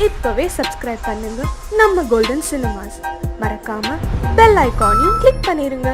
இப்பவே சப்ஸ்கிரைப் பண்ணுங்க நம்ம கோல்டன் சினிமாஸ். மறக்காம பெல் ஐகானையும் கிளிக் பண்ணிருங்க.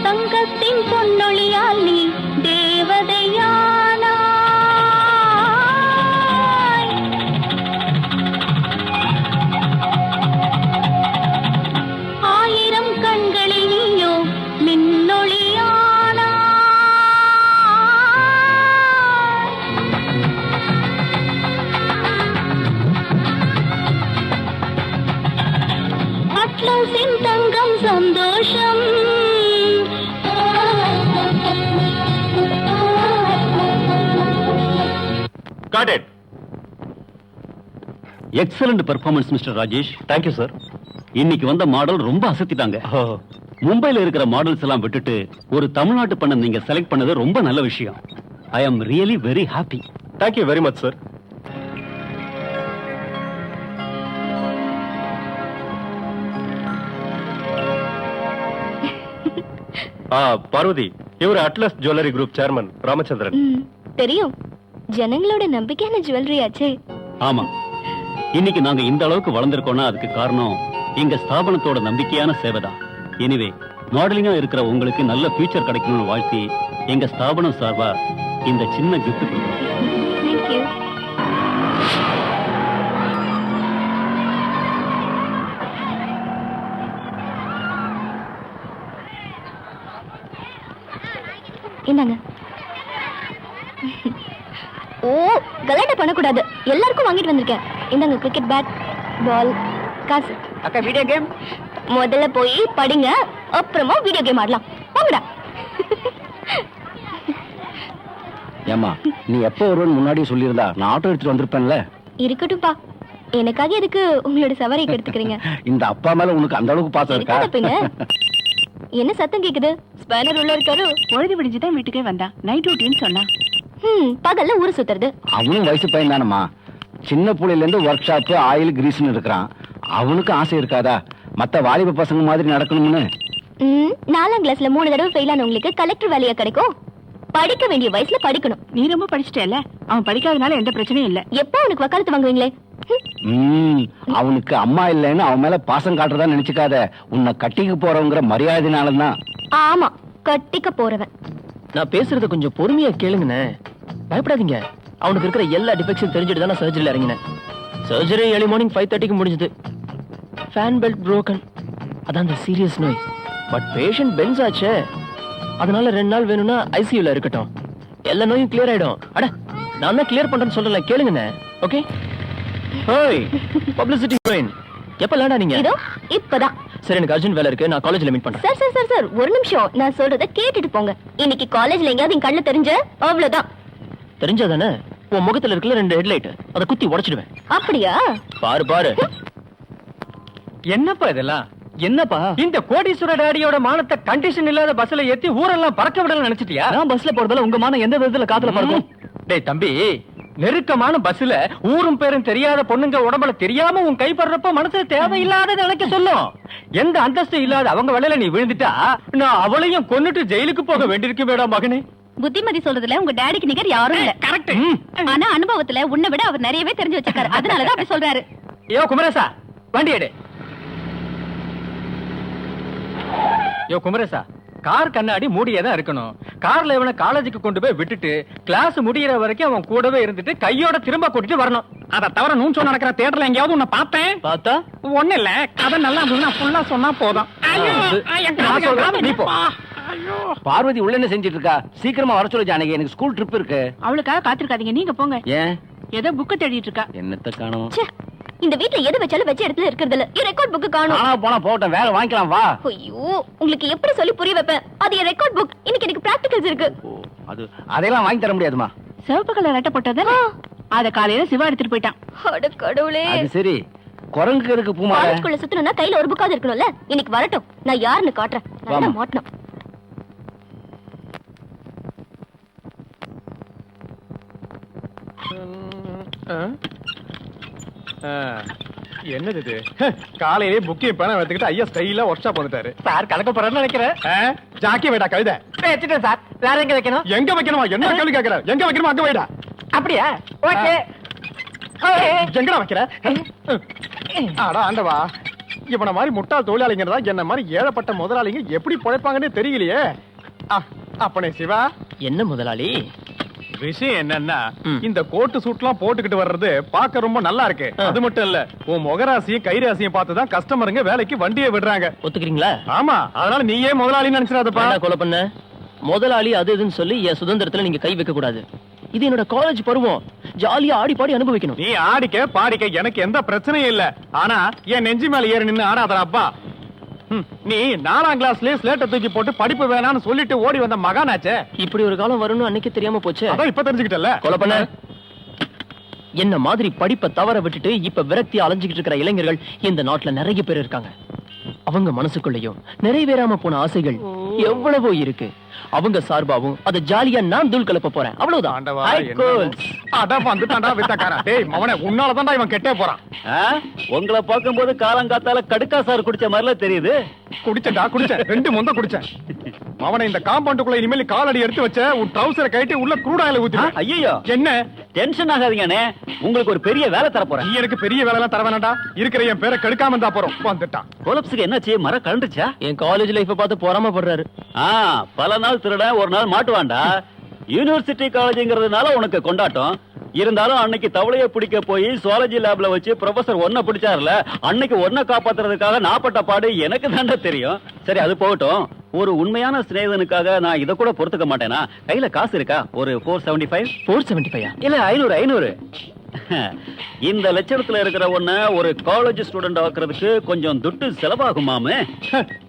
தங்கத்தின் பொன்னொழியால் நீ தேவதையானாய். ஆயிரம் கண்களில் நீயோ மின்னொழியானாய். அட்லஸின் தங்கம் சந்தோஷம். Got it. Excellent performance mister Rajesh. Thank you, sir. இன்னைக்கு வந்த மாடல் ரொம்ப அசத்திட்டாங்க. மும்பைல இருக்கிற மாடல்ஸ் எல்லாம் விட்டுட்டு ஒரு தமிழ்நாட்டு பண்ண நீங்க செலக்ட் பண்ணது ரொம்ப நல்ல விஷயம். I am really very happy. Thank you very much, sir. Parvathi, இவர் Atlas jewellery group chairman Ramachandran. தெரியும், ஜனங்களோட நம்பிக்கையான ஜுவல்லரி ஆச்சே. ஆமா, இன்னைக்கு நாங்க இந்த அளவுக்கு வளர்ந்திருக்கோம்னா அதுக்கு காரணம் எங்க ஸ்தாபனத்தோட நம்பிக்கையான சேவைதான். எனிவே, மாடலிங்கா இருக்கிற உங்களுக்கு நல்ல ஃபியூச்சர் கிடைக்கணும்னு வாழ்த்தி எங்க ஸ்தாபனம் சார்பா இந்த சின்ன கிஃப்ட் கொடுக்குறோம். Thank you. இந்தாங்க. ஓ, கலாட்டா பண்ணக்கூடாது. எல்லாருக்கும் வாங்கிட்டு வந்திருக்கேன். இந்தாங்க கிரிக்கெட் பேட், பால், காசு. அக்கா வீடியோ கேம் முதல்ல போய் படிங்க, அப்புறமா வீடியோ கேம் ஆடலாம். வாங்கடா. ஏமா, நீ எப்போ வருவன்னு முன்னாடியே சொல்லியிருந்தா நான் ஆட்டோ எடுத்துட்டு வந்திருப்பேன்ல. இருக்கட்டும்பா, எனக்காக எதுக்கு உங்களோட சவாரிக்கு எடுத்துக்கிறீங்க? இந்த அப்பா மேல உனக்கு அந்த அளவுக்கு பாசம் இருக்கா? தப்புங்க. என்ன சத்தம் கேக்குது? ஸ்பேனர் உள்ள இருக்காரு. பொழுது விடிஞ்சுதான் வீட்டுக்கே வந்தா. நைட் டியூட்டின்னு சொன்னா. பகல்ல ஊரு சுத்துறது. அவனும் வயசு பையன் தானம்மா. சின்ன புள்ளையில இருந்து ஒர்க் ஷாப், ஆயில், கிரீஸ்னு இருக்கிறான். அவனுக்கு ஆசை இருக்காதா மத்த வாலிப பசங்க மாதிரி நடக்கணும்னு? 4ஆம் கிளாஸ்ல 3 தடவை ஃபெயில் ஆன உங்களுக்கு கலெக்டர் வேலையா கிடைக்கும்? படிக்க வேண்டிய வயசுல படிக்கணும். நீ ரொம்ப படிச்சிட்டேல, அவன் படிக்காதனால எந்த பிரச்சனையும் இல்ல. எப்போ அவனுக்கு வக்காலத்து வாங்குவீங்களே? அவனுக்கு அம்மா இல்லைன்னு அவன் மேல பாசம் காட்டுறதா நினைச்சுக்காத. உன்னை கட்டிக்க போறவங்கிற மரியாதைனாலதான். ஆமா, கட்டிக்க போறவன். நான் பேசுறத கொஞ்சம் பொறுமையா கேளுங்கண்ணே. பயப்படாதீங்க. அவனுக்கு இருக்கிற எல்லா டிஃபெக்ஷன் தெரிஞ்சுட்டு தான் நான் சர்ஜரியில் இறங்கினேன். சர்ஜரி ஏர்லி மார்னிங் 5:30க்கு முடிஞ்சது. Fan belt broken. அதான் அந்த சீரியஸ் நோய். பட் பேஷண்ட் பென்ஸ் ஆச்சே, அதனால 2 நாள் வேணும்னா ஐசியூல இருக்கட்டும். எல்லா நோயும் கிளியர் ஆயிடும். அட, நான் தான் கிளியர் பண்றேன்னு சொல்லல, கேளுங்கண்ணே. ஓகே? ஹோய், பப்ளிசிட்டி ஹீரோயின். எப்ப லேண்டா நீங்க? இதோ இப்பதான். சரி, எனக்கு அர்ஜென்ட் வேலை இருக்கு. நான் காலேஜ்ல மீட் பண்றேன். சார் சார் சார் சார், ஒரு நிமிஷம். நான் சொல்றத கேட்டுட்டு போங்க. இன்னைக்கு காலேஜ்ல எங்கயாவது என் கண்ணு தெரிஞ்ச அவ்வளவுதான். தெரிஞ்சாதானே உன் முகத்துல இருக்கல 2 ஹெட்லைட், அதை குத்தி உடைச்சிடுவேன். அப்படியா? பாரு பாரு. என்னப்பா இதெல்லாம்? என்னப்பா இந்த கோடீஸ்வர டாடியோட மானத்தை கண்டிஷன் இல்லாத பஸ்ல ஏத்தி ஊரெல்லாம் பறக்க விடல நினைச்சிட்டியா? நான் பஸ்ல போறதால உங்க மானம் எந்த விதத்துல காத்துல பறக்கும்? டேய் தம்பி, நெருக்கமான பஸ்ல ஊரும் பேரும் தெரியாத பொண்ணுங்க உடம்புல தெரியாம உன் கைப்படுறப்ப மனசுல தேவையில்லாத நினைக்க சொல்லும். எந்த அந்தஸ்து இல்லாத அவங்க வலையில நீ விழுந்துட்டா நான் அவளையும் கொன்னுட்டு ஜெயிலுக்கு போக வேண்டியிருக்கு மேடா மகனே. புத்திமதி சொல்றதுல உங்க டாடிக்கு நிகர் யாரும் இல்ல. கரெக்ட். ஆனா அனுபவத்துல உன்னை விட அவர் நிறையவே தெரிஞ்சு வச்சிருக்காரு. அதனாலதான் அப்படி சொல்றாரு. யோ குமரேசா, வண்டி எடு. யோ குமரேசா, கார் கண்ணாடி மூடியதான் இருக்கணும். கார்ல இவனை காலேஜுக்கு கொண்டு போய் விட்டுட்டு கிளாஸ் முடியற வரைக்கும் அவன் கூடவே இருந்துட்டு கையோட திரும்ப கூட்டிட்டு வரணும். அத தவிர நூன் நடக்கிற தியேட்டர்ல எங்கேயாவது உன்னை பார்த்தேன் பார்த்தா ஒண்ணு இல்ல, கதை நல்லா இருந்ததுன்னா ஃபுல்லா சொன்னா போதும். நான் சொல்றேன், நீ போ. பார்வதி உள்ள என்ன செஞ்சிட்டு இருக்கா? சீக்கிரமா வர சொல்லு ஜானகி, எனக்கு ஸ்கூல் ட்ரிப் இருக்கு. அவளுக்காக காத்திருக்காதீங்க, நீங்க போங்க. ஏன்? ஏதோ புக்கு தேடிட்டு இருக்கா. என்னத்த காணோம்? ச்சே, இந்த வீட்ல எது வச்சாலும் வச்ச இடத்துல இருக்கிறது இல்ல. என் ரெக்கார்ட் புக் காணோம். ஆனா போனா போட்டோம், வேலை வாங்கிக்கலாம் வா. ஐயோ, உங்களுக்கு எப்படி சொல்லி புரிய வைப்பேன்? அது என் ரெக்கார்ட் புக். இன்னைக்கு எனக்கு பிராக்டிகல்ஸ் இருக்கு. அதெல்லாம் வாங்கி தர முடியாதுமா. சிவப்பு கலர் அட்டை போட்டதானே, அத காலையில சிவா எடுத்துட்டு போயிட்டான். அட கடவுளே. அது சரி, குரங்குக்கு எதுக்கு பூமாலை? காலேஜ்குள்ள சுத்தணும்னா கையில ஒரு புக்காவது இருக்கணும்ல. இன்னைக்கு வரட்டும், நான் யாருன்னு காட்டுறேன். நல்லா வாமா. மாட்டணும். என்னது இது? காலையிலே புக்கிங் பண்ண எடுத்துக்கிட்டு ஐயா ஸ்டைலா ஒர்க் ஷாப் வந்துட்டாரு. சார் கலக்க போறாருன்னு நினைக்கிறேன். ஜாக்கி வைடா கழுத. வச்சுட்டேன் சார். வேற எங்க வைக்கணும்? எங்க வைக்கணுமா? என்ன கேள்வி கேக்குற? எங்க வைக்கணுமா அங்க வைடா. அப்படியா? ஓகே. எங்கடா வைக்கிற? ஆடா ஆண்டவா, இவன மாதிரி முட்டாள் தொழிலாளிங்கிறதா என்ன மாதிரி ஏழப்பட்ட முதலாளிங்க எப்படி பொழைப்பாங்கன்னு தெரியலையே. அப்பனே சிவா, என்ன முதலாளி? விஷயம் என்னன்னா, இந்த கோட்டு சூட்லாம் போட்டுக்கிட்டு வர்றது பாக்க ரொம்ப நல்லா இருக்கு. அது மட்டும் இல்ல, உன் முகராசியும் கைராசியும் பார்த்துதான் கஸ்டமருங்க வேலைக்கு வண்டியை விடுறாங்க. ஒத்துக்கிறீங்களா? ஆமா, அதனால நீயே முதலாளின்னு நினைச்சிடாதப்பா. நான் கொலை பண்ண முதலாளி அது இதுன்னு சொல்லி என் சுதந்திரத்துல நீங்க கை வைக்க கூடாது. இது என்னோட காலேஜ் பருவம். ஜாலியா ஆடி பாடி அனுபவிக்கணும். நீ ஆடிக்க பாடிக்க, எனக்கு எந்த பிரச்சனையும் இல்ல. ஆனா என் நெஞ்சு மேல ஏறி நின்னு ஆடாதடா அப்பா. நீ 4ஆம் கிளாஸ்லயே ஸ்லேட்டை தூக்கி போட்டு படிப்பு வேணாம்னு சொல்லிட்டு ஓடி வந்த மகானாச்சே. இப்படி ஒரு காலம் வரும்னு அன்னைக்கு தெரியாம போச்சு. அதான் இப்ப தெரிஞ்சுக்கிட்டல. கொலை பண்ண என்ன மாதிரி படிப்பை தவற விட்டுட்டு இப்ப விரக்தி அலைஞ்சுக்கிட்டு இருக்கிற இளைஞர்கள் இந்த நாட்டுல நிறைய பேர் இருக்காங்க. அவங்க மனசுக்குள்ளேயும் நிறைவேறாம போன ஆசைகள் எவ்வளவோ இருக்கு. அவங்க சார்பாவும் அத ஜாலியா நான் தூள் கலப்ப போறேன். அவ்வளவுதான். உன்னாலதான் இவன் கெட்டே போறான். உங்களை பார்க்கும்போது காலங்காத்தால கடுக்கா சார் குடிச்ச மாதிரிலாம் தெரியுது. குடிச்சா குடிச்சேன், 2 மொந்த குடிச்சேன். அவனை இந்த காம்பவுண்டுக்குள்ள இனிமேல் காலடி எடுத்து வச்ச உன் ட்ரவுசரை கட்டி உள்ள குரூடாயில ஊத்தி. ஐயோ, என்ன டென்ஷன் ஆகாதீங்கண்ணே, உங்களுக்கு ஒரு பெரிய வேலை தர போறேன். நீ எனக்கு பெரிய வேலை எல்லாம் தர வேணாண்டா. இருக்கிற என் பேரை கெடுக்காம இருந்தா போறோம். வந்துட்டான். கொலப்ஸுக்கு என்னாச்சு? மரம் கலண்டுச்சா? என் காலேஜ் லைஃப பார்த்து பொறாமப்படுறாரு. பல நாள் திருட ஒரு நாள் மாட்டுவான்டா. யூனிவர்சிட்டி காலேஜ்ங்கிறதுனால உனக்கு கொண்டாட்டம். இருந்தாலும் அன்னைக்கு தவளைய பிடிக்க போய் சுவாலஜி லேப்ல வச்சு ப்ரொஃபசர் ஒன்ன பிடிச்சாருல, அன்னைக்கு ஒன்ன காப்பாத்துறதுக்காக நாப்பட்ட பாடு எனக்கு தாண்டா தெரியும். சரி, அது போகட்டும். ஒரு உண்மையான சிநேகிதனுக்காக நான் இத கூட பொறுத்துக்க மாட்டேனா? கையில காசு இருக்கா? ஒரு 475. 475 இல்ல 500. இந்த லட்சணத்துல இருக்கிற ஒண்ண ஒரு காலேஜ் ஸ்டூடெண்ட் ஆக்குறதுக்கு கொஞ்சம் துட்டு செலவாகுமாமே.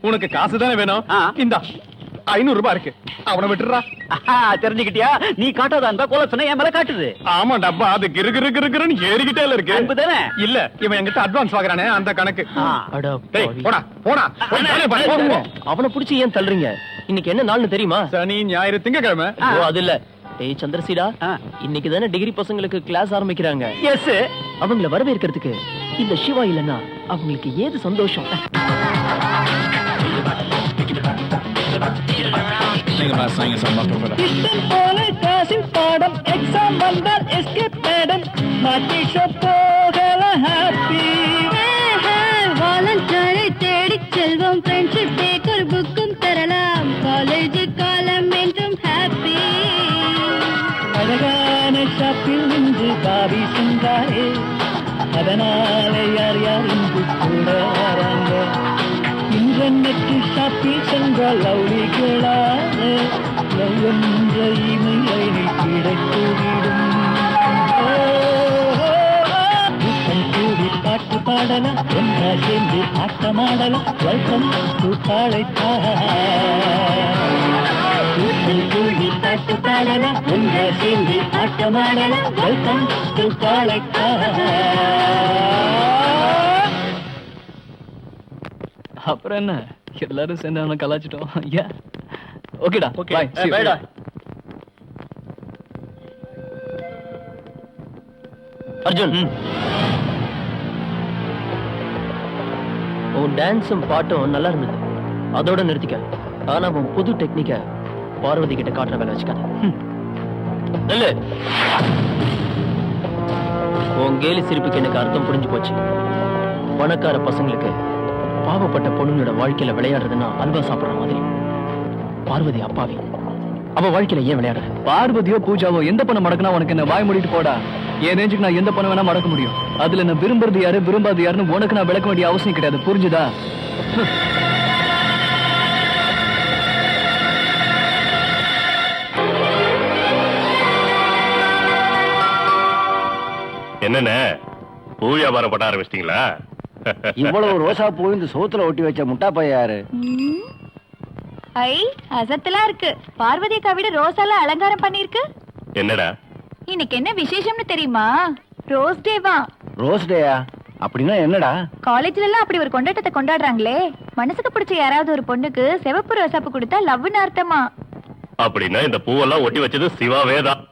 உனக்கு காசு தானே வேணும்? இந்தா 500 ரூபாய் இருக்கு. அவனை விட்டுறா. தெரிஞ்சுக்கிட்டியா? நீ காட்டாதா இருந்தா கொலப்ஸ் என் மேல காட்டுது. ஆமா டப்பா, அது கிரு கிரு கிரு கிருன்னு ஏறிக்கிட்டே இருக்கு. அன்புதானே? இல்ல, இவன் என்கிட்ட அட்வான்ஸ் வாங்குறானே அந்த கணக்கு. டேய், போடா போடா. அவனை புடிச்சு ஏன் தள்ளுறீங்க? இன்னைக்கு என்ன நாள்னு தெரியுமா? சனி ஞாயிறு திங்கக்கிழமை. ஓ, அது இல்ல. டேய் சந்திரசீடா, இன்னைக்கு தானே டிகிரி பசங்களுக்கு கிளாஸ் ஆரம்பிக்கிறாங்க. எஸ். அவங்கள வரவேற்கிறதுக்கு இந்த சிவா இல்லன்னா அவங்களுக்கு ஏது சந்தோஷம். போல கிளாஸில் பாடம் எக்ஸாம் வந்தால் எஸ்கேப் மேடம் மாட்டி ஷாப் போகல ஹாப்பி வாலண்டரை தேடி செல்வோம் ஃப்ரெண்ட்ஷிப் டேக் ஒரு புக்கும் தரலாம் காலேஜ் காலம் என்றும் ஹாப்பி அழகான ஷாப்பில் நின்று பாவி சென்றாரே அதனாலே யார் யார் இன்று கூட வராங்க இன்டர்நெட் ஷாப்பில் சென்றால் லவ்லிகளான லவ் என்ற இமெயில் ஐடி கிடைத்துவிடும் கூடி பாட்டு பாடலாம் ஒன்றா சேர்ந்து ஆட்டமாடலாம் வெல்கம் டு காளைக்கா கூடி பாட்டு பாடலாம் ஒன்றா சேர்ந்து ஆட்டமாடலாம் வெல்கம் டு காளைக்கா அப்புறம் என்ன எல்லாரும் சேர்ந்து அவனை கலாச்சிட்டோம் ஏன் ஓகேடா பாய் பைடா அர்ஜுன் உன் டான்ஸும் பாட்டும் நல்லா இருந்தது அதோட நிறுத்திக்க ஆனா உன் புது டெக்னிக்க பார்வதி கிட்ட காட்டுற வேலை வச்சுக்காத இல்ல உன் கேலி சிரிப்புக்கு எனக்கு அர்த்தம் புரிஞ்சு போச்சு பணக்கார பசங்களுக்கு பாவப்பட்ட பொண்ணுங்களோட வாழ்க்கையில விளையாடுறதுன்னா அல்வா சாப்பிடுற மாதிரி பார்வதி அப்பாவி அவ வாழ்க்கையில ஏன் விளையாடுற பார்வதியோ பூஜாவோ எந்த பொண்ணு மடக்குனா உனக்கு என்ன வாய் மூடிட்டு போடா என் ரேஞ்சுக்கு நான் எந்த பொண்ணு வேணா மடக்க முடியும் அதுல நான் விரும்புறது யாரு விரும்பாது யாருன்னு உனக்கு நான் விளக்க வேண்டிய அவசியம் கிடையாது புரிஞ்சுதா என்னென்ன பூ வியாபாரம் பண்ண ஆரம்பிச்சிட்டீங்களா? இவ்வளவு ரோசா பூ இந்த சோத்துல ஒட்டி வச்ச முட்டா பைய யாரு? ஐ அசத்தலா இருக்கு. பார்வதி அக்கா விட ரோசால அலங்காரம் பண்ணிருக்கு. என்னடா இன்னைக்கு என்ன விசேஷம்னு தெரியுமா? ரோஸ் டேவா. ரோஸ் டேயா? அப்படின்னா என்னடா? காலேஜ்ல எல்லாம் அப்படி ஒரு கொண்டாட்டத்தை கொண்டாடுறாங்களே. மனசுக்கு பிடிச்ச யாராவது ஒரு பொண்ணுக்கு சிவப்பு ரோசாப்பு கொடுத்தா லவ்னு அர்த்தமா? அப்படின்னா இந்த பூவெல்லாம் ஒட்டி வச்சது சிவாவே தான்.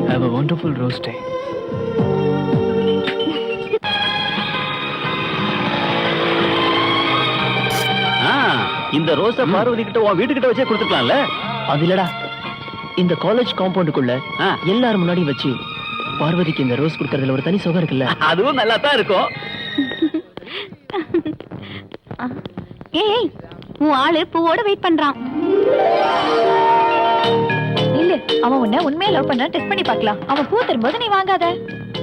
Have a wonderful rose day. இந்த ரோஸ பார்வதி கிட்ட உன் வீட்டுக்கிட்ட வச்சே கொடுத்துக்கலாம்ல? அது இல்லடா, இந்த காலேஜ் காம்பவுண்டுக்குள்ள எல்லாரும் முன்னாடி வச்சு பார்வதிக்கு இந்த ரோஸ் கொடுக்கறதுல ஒரு தனி சுகம் இருக்குல்ல? அதுவும் நல்லா தான் இருக்கும். ஏய் உன் ஆளு பூவோட வெயிட் பண்றான். இல்ல அவன் உன்னை உண்மையா லவ் பண்றான் டெஸ்ட் பண்ணி பார்க்கலாம். அவன் பூ தரும்போது நீ வாங்காத.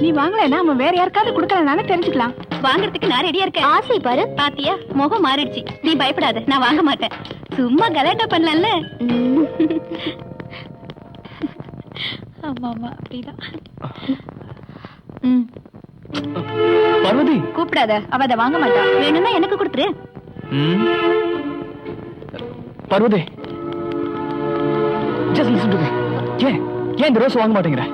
நீ வாங்கலைன்னா அவன் வேற யாருக்காவது கொடுக்கலனாலும் தெரிஞ்சுக்கலாம். வாங்குறதுக்கு நான் ரெடியா இருக்கேன். ஆசை பாரு பாத்தியா, முகம் மாறிடுச்சு. நீ பயப்படாத, நான் வாங்க மாட்டேன். சும்மா கலாட்டா பண்ணலாம்ல. ஆமா ஆமா அப்படிதான். பார்வதி கூப்பிடாத, அவ அதை வாங்க மாட்டா. வேணும்னா எனக்கு கொடுத்துரு. Parvati just listen to me. ஏன் இந்த ரோஸ் வாங்க மாட்டேங்கிற?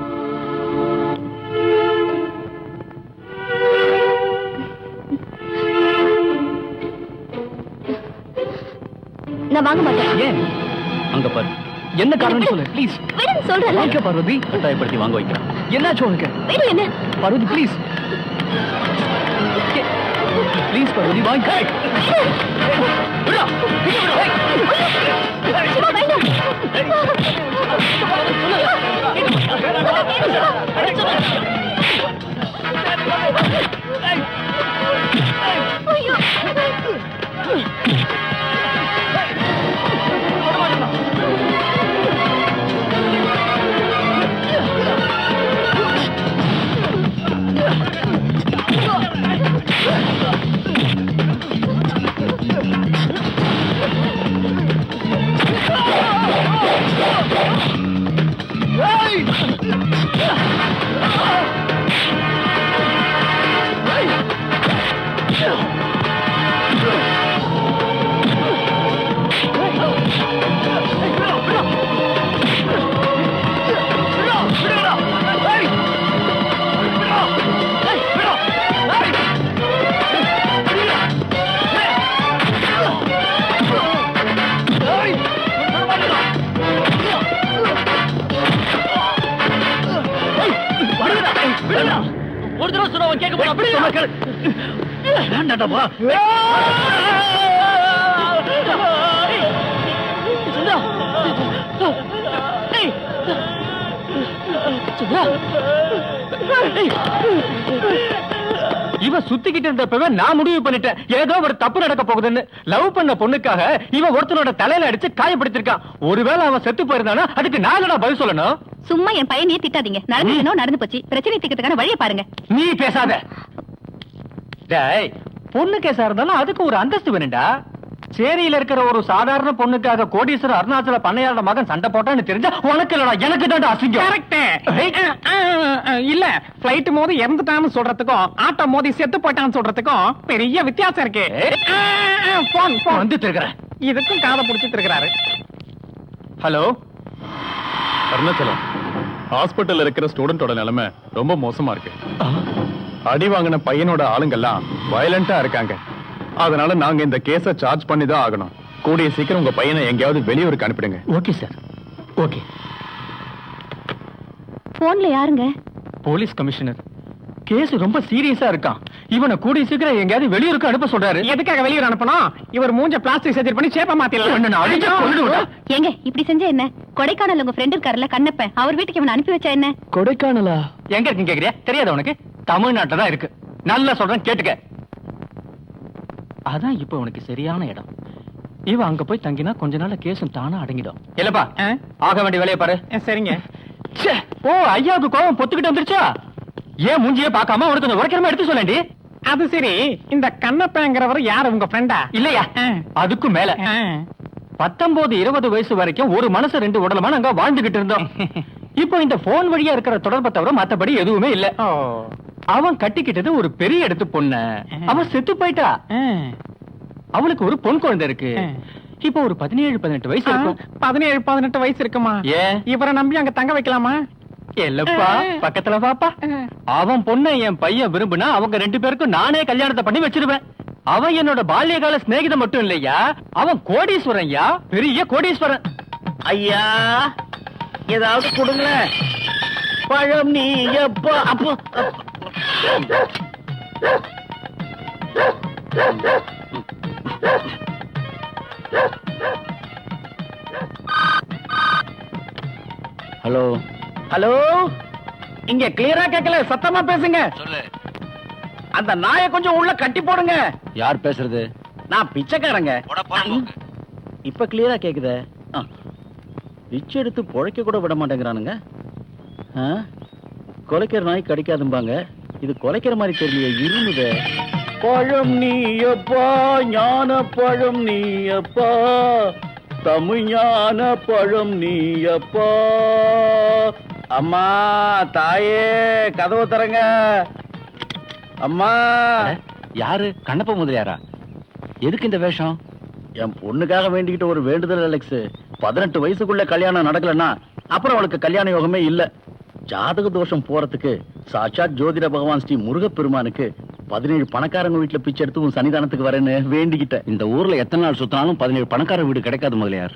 நான் வாங்க மாட்டேன். ஏன்? அங்க பாரு, என்ன காரணம் சொல்லு ப்ளீஸ். வேணும் சொல்றேன். வாங்க பார்வதி, கட்டாயப்படுத்தி வாங்க வைக்கிறேன். என்னாச்சு உனக்கு? வேணும் என்ன? பார்வதி ப்ளீஸ் ப்ளீஸ் பார்வதி வாங்க. சிவா வேண்டாம். ஐயோ ஒரு தடவை சொன்னா அவன் கேட்க போறான். வேண்டாம்டா சுந்தா. ஏய். சுந்தா. ஏய். இவன் சுத்திக்கிட்டு இருந்தப்பவே நான் முடிவு பண்ணிட்டேன் ஏதோ ஒரு தப்பு நடக்க போகுதுன்னு. லவ் பண்ண பொண்ணுக்காக இவன் ஒருத்தனோட தலையில அடிச்சு காயப்படுத்திருக்கான். ஒருவேளை அவன் செத்து போயிருந்தானா அதுக்கு நான் என்னடா பதில் சொல்லணும்? சும்மா என் பையனையே திட்டாதீங்க. நடந்துக்கணும் நடந்து போச்சு. பிரச்சனை தீர்க்கிறதுக்கான வழியை பாருங்க. நீ பேசாத. டேய், பொண்ணு கேஸா இருந்தாலும் அதுக்கு ஒரு அந்தஸ்து வேணும்டா. சேரியில இருக்கிற ஒரு சாதாரண பொண்ணுக்காக கோடீஸ்வரர் அருணாச்சல பண்ணையாரோட மகன் சண்டை போட்டான்னு தெரிஞ்சா உனக்கு இல்லடா எனக்கு தான் அசிங்கம். இல்ல பிளைட் மோதி இறந்துட்டான்னு சொல்றதுக்கும் ஆட்டோ மோதி செத்து போட்டான்னு சொல்றதுக்கும் பெரிய வித்தியாசம் இருக்கு. வந்துட்டு இருக்கிறேன். இதுக்கும் காதை புடிச்சிட்டு இருக்கிறாரு. ஹலோ அருணாச்சலம், ஹாஸ்பிட்டல்ல இருக்கிற ஸ்டூடெண்டோட நிலைமை ரொம்ப மோசமா இருக்கு. அடி வாங்கின பையனோட ஆளுங்கெல்லாம் வயலண்டா இருக்காங்க. அதனால நாங்க இந்த கேஸ சார்ஜ் பண்ணி தான் ஆகணும். கூடிய சீக்கிரம் உங்க பையனை எங்கேயாவது வெளியூருக்கு அனுப்பிடுங்க. Okay sir. ஓகே. போன்ல யாருங்க? Police commissioner. கேஸ் ரொம்ப சீரியஸா இருக்கான். இவனை கூடிய சீக்கிரம் எங்கேயாவது வெளியூருக்கு அனுப்ப சொல்றாரு. எதுக்காக வெளியூர் அனுப்பணும்? இவர் மூஞ்ச பிளாஸ்டிக் சர்ஜரி பண்ணி சேப்ப மாத்திடலாம். ஏங்க இப்படி செஞ்சா என்ன? கொடைக்கானல் உங்க ஃப்ரெண்ட் இருக்காருல்ல கண்ணப்பன், அவர் வீட்டுக்கு இவனை அனுப்பி வச்சா என்ன? கொடைக்கானலா? எங்க இருக்குன்னு கேக்குறியா? தெரியாத உனக்கு? தமிழ்நாட்டுல தான் இருக்கு. நல்லா சொல்றேன் கேட்டுக்க. அதான் இப்ப உனக்கு சரியான இடம். இவ அங்க போய் தங்கினா கொஞ்ச நாள்ல கேஸும் தானா அடங்கிடும். இல்லப்பா, ஆக வேண்டிய வேலையை பாரு. சரிங்க. ஓ, ஐயாவுக்கு கோபம் பொத்துக்கிட்டு வந்துருச்சா? ஏன் மூஞ்சியே பார்க்காம உனக்கு கொஞ்சம் உரைக்கிறமா எடுத்து சொல்லேண்டி. அது சரி, இந்த கண்ணப்பங்கிறவர் யாரு, உங்க ஃப்ரெண்டா? இல்லையா, அதுக்கும் மேல 19-20 வயசு வரைக்கும் ஒரு மனசு ரெண்டு உடலமா நாங்க வாழ்ந்துகிட்டு இருந்தோம். இப்போ இந்த போன் வழியா இருக்கிற தொடர்பை தவிர மத்தபடி எதுவுமே இல்ல. அவன் கட்டிக்கிட்டது ஒரு பெரிய இடத்து பொண்ணு. அவன் செத்து போயிட்டா. அவளுக்கு ஒரு பொன் குழந்தை இருக்கு. இப்போ ஒரு 17-18 வயசு இருக்கும். 17-18 வயசு இருக்குமா? ஏன் இவரை நம்பி அங்க தங்க வைக்கலாமா? இல்லப்பா, பக்கத்துல பாப்பா. அவன் பொண்ணை என் பையன் விரும்புனா அவங்க 2 பேருக்கும் நானே கல்யாணத்தை பண்ணி வச்சிருவேன். அவன் என்னோட பால்யகால சிநேகிதம் மட்டும் இல்லையா, அவன் கோடீஸ்வரன். பெரிய கோடீஸ்வரன். ஐயா ஏதாவது கொடுங்களேன். பழம் நீ எப்பா அப்போ ஹலோ ஹலோ, இங்க கிளியரா கேட்கல, சத்தமா பேசுங்க. சொல்லு. அந்த நாயை கொஞ்சம் உள்ள கட்டி போடுங்க. யார் பேசுறது? நான் பிச்சைக்காரங்க. இப்ப கிளியரா கேக்குதே. பிச்சை எடுத்து பொழைக்க கூட விட மாட்டேங்கிறானுங்க. கொலைக்கிற நாய் கடிக்காதும்பாங்க. இது கொலைக்கிற மாதிரி தெரியலையே, இருமுதே. பழம் நீயப்பா, ஞான பழம் நீயப்பா, தமிழ் ஞான பழம் நீயப்பா. அம்மா, தாயே, கதவு தரங்க. அம்மா. யாரு? கண்ணப்ப முதலியாரா? எதுக்கு இந்த வேஷம்? என் பொண்ணுக்காக வேண்டிக்கிட்டு ஒரு வேண்டுதல் அலெக்ஸ். 18 வயசுக்குள்ள கல்யாணம் நடக்கலன்னா அப்புறம் அவளுக்கு கல்யாண யோகமே இல்ல. ஜாதக தோஷம் போறதுக்கு சாட்சாத் ஜோதிட பகவான் ஸ்ரீ முருகப்பெருமானுக்கு 17 பணக்காரங்க வீட்டுல பிச்சை எடுத்து உன் சன்னிதானத்துக்கு வரேன்னு வேண்டிக்கிட்டேன். இந்த ஊர்ல எத்தனை நாள் சுத்தினாலும் 17 பணக்கார வீடு கிடைக்காது முதலியார்.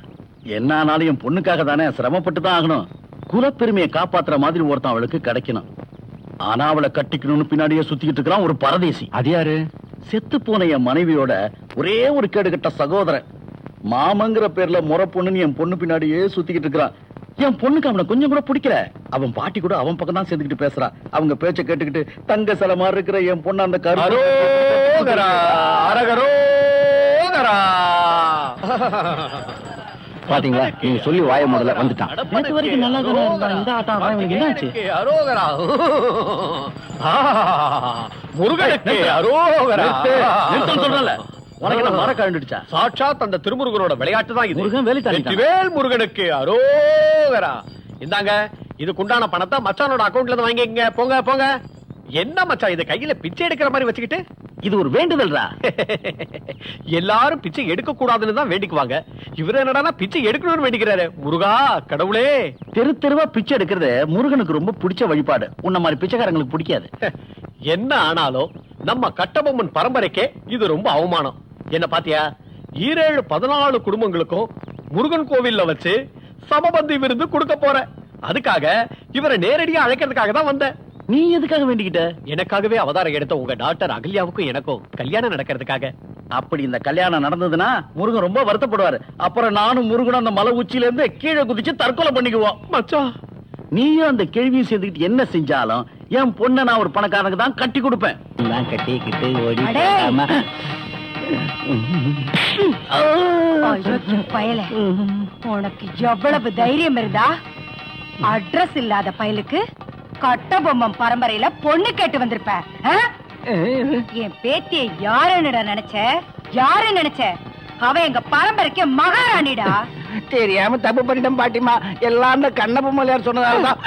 என்ன ஆனாலும் என் பொண்ணுக்காக தானே, சிரமப்பட்டு தான் ஆகணும். குலப்பெருமையை காப்பாத்துற மாதிரி ஒருத்தன் அவளுக்கு கிடைக்கணும். ஆனா அவளை கட்டிக்கணும்னு பின்னாடியே சுத்திக்கிட்டு இருக்கிறான் ஒரு பரதேசி. அது யாரு? செத்து போன என் மனைவியோட ஒரே ஒரு கேடுகட்ட சகோதரன். மாமங்கிற பேர்ல முறை பொண்ணுன்னு என் பொண்ணு பின்னாடியே சுத்திக்கிட்டு இருக்கிறான். என் பொண்ணுக்கு அவனை கொஞ்சம் கூட பிடிக்கல. அவன் பாட்டி கூட அவன் பக்கம் தான் சேர்ந்துக்கிட்டு பேசுறா. அவங்க பேச்ச கேட்டுக்கிட்டு தங்க சில மாதிரி இருக்கிற என் பொண்ணு அந்த அரோகரா, அரகரோகரா. பாத்தீங்களா, நீங்க சொல்லி வாய முதல்ல வந்துட்டான். நேத்து வரைக்கும் நல்லா தானே இருந்தான். இந்த ஆட்டம் என்னாச்சு? அரோகரா. முருகனுக்கு அரோகரா. சொல்றல உனக்கு மர கழுந்துடுச்சா? சாட்சாத் அந்த திருமுருகனோட விளையாட்டு தான் இது. முருகன் வேலைத்தாளி. வெற்றிவேல் முருகனுக்கு அரோகரா. இந்தாங்க, இதுக்குண்டான பணத்தை மச்சானோட அக்கவுண்ட்ல இருந்து வாங்கிக்கங்க. போங்க போங்க. என்ன மச்சான் இது கையில பிச்சை எடுக்கிற மாதிரி வச்சுக்கிட்டு? இது ஒரு வேண்டுதல்ரா. எல்லாரும் பிச்சை எடுக்க கூடாதுன்னு தான் வேண்டிக்குவாங்க. இவரு என்னடா பிச்சை எடுக்கணும்னு வேண்டிக்கிறாரு. முருகா கடவுளே. தெரு தெருவா பிச்சை எடுக்கிறது முருகனுக்கு ரொம்ப பிடிச்ச வழிபாடு. உன்ன மாதிரி பிச்சைக்காரங்களுக்கு பிடிக்காது. என்ன ஆனாலும் நம்ம கட்டபொம்மன் பரம்பரைக்கே இது ரொம்ப அவமானம். என்ன பாத்தியா, 14 குடும்பங்களுக்கும் முருகன் கோவில்ல வச்சு சமபந்தி விருது கொடுக்க போற. அதுக்காக இவரை நேரடியா அழைக்கிறதுக்காக தான் வந்தேன். நீ எதுக்காக வேண்டிக்கிட்ட? எனக்காகவே அவதாரம் எடுத்த உங்க டாக்டர் அகல்யாவுக்கும் எனக்கும் கல்யாணம் நடக்கிறதுக்காக. அப்படி இந்த கல்யாணம் நடந்ததுன்னா முருகன் ரொம்ப வருத்தப்படுவாரு. அப்புறம் நானும் முருகனும் அந்த மலை உச்சியில இருந்து கீழே குதிச்சு தற்கொலை பண்ணிக்குவோம். மச்சான், நீயும் அந்த கேள்வியை சேர்ந்துக்கிட்டு என்ன செஞ்சாலும் என் பொண்ணை நான் ஒரு பணக்காரனுக்கு தான் கட்டி கொடுப்பேன். நான் கட்டிக்கிட்டு ஓடி அடே! பயல, உனக்கு எவ்வளவு தைரியம் இருந்தா அட்ரஸ் இல்லாத பயலுக்கு கட்டபொம்மன் பரம்பரையில பொண்ணு கேட்டு வந்திருப்ப? ஆ? என் பேத்திய யாருன்னுடா நினைச்ச? யாரு நினைச்ச? அவ எங்க பரம்பரைக்கு மகாராணிடா. தெரியாம தப்பு பண்ணிட்டேன் பாட்டிமா. எல்லாம் அந்த கண்ணப்ப மலையார் சொன்னதாலதான்.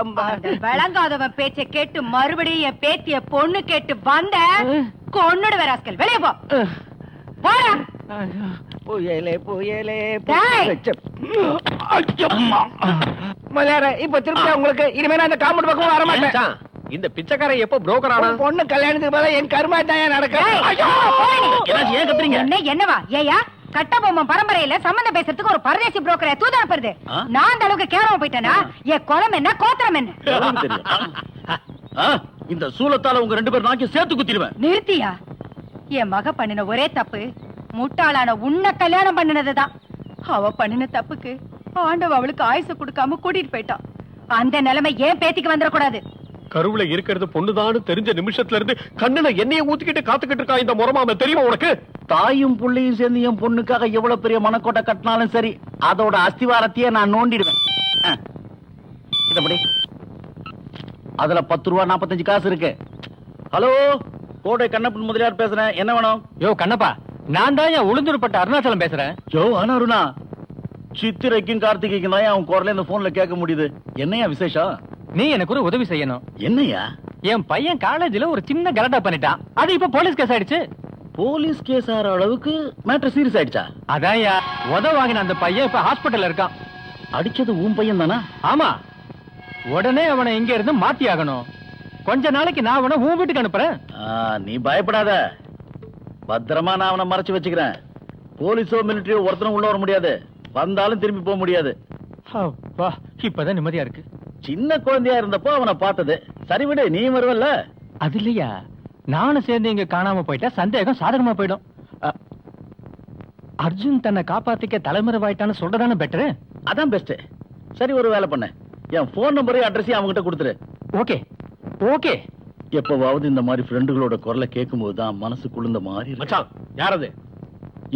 அந்த விளங்காதவன் பேச்ச கேட்டு மறுபடியும் என் பேத்திய பொண்ணு கேட்டு வந்த கொன்னுடு வராஸ்கல். வெளியே போ. போடா. புயலே புயலே டேய்! மலையார இப்ப திருப்பி உங்களுக்கு இனிமே நான் இந்த காம்பவுண்ட் பக்கம் வர மாட்டேன். மச்சான், இந்த பிச்சைக்காரன் எப்போ புரோக்கர் ஆனா? உன் பொண்ணு கல்யாணத்துக்கு மேல என் கருமாட்டாயா நடக்க. டேய், ஐயோ! போடா நீ. என்னாச்சு, ஏன் கத்துறீங்க? என்னவா ஏயா கட்டபொம்மன் பரம்பரையில சம்பந்தம் பேசுறதுக்கு ஒரு பரதேசி புரோக்கரை தூதனுப்புறது? நான் அந்த அளவுக்கு கேவலமா போயிட்டேனா? என் குலம் என்ன கோத்திரம் என்ன? எவ்வளவு தெரியும்? இந்த சூலத்தால உங்க 2 பேர் நாக்கி சேர்த்து குத்திடுவேன். நிறுத்தியா? என் மக பண்ணின ஒரே தப்பு முட்டாளான உன்னை கல்யாணம் பண்ணினதுதான். அவ பண்ணின தப்புக்கு ஆண்டவ அவளுக்கு ஆயுசு கொடுக்காம கூட்டிட்டு போயிட்டான். அந்த நிலைமை ஏன் பேத்திக்கு வந்துடக்கூடாது. கருவுல இருக்கிறது பொண்ணுதான்னு தெரிஞ்ச நிமிஷத்துல இருந்து கண்ணுல எண்ணெயை ஊத்திக்கிட்டு காத்துக்கிட்டு இருக்கா இந்த முறமாம. தெரியுமா உனக்கு? தாயும் புள்ளையும் சேர்ந்து என் பொண்ணுக்காக எவ்வளவு பெரிய மனக்கோட்டை கட்டினாலும் சரி, அதோட அஸ்திவாரத்தையே நான் நோண்டிடுவேன். இதப்படி அதுல 10 ரூபா 45 காசு இருக்கு. ஹலோ, கோடை கண்ணப்பன் முதலியார் பேசுறேன். என்ன வேணும்? யோ கண்ணப்பா, நான் தான் என் உளுந்தூர்பட்ட அருணாச்சலம் பேசுறேன். யோ அருணா, சித்திரைக்கும் கார்த்திகைக்கும் தான் அவன் குரல இந்த போன்ல கேட்க முடியுது. என்னையா விசேஷம்? நீ எனக்கு ஒரு உதவி செய்யணும். என்னையா? என் பையன் காலேஜ்ல ஒரு சின்ன கலட்டா பண்ணிட்டான். அது இப்ப போலீஸ் கேஸ் ஆயிடுச்சு. போலீஸ் கேஸ் ஆற அளவுக்கு மேட்டர் சீரியஸ் ஆயிடுச்சா? அதான்யா, வாங்கின அந்த பையன் இப்ப ஹாஸ்பிட்டல்ல இருக்கான். அடிச்சது உன் பையன் தானா? ஆமா. உடனே அவனை இங்க இருந்து மாத்தி ஆகணும். கொஞ்ச நாளைக்கு நான் அவனை உன் வீட்டுக்கு அனுப்புறேன். நீ பயப்படாத, பத்திரமா நான் அவனை மறைச்சு வச்சுக்கிறேன். போலீஸோ மிலிட்டரியோ ஒருத்தரும் உள்ள வர முடியாது, வந்தாலும் திரும்பி போக முடியாது. வா, இப்பதான் நிம்மதியா இருக்கு. சின்ன குழந்தையா இருந்தப்போ அவனை பார்த்தது. சரி விடு, நீ வருவல்ல. அது இல்லையா, நானும் சேர்ந்து இங்க காணாம போயிட்டா சந்தேகம் சாதகமா போயிடும். அர்ஜுன் தன்னை காப்பாத்திக்க தலைமறைவாயிட்டான்னு சொல்றதானே பெட்டரு. அதான் பெஸ்ட். சரி, ஒரு வேலை பண்ண, என் போன் நம்பரையும் அட்ரஸையும் அவங்ககிட்ட கொடுத்துரு. Okay okay. எப்பவாவது இந்த மாதிரி ஃப்ரெண்டுகளோட குரலை கேட்கும் போதுதான் மனசு குளிர்ந்த மாதிரி. மச்சான், யார் அது?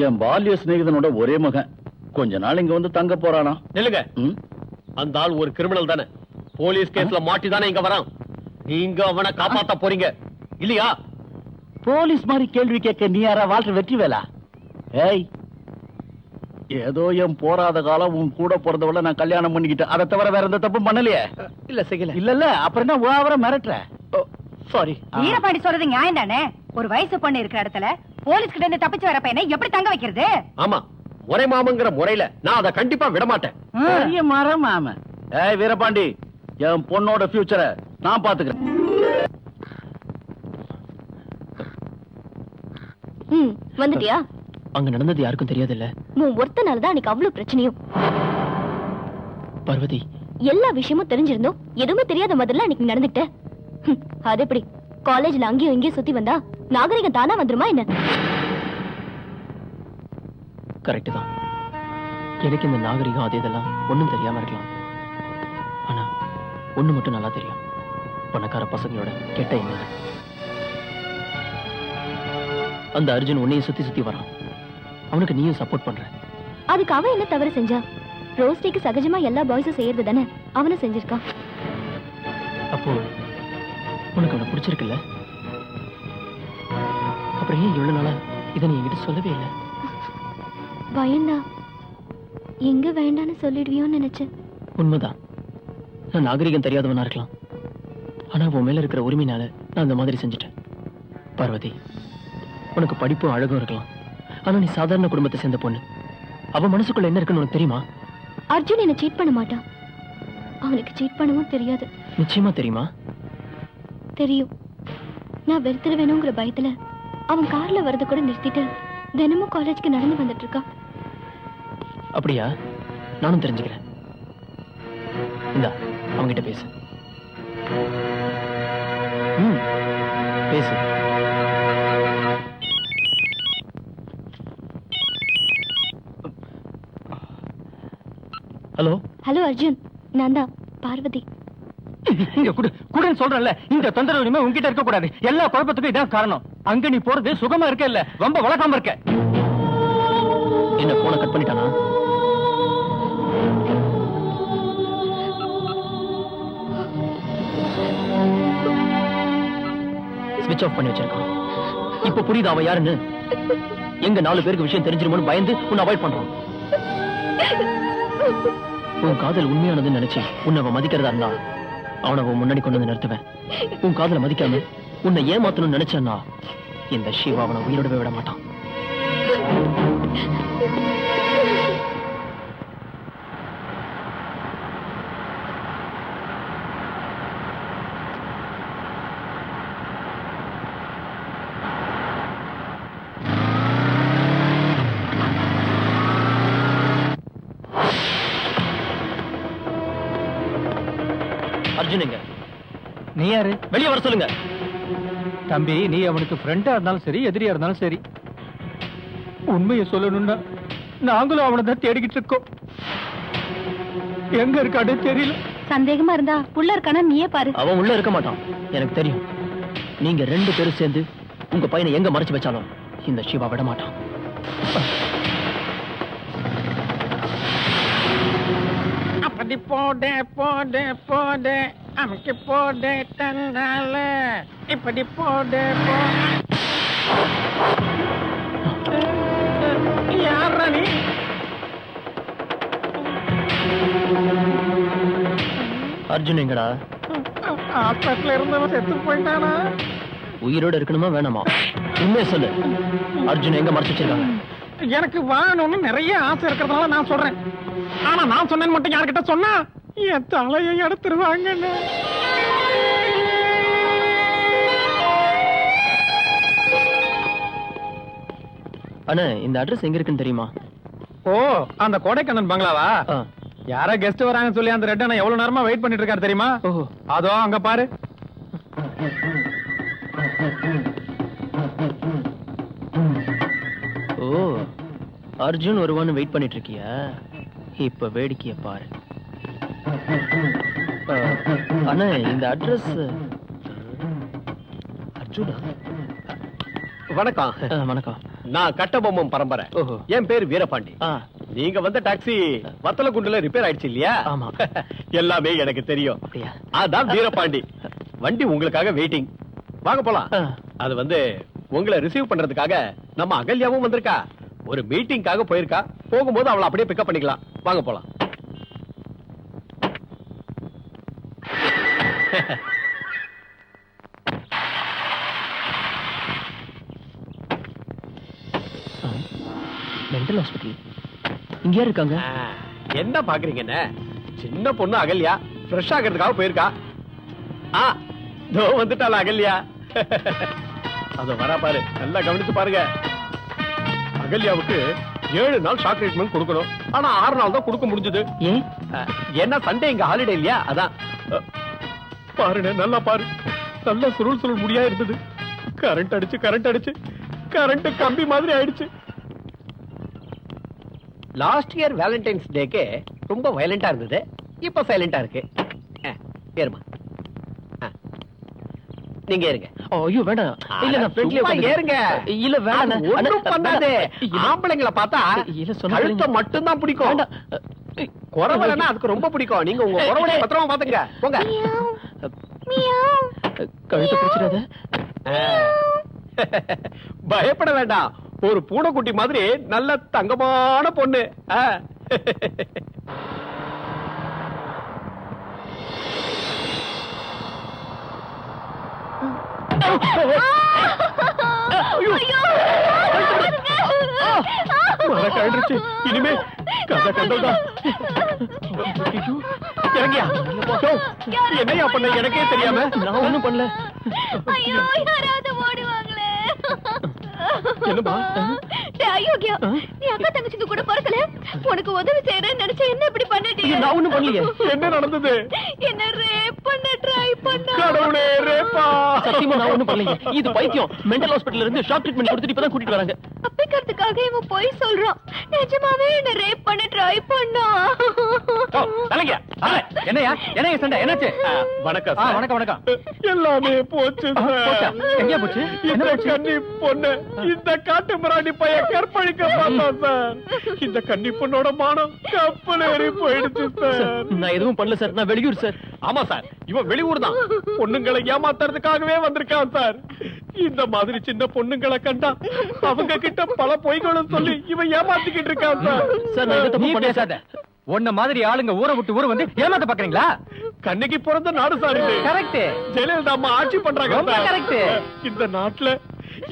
என் பால்ய சிநேகிதனோட ஒரே மகன். கொஞ்ச நாள் இங்க வந்து தங்க போறானா. நில்லுங்க. அந்த ஆள் ஒரு கிரிமினல் தானே. போலீஸ் கேஸ்ல மாட்டி தானே இங்க வரான். நீங்க அவனை காப்பாத்த போறீங்க இல்லையா? போலீஸ் மாதிரி கேள்வி கேட்க நீ யாரா? வால்டர் வெற்றி வேலா? ஏய், ஏதோ என் போராத காலம் உன் கூட பிறந்தவள நான் கல்யாணம் பண்ணிக்கிட்டேன். அதை தவிர வேற எந்த தப்பும் பண்ணலையே. இல்ல செய்யல. இல்ல அப்புறம் என்ன ஓவரா மிரட்டுற? சாரி. வீரபாண்டி சொல்றது நியாயம் தானே? ஒரு வயசு பொண்ணு இருக்கிற இடத்துல போலீஸ் கிட்ட இருந்து தப்பிச்சு வர பையனை எப்படி தங்க வைக்கிறது? ஆமா, ஒரே மாமங்கிற முறையில நான் அதை கண்டிப்பா விட மாட்டேன். பெரிய மரம் மாம. ஏய் வீரபாண்டி, என் பொண்ணோட ஃபியூச்சரை நான் பாத்துக்கிறேன். வந்துட்டியா? அங்க நடந்தது யாருக்கும் தெரியாது இல்ல. உன் ஒருத்தனாலதான் அன்னைக்கு அவ்வளவு பிரச்சனையும். பார்வதி, எல்லா விஷயமும் தெரிஞ்சிருந்தோம், எதுவுமே தெரியாத மாதிரிலாம் அன்னைக்கு நடந்துட்ட. அது எப்படி? காலேஜ்ல அங்கேயும் இங்கேயும் சுத்தி வந்தா நாகரிகம் தானா வந்துருமா என்ன? கரெக்ட் தான். எனக்கு இந்த நாகரிகம் அது இதெல்லாம் ஒண்ணும் தெரியாம இருக்கலாம். ஆனா ஒண்ணு மட்டும் நல்லா தெரியும், பணக்கார பசங்களோட கெட்ட எண்ணம். அந்த அர்ஜுன் உன்னையும் சுத்தி சுத்தி வரான். அவனுக்கு நீயும் சப்போர்ட் பண்ற. அதுக்கு அவன் என்ன தவறு செஞ்சா? ரோஸ்டிக்கு சகஜமா எல்லா பாய்ஸும் செய்யறது தானே அவனும் செஞ்சிருக்கான். அப்போ உனக்கு அவனை பிடிச்சிருக்குல்ல? அப்புறம் ஏன் இவ்வளவு நாளா இதை நீ என்கிட்ட சொல்லவே இல்லை? பயந்தா எங்க வேண்டான்னு சொல்லிடுவியோன்னு நினைச்சேன். உண்மைதான், நான் நாகரிகம் தெரியாதவனா இருக்கலாம். ஆனா உன் மேல இருக்கிற உரிமைனால நான் அந்த மாதிரி செஞ்சுட்டேன். பார்வதி, உனக்கு படிப்பும் அழகும் இருக்கலாம், ஆனா நீ சாதாரண குடும்பத்தை சேர்ந்த பொண்ணு. அவன் மனசுக்குள்ள என்ன இருக்குன்னு உனக்கு தெரியுமா? அர்ஜுன் என்ன சீட் பண்ண மாட்டான். அவனுக்கு சீட் பண்ணவும் தெரியாது. நிச்சயமா தெரியுமா? தெரியும். நான் வெறுத்துருவேணுங்கிற பயத்துல அவன் கார்ல வரது கூட நிறுத்திட்டு தினமும் காலேஜ்க்கு நடந்து வந்துட்டு இருக்கான். அப்படியா? நானும் தெரிஞ்சுக்கிறேன். இந்தா, அவங்கிட்ட பேசு. ம், பேசு. ஹலோ. ஹலோ அர்ஜுன், நான் தான் பார்வதி. இங்க குடுன்னு சொல்றேன்ல, இந்த தொந்தரவு இனிமே உன்கிட்ட இருக்க கூடாது. எல்லா குழப்பத்துக்கும் இதான் காரணம். அங்க நீ போறது சுகமா இருக்க இல்ல, ரொம்ப வளர்க்காம இருக்க. என்ன போனை கட் பண்ணிட்டானா? ஸ்விட்ச் ஆஃப் பண்ணி வச்சிருக்கான். இப்ப புரியுது அவன் யாருன்னு. எங்க 4 பேருக்கு விஷயம் தெரிஞ்சிருமோன்னு பயந்து உன்னை அவாய்ட் பண்றான். உன் காதல் உண்மையானதுன்னு நினைச்சு உன்னை அவன் மதிக்கிறதா இருந்தா அவனை அவன் முன்னாடி கொண்டு வந்து நிறுத்துவேன். உன் காதலை மதிக்காம உன்னை ஏமாத்தணும்னு நினைச்சேன்னா இந்த சிவா அவனை உயிரோடவே விட மாட்டான். அர்ஜுனுங்க, நீ யாரு? வெளியே வர சொல்லுங்க. தம்பி, நீ அவனுக்கு ஃப்ரெண்டா இருந்தாலும் சரி, எதிரியா இருந்தாலும் சரி, உண்மையை சொல்லணும்னா நாங்களும் அவனை தான் தேடிக்கிட்டு இருக்கோம். எங்க இருக்கானே தெரியல. சந்தேகமா இருந்தா உள்ள இருக்கானா நீயே பாரு. அவன் உள்ள இருக்க மாட்டான், எனக்கு தெரியும். நீங்க 2 பேரும் சேர்ந்து உங்க பையனை எங்க மறைச்சு வச்சாலும் இந்த சிவா விட மாட்டான். அப்படி போட போட போட அமுக்கி போட தன்னால இப்படி போட யாரா நீ? அர்ஜுன் எங்கடா? ஹாஸ்பிட்டல்ல இருந்தவன் செத்து போயிட்டானா? உயிரோட இருக்கணுமா வேணாமா? உண்மையை சொல்லு. அர்ஜுன் எங்க மறைச்சு வச்சிருக்காங்க? எனக்கு வாங்கணும்னு நிறைய ஆசை இருக்கிறதுனால நான் சொல்றேன். ஆனா நான் சொன்னேன்னு மட்டும் யார்கிட்ட சொன்னா என் தலையை எடுத்துருவாங்கன்னு. அண்ணா, இந்த அட்ரஸ் எங்க இருக்குன்னு தெரியுமா? ஓ, அந்த கோடைக்கண்ணன் பங்களாவா? ஆ. யாரோ கெஸ்ட் வராங்கன்னு சொல்லி அந்த ரெட் அண்ணா எவ்வளவு நேரமா வெயிட் பண்ணிட்டு இருக்காரு தெரியுமா? ஓஹோ. அதோ அங்க பாரு. ஓ, அர்ஜுன் வருவான்னு வெயிட் பண்ணிட்டு இருக்கியா? இப்ப வேடிக்கைய பாரு. அண்ணா, இந்த அட்ரஸ் அர்ஜுனா? வணக்கம். வணக்கம். நான் கட்டபொம்மன் பரம்பரை. ஓஹோ. என் பேர் வீரபாண்டி. ஆ, நீங்க வந்த டாக்ஸி வத்தலகுண்டுல ரிப்பேர் ஆயிடுச்சு இல்லையா? ஆமா. எல்லாமே எனக்கு தெரியும். அப்படியா? அதான் வீரபாண்டி. வண்டி உங்களுக்காக வெயிட்டிங். வாங்க போலாம். ஆ. அது வந்து உங்களை ரிசீவ் பண்றதுக்காக நம்ம அகல்யாவும் வந்திருக்கா. ஒரு மீட்டிங்காக போயிருக்கா. போகும்போது அவளை அப்படியே பிக்கப் பண்ணிக்கலாம். வாங்க போலாம். மென்டல் ஹாஸ்பிட்டல் இங்க இருக்காங்க. என்ன பாக்குறீங்கன்னு? சின்ன பொண்ணு அகல்யா ஃப்ரெஷ் ஆகிறதுக்காக போயிருக்கா. தோ வந்துட்டாளா அகல்யா. அத வரா பாரு, நல்லா கவனிச்சு பாருங்க. அகல்யாவுக்கு 7 நாள் ஷாக் ட்ரீட்மெண்ட் கொடுக்கணும். ஆனா 6 நாள் தான் கொடுக்க முடிஞ்சது. ஏன்? ஏன்னா சண்டே இங்க ஹாலிடே இல்லையா? அதான். பாருங்க, நல்லா பாரு. நல்ல சுருள் சுருள் முடியா இருந்தது. கரண்ட் அடிச்சு கரண்ட் கம்பி மாதிரி ஆயிடுச்சு. லாஸ்ட் இயர் வேலண்டைன்ஸ் டேக்கு ரொம்ப வயலண்டா இருந்தது. இப்ப சைலண்டா இருக்கு. ஏறுமா, நீங்க ஏறுங்க. ஐயோ வேண்டாம். இல்ல, நான் ஃப்ரெண்ட்லியா சும்மா ஏறுங்க. இல்ல வேண்டாம். அது ஒண்ணும் பண்ணாதே. ஆம்பளைங்களை பார்த்தா இல்ல, சொன்னா கழுத்தை மட்டும் தான் பிடிக்கும். வேண்டாம். குறவலன்னா அதுக்கு ரொம்ப பிடிக்கும். நீங்க உங்க குறவலைய பத்திரமா பாத்துங்க. போங்க. கழுத்தை பிடிச்சிடாத. பயப்பட வேண்டாம். ஒரு பூனைக்குட்டி மாதிரி நல்ல தங்கமான பொண்ணு. கழிச்சு இனிமே கதை கண்டதான். இறங்கியா? என்னையா பண்ண எனக்கே தெரியாம? நான் ஒண்ணும் பண்ணல. ஐயோ, யாராவது ஓடுவாங்களே. என்னப்பா டேய் அயோக்கியா, நீ அக்கா தங்கச்சிக்கு கூட பிறக்கல, உனக்கு உதவி செய்யறேன்னு நினைச்சு என்ன இப்படி பண்ணிட்டீங்க? நான் ஒண்ணும் பண்ணலையே. என்ன நடந்தது? என்ன ரேப் பண்ண ட்ரை பண்ணா. கடவுளே, ரேப்பா! சத்தியமா நான் ஒண்ணும் பண்ணலையே. இது பைத்தியம். மெண்டல் ஹாஸ்பிடல்ல இருந்து ஷாக் ட்ரீட்மெண்ட் கொடுத்துட்டு இப்பதான் கூட்டிட்டு வராங்க. தப்பிக்கிறதுக்காக இவன் போய் சொல்றான். நிஜமாவே என்ன ரேப் பண்ண ட்ரை பண்ணா. தலைங்க என்னையா என்னைய சண்டை என்னாச்சு? வணக்கம் வணக்கம் வணக்கம். எல்லாமே போச்சு போச்சா? எங்க போச்சு? என்ன போச்சு? கன்னி பொண்ணு இந்த காட்டு மிராண்டி பையன் கற்பழிக்க பார்த்தான் சார். இந்த கன்னி பொண்ணோட மானம் கப்பல் ஏறி போயிடுச்சு சார். நான் எதுவும் பண்ணல சார். நான் வெளியூர் சார். ஆமா சார், இவன் வெளியூர் தான். பொண்ணுங்களை ஏமாத்துறதுக்காகவே வந்திருக்கான் சார். இந்த மாதிரி சின்ன பொண்ணுங்களை கண்டா அவங்க கிட்ட பல பொய்களும் சொல்லி இவன் ஏமாத்திக்கிட்டு இருக்கான் சார். சார் நான் எதுவும் நீ தப்பு பண்ணல சார். பேசாத. உன்ன மாதிரி ஆளுங்க ஊரை விட்டு ஊர் வந்து ஏமாத்த பாக்குறீங்களா? கண்ணிக்கு பிறந்த நாடு சார் இது. கரெக்ட். ஜெயலலிதா அம்மா ஆட்சி பண்றாங்க ரொம்ப சார். correct. இந்த நாட்டுல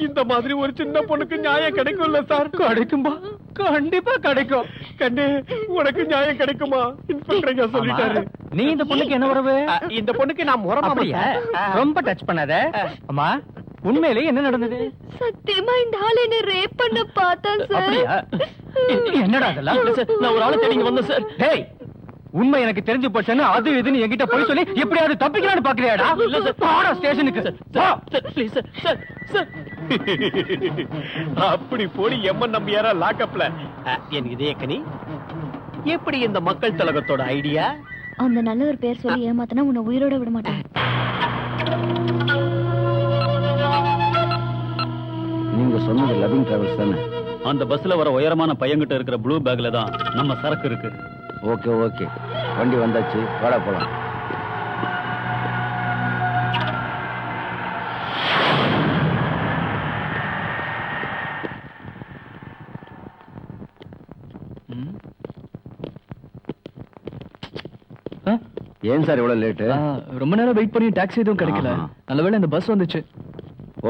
இந்த மாதிரி ஒரு சின்ன பொண்ணுக்கு நியாயம் கிடைக்கும்ல சார்? கிடைக்கும்பா, கண்டிப்பா கிடைக்கும். கண்ணே, உனக்கு நியாயம் கிடைக்குமா? இன்ஸ்பெக்டர் ஐயா சொல்லிட்டாரு. நீ இந்த பொண்ணுக்கு என்ன உறவு? இந்த பொண்ணுக்கு நான் அப்படியா? ரொம்ப டச் பண்ணாத. அம்மா, உண்மையிலேயே என்ன நடந்தது? சத்தியமா இந்த ஆள் என்ன ரேப் பண்ண பார்த்தான் சார். அப்படியா? என்னடா அதெல்லாம்? இல்ல சார், நான் ஒரு ஆளை தேடி இங்க வந்தேன் சார். டேய், உண்மை எனக்கு தெரிஞ்சு போச்சுன்னு அது இதுன்னு என்கிட்ட போய் சொல்லி எப்படியாவது தப்பிக்கலாம்னு பாக்குறியாடா? இல்ல சார். போடா ஸ்டேஷனுக்கு. போ. Sir please sir. Sir sir அப்படி போடி எம்மன் நம்பியாரா லாக்அப்ல. என் இதயக்கனி, எப்படி இந்த மக்கள் திலகத்தோட ஐடியா? அந்த நல்ல ஒரு பேர் சொல்லி ஏமாத்தினா உன்னை உயிரோட விட மாட்டான். நீங்க சொன்னது லவ்விங் டிராவல்ஸ் தானே? அந்த பஸ்ல வர உயரமான பையன்கிட்ட இருக்கிற ப்ளூ பேக்ல தான் நம்ம சரக்கு இருக்கு. ஓகே ஓகே, வண்டி வந்தாச்சு, வாடா போலாம். ஏன் சார் இவ்வளவு லேட்டு? ரொம்ப நேரம் வெயிட் பண்ணி டாக்ஸி எதுவும் கிடைக்கல. ஆஹா. நல்லவேளை இந்த பஸ் வந்துச்சு.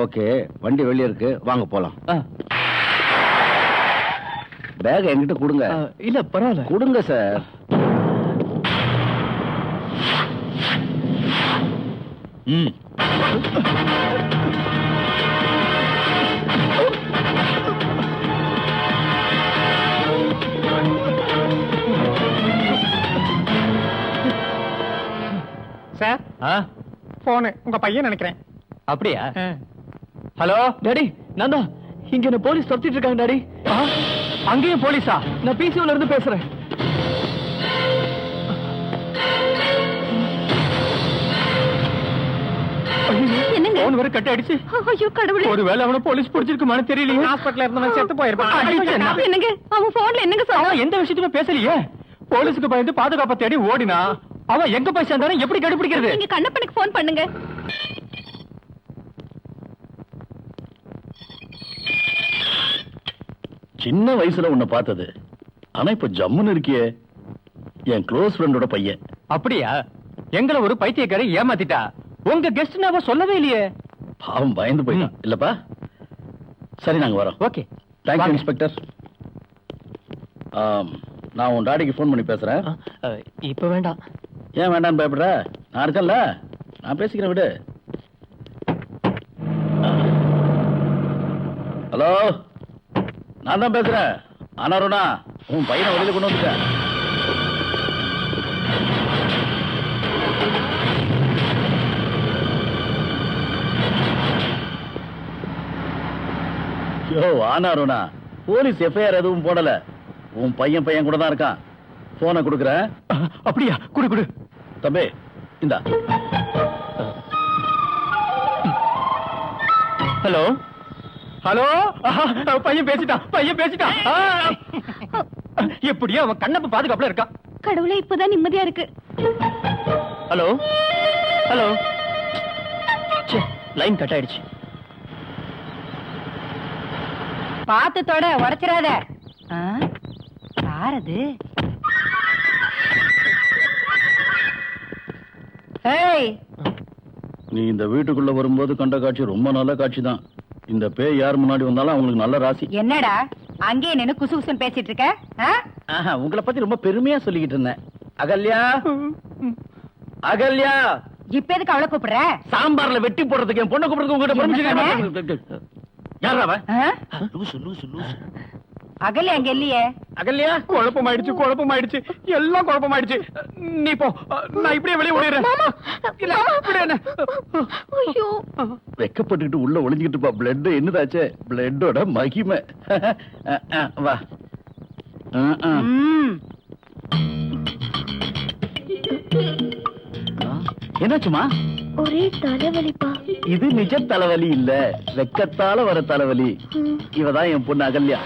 ஓகே, வண்டி வெளியே இருக்கு, வாங்க போலாம். பேக் என்கிட்ட கொடுங்க. இல்ல பரவாயில்ல. கொடுங்க சார். சார், போனு உங்க பையன் நினைக்கிறேன். அப்படியா? ஹலோ டாடி, நான் தான். இங்க என்ன போலீஸ் துரத்திட்டு இருக்காங்க டாடி. அங்கேயும் போலீஸா? நான் பிசிஓல இருந்து பேசுறேன். என்னங்க? போன் வரை கட்ட அடிச்சு. ஐயோ கடவுளே. ஒருவேளை அவனை போலீஸ் பிடிச்சிருக்குமான்னு தெரியலையே. ஹாஸ்பிடல்ல இருந்தவன் செத்து போயிருப்பான். என்னங்க அவன் போன்ல என்னங்க சொல்றான்? அவன் எந்த விஷயத்துமே பேசலையே. போலீஸுக்கு பயந்து பாதுகாப்பை தேடி ஓடினா அவன் எங்க போய் சேர்ந்தானே எப்படி கண்டுபிடிக்கிறது? நீங்க கண்ணப்பனுக்கு போன் பண்ணுங்க. சின்ன வயசுல உன்னை பார்த்தது, ஆனா இப்ப ஜம்முன்னு இருக்கியே. என் க்ளோஸ் ஃப்ரெண்டோட பையன். அப்படியா? எங்களை ஒரு பைத்தியக்காரி ஏமாத்திட்டா. உங்க கெஸ்ட் அவ சொல்லவே இல்லையே. பாவம் பயந்து போயிட்டான் இல்லப்பா. சரி, நாங்க வரோம். Okay, thank you inspector. நான் உன் டாடிக்கு ஃபோன் பண்ணி பேசுறேன். இப்ப வேண்டாம். ஏன் வேண்டாம்னு பயப்படுற? நான் இருக்கேன்ல, நான் பேசிக்கிறேன், விடு. ஹலோ, நான் தான் பேசுறேன். அனாருணா, உன் பையனை வெளியில கொண்டு வந்துட்டேன். யோ ஆனாருணா, போலீஸ் எஃப்ஐஆர் எதுவும் போடல. உன் பையன் கூட தான் இருக்கான். போனை கொடுக்குறேன். அப்படியா? குடு குடு. தம்பி, இந்தா. ஹலோ ஹலோ, பையன் பேசிட்டான், பையன் பேசிட்டான். எப்படியோ அவன் கண்ணப்ப பாதுகாப்புல இருக்கான். கடவுளே, இப்பதான் நிம்மதியா இருக்கு. Hello hello. லைன் கட் ஆயிடுச்சு. பார்த்து தொட, உடைச்சிடாத. யாரது? ஏய், நீ இந்த வீட்டுக்குள்ள வரும்போது கண்ட காட்சி ரொம்ப நல்ல காட்சி தான். இந்த பேய் யார் முன்னாடி வந்தாலும் அவங்களுக்கு நல்ல ராசி. என்னடா அங்கேயே நின்னு குசு குசுன்னு பேசிட்டு இருக்க? உங்களை பத்தி ரொம்ப பெருமையா சொல்லிக்கிட்டு இருந்தேன். அகல்யா, அகல்யா. இப்ப எதுக்கு அவளை கூப்பிடுற? சாம்பார்ல வெட்டி போடுறதுக்கு என் பொண்ணை கூப்பிடுறதுக்கு உங்ககிட்ட permission. யாரா அவன்? ஆ? லூசு லூசு லூசு. அகல்யா அங்க இல்லையே. அகல்யா குழப்பமாயிடுச்சு எல்லாம் குழப்பமாயிடுச்சு. நீ போ, நான் இப்படியே வெளியே ஓடிடுறேன். இல்ல, இப்படி என்ன? ஐயோ வெக்கப்பட்டுக்கிட்டு உள்ள ஒளிஞ்சுக்கிட்டு பா. பிளட் என்னதாச்சே? பிளட்டோட மகிமை. வா. ம். என்னாச்சுமா? ஒரே தலைவலிப்பா. இது நிஜ தலைவலி இல்ல, வெக்கத்தால வர தலைவலி. இவதான் என் பொண்ணு அகல்யா.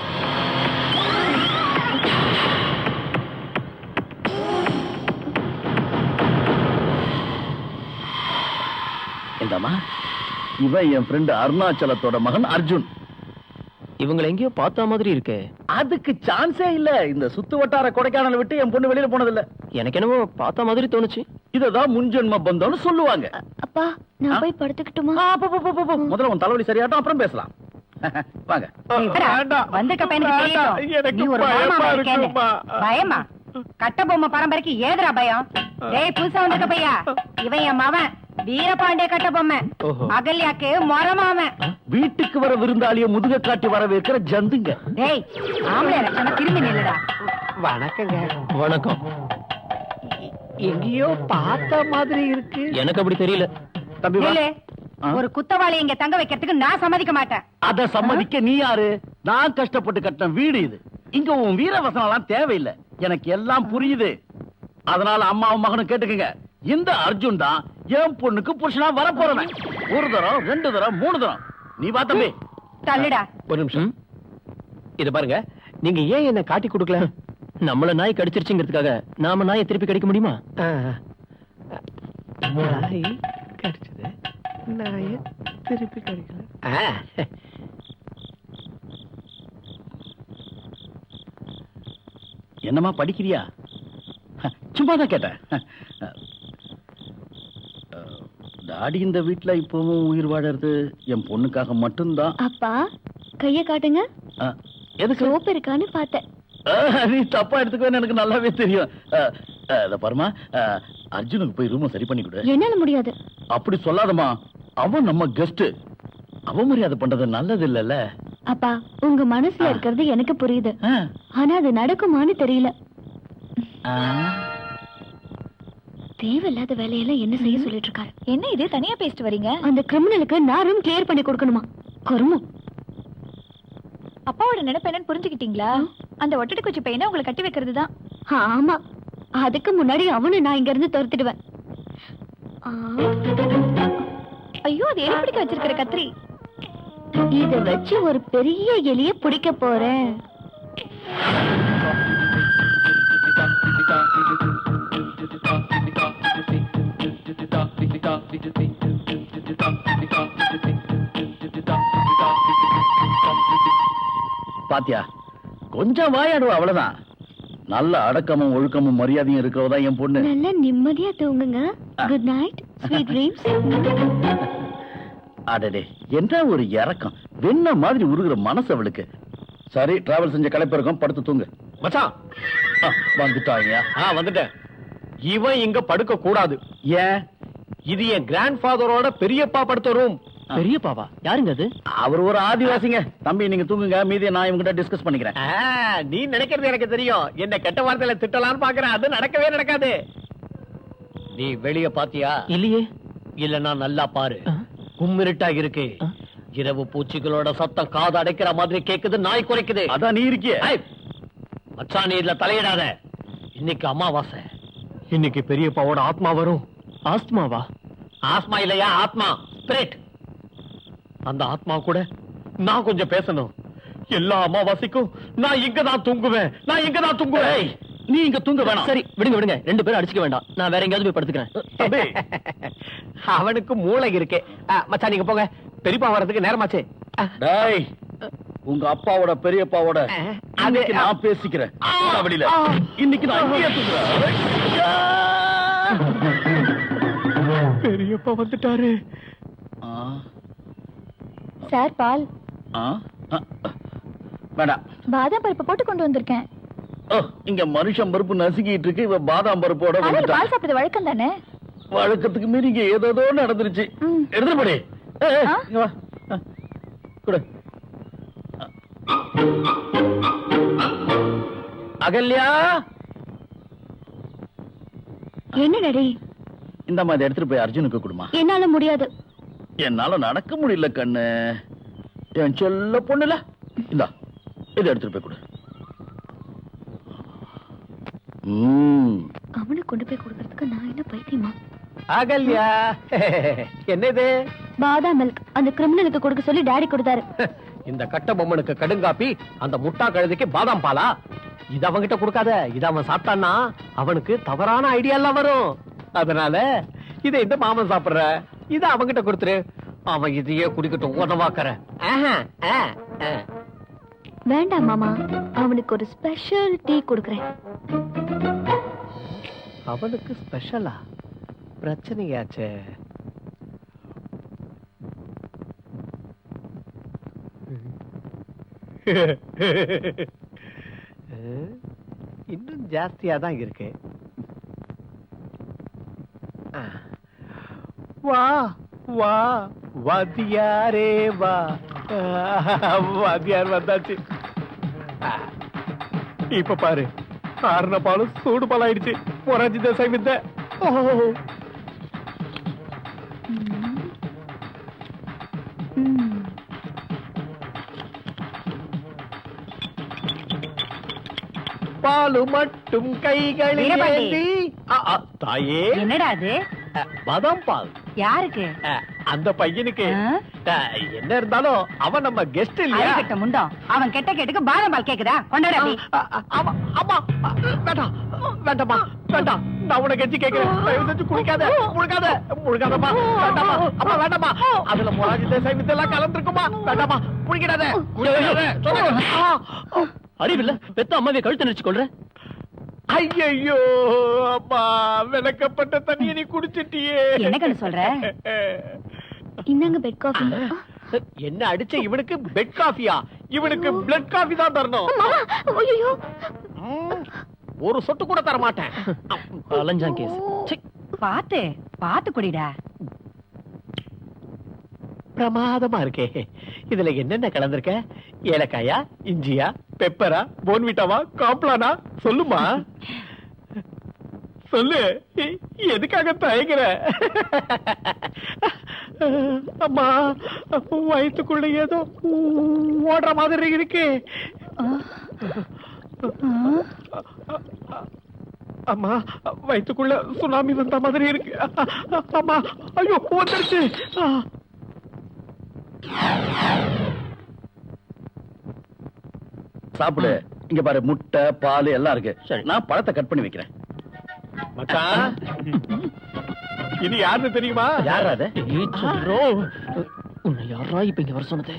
இந்தம்மா, இவன் என் ஃப்ரெண்ட் அருணாச்சலத்தோட மகன் அர்ஜுன். இவங்களை எங்கேயோ பார்த்த மாதிரி இருக்கே. அதுக்கு சான்ஸே இல்ல. இந்த சுத்து வட்டார கொடைக்கானல் விட்டு என் பொண்ணு வெளியில போனதில்ல. எனக்கு என்னமோ பார்த்த மாதிரி தோணுச்சு. இததான் முன்ஜென்ம பந்தம்னு சொல்லுவாங்க. அப்பா நான் போய் படுத்துக்கிட்டுமா? முதல்ல உன் தலைவலி சரியாட்டும், அப்புறம் பேசலாம். வாங்க. ஏய், வரா. வந்திருக்க பையனுக்கு தெரியட்டும். நீ ஒரு பயமா இருக்கேன்னு. பயமா? கட்ட பொம்மை பரம்பரைக்கு ஏதுடா பயம்? டேய், புதுசா வந்திருக்க பையா, இவன் என் மவன் வீரபாண்டிய கட்ட பொம்மை. அகல்யாக்கு மொரமாவன். வீட்டுக்கு வர விருந்தாளிய முதுக காட்டி வரவேற்கிற ஜந்துங்க. டேய், ஆம்பளை லட்சணம் திரும்பி நில்லுடா. வணக்கங்க. வணக்கம். எங்கேயோ பார்த்த மாதிரி இருக்கு. எனக்கு அப்படி தெரியல. தம்பி வா. நில்லு. ஒரு குத்தவாளி இங்க தங்க வைக்கிறதுக்கு நான் சம்மதிக்க மாட்டேன். அத சம்மதிக்க நீ யாரு? நான் கஷ்டப்பட்டு கட்டின வீடு இது. இங்க உன் வீரவசனம் எல்லாம் தேவையில்லை. எனக்கு எல்லாம் புரியுது. அதனால அம்மாவும் மகனும் கேட்டுக்குங்க. இந்த அர்ஜுன் தான் என் பொண்ணுக்கு புருஷனா வர போறவன். ஒரு தரம், 2 தரம், 3 தரம். நீ வா தம்பி. தள்ளுடா. ஒரு நிமிஷம். இத பாருங்க, நீங்க ஏன் என்ன காட்டி கொடுக்கல? நம்மள நாய் கடிச்சிருச்சுங்கிறதுக்காக நாம நாயை திருப்பி கடிக்க முடியுமா? நாய் கடிச்சது, நாய திருப்பி கடிக்கல. என்னம்மா படிக்கிறியா? சும்மாதான் கேட்டேன். டாடி இந்த வீட்டுல இப்பவும் உயிர் வாழறது என் பொண்ணுக்காக மட்டும்தான். அப்பா கைய காட்டுங்க. எதுக்கு? சோப்பு இருக்கான்னு பார்த்தேன். நீ தப்பா எடுத்துக்கவேன்னு எனக்கு நல்லாவே தெரியும். இத பாருமா, அர்ஜுனுக்கு போய் ரூம் சரி பண்ணி கொடு. என்னால முடியாது. அப்படி சொல்லாதம்மா, அவன் நம்ம கெஸ்ட். அவமரியாதை பண்றது நல்லது இல்லல்ல. அப்பா உங்க மனசுல இருக்கிறது எனக்கு புரியுது. ஆனா அது நடக்குமான்னு தெரியல. தேவையில்லாத வேலையெல்லாம் என்ன செய்ய சொல்லிட்டு இருக்காரு? என்ன இது தனியா பேசிட்டு வரீங்க? அந்த கிரிமினலுக்கு நான் ரூம் கிளியர் பண்ணி கொடுக்கணுமா? கருமம். அப்பாவோட நினைப்பு என்னன்னு புரிஞ்சுக்கிட்டீங்களா? அந்த ஒட்டடை குச்சி பையனை உங்களை கட்டி வைக்கிறது தான். ஆமா, அதுக்கு முன்னாடி அவனை நான் இங்க இருந்து துரத்திடுவேன். ஐயோ, அது எலி பிடிக்க வச்சிருக்கிற கத்திரி. இத வச்சு ஒரு பெரிய எலிய பிடிக்க போறேன். பாத்தியா, கொஞ்சம் வாயாடுவா, அவ்வளவுதான். நல்ல அடக்கமும் ஒழுக்கமும் மரியாதையும் இருக்கிறதா என் பொண்ணு. நல்ல நிம்மதியா தூங்குங்க. Good night, sweet dreams. அடடே, என்ன ஒரு இறக்கம். வெண்ண மாதிரி உருகுற மனசு அவளுக்கு. சரி, டிராவல் செஞ்ச களைப்பு இருக்கும், படுத்து தூங்கு. மச்சான் வந்துட்டாங்க. வந்துட்டேன். இவன் இங்க படுக்க கூடாது. ஏன்? இது என் கிராண்ட் ஃபாதரோட பெரியப்பா படுத்த ரூம். பெரியப்பாவா? யாருங்க அது? அவர் ஒரு ஆதிவாசிங்க. தம்பி நீங்க தூங்குங்க, மீதியை நான் இவங்கிட்ட டிஸ்கஸ் பண்ணிக்கிறேன். நீ நினைக்கிறது எனக்கு தெரியும். என்ன கெட்ட வார்த்தையில திட்டலாம்னு பாக்குறேன். அது நடக்கவே நடக்காது. நீ வெளிய பாத்தியா? இல்லையே. இல்லன்னா நல்லா பாரு. கும்மிருட்டா இருக்கு. இரவு பூச்சிகளோட சத்தம் காது அடைக்கிற மாதிரி கேக்குது. நாய் குறைக்குது. அதான் நீ இருக்கிய. மச்சான், நீ இதுல தலையிடாத. இன்னைக்கு அமாவாசை. இன்னைக்கு பெரியப்பாவோட ஆத்மா வரும். ஆஸ்துமாவா? ஆஸ்மா இல்லையா, ஆத்மா, ஸ்பிரிட். அந்த ஆத்மா கூட நான் கொஞ்சம் பேசணும். எல்லா அமாவாசைக்கும் நான் இங்க தான் தூங்குவேன். நீ இங்க தூங்க வேணாம். சரி விடுங்க விடுங்க, 2 பேரும் அடிச்சுக்க வேண்டாம். நான் வேற எங்கேயாவது போய் படுத்துக்கிறேன். அவனுக்கு மூளை இருக்கு. மச்சான் நீங்க போங்க, பெரியப்பா வர்றதுக்கு நேரமாச்சு. டேய், உங்க அப்பாவோட பெரியப்பாவோட அன்னைக்கு நான் பேசிக்கிறேன். வெளியில இன்னைக்கு நான் இங்கேயே தூங்குறேன். பெரியப்பா வந்துட்டாரு. சார், பால். வேண்டாம். பாதாம் பருப்பு போட்டு கொண்டு வந்திருக்கேன். இங்க மனுஷன் பருப்பு நசுக்கிட்டு இருக்கு, இவ பாதாம் பருப்போட வந்துட்டா. பால் சாப்பிடுறது வழக்கம் தானே? வழக்கத்துக்கு மீறி இங்க ஏதோ நடந்துருச்சு. எடுத்துட்டு போடி. குடு. அகல்யா, என்ன டாடி? இந்த மாதிரி எடுத்துட்டு போய் அர்ஜுனுக்கு கொடுமா. என்னால முடியாது. என்னால நடக்க முடியல கண்ணு. என் சொல்ல பொண்ணுல, இந்தா இதை எடுத்துட்டு போய் கொடு. அவனுக்கு கொண்டு போய் கொடுக்கறதுக்கு நான் என்ன பைத்தியமா? அகல்யா, என்னது? பாதாம் மில்க் அந்த கிரிமினலுக்கு கொடுக்க சொல்லி டாடி கொடுத்தாரு. இந்த கட்ட பொம்மனுக்கு கடுங்காப்பி, அந்த முட்டா கழுதைக்கு பாதாம் பாலா? இத அவன்கிட்ட கொடுக்காத. இத அவன் சாப்பிட்டான்னா அவனுக்கு தவறான ஐடியா எல்லாம் வரும். அதனால இதை இந்த மாமன் சாப்பிடுற, இத அவன்கிட்ட கொடுத்துரு. அவன் இதையே குடிக்கட்டும். உதவாக்கற. வேண்டாம் மாமா, அவனுக்கு ஒரு ஸ்பெஷல் டீ கொடுக்கறேன். அவனுக்கு ஸ்பெஷலா? பிரச்சனையாச்சே. இன்னும் ஜாஸ்தியா தான் இருக்கு. வா வா வாத்தியாரே வா. வாத்தியார் வந்தாச்சு. இப்ப பாரு, ஆறுன பாலும் சூடு பாலாயிடுச்சு. பொறாஞ்சி தசை வித்த. பாலு மட்டும் கைகளில் ஏந்தி. தாயே, என்னடா அது? பாதாம் பால். யாருக்கு? அந்த பையனுக்கு. என்ன இருந்தாலும் அவன் நம்ம கெஸ்ட் இல்லையா? கிட்ட முண்டம். அவன் கெட்ட கேட்டுக்கு பாதாம் பால் கேக்குதா? கொண்டாடா. அம்மா, வேண்டாம் வேண்டாமா, வேண்டாம். நான் உனக்கு கெஞ்சி கேட்கிறேன். தயவு செஞ்சு குடிக்காத, முழுகாத, முழுகாதம்மா. வேண்டாமா, அம்மா வேண்டாமா. அதுல மொராஜி தேசாய் வித்தெல்லாம் கலந்துருக்குமா? வேண்டாமா, குடிக்கிறாத. அறிவில்ல, பெத்த அம்மாவை கழுத்து நினைச்சு கொள்ற. ஐயோ அம்மா, விளக்கப்பட்ட தண்ணியை நீ குடிச்சிட்டியே. என்ன கண்ணு சொல்ற? இந்தாங்க பெட் காஃபி. என்ன அடிச்ச இவனுக்கு பெட் காஃபியா? இவனுக்கு பிளட் காஃபி தான் தரணும். ஐயோ, ஒரு சொட்டு கூட தர மாட்டேன். அலஞ்சான் கேஸ். பாத்து பாத்து குடிடா. பிரமாதமா இருக்கே. இதுல என்னென்ன கலந்திருக்க? ஏலக்காயா, இஞ்சியா, பெப்பரா, போன்விட்டாவா, காம்ப்ளானா? சொல்லுமா, சொல்லு. எதுக்காக தயங்குற? அம்மா, வயிற்றுக்குள்ள ஏதோ ஓடுற மாதிரி இருக்கு. அம்மா, வயிற்றுக்குள்ள சுனாமி வந்த மாதிரி இருக்கு. அம்மா, ஐயோ வந்துருச்சு. சாப்பிடு. இங்க பாரு, முட்டை, பால் எல்லாம் இருக்கு. சரி, நான் பழத்தை கட் பண்ணி வைக்கிறேன். மச்சான், இது யாருன்னு தெரியுமா? யாரா அது? உன்னை யாரா இப்ப இங்க வர சொன்னது?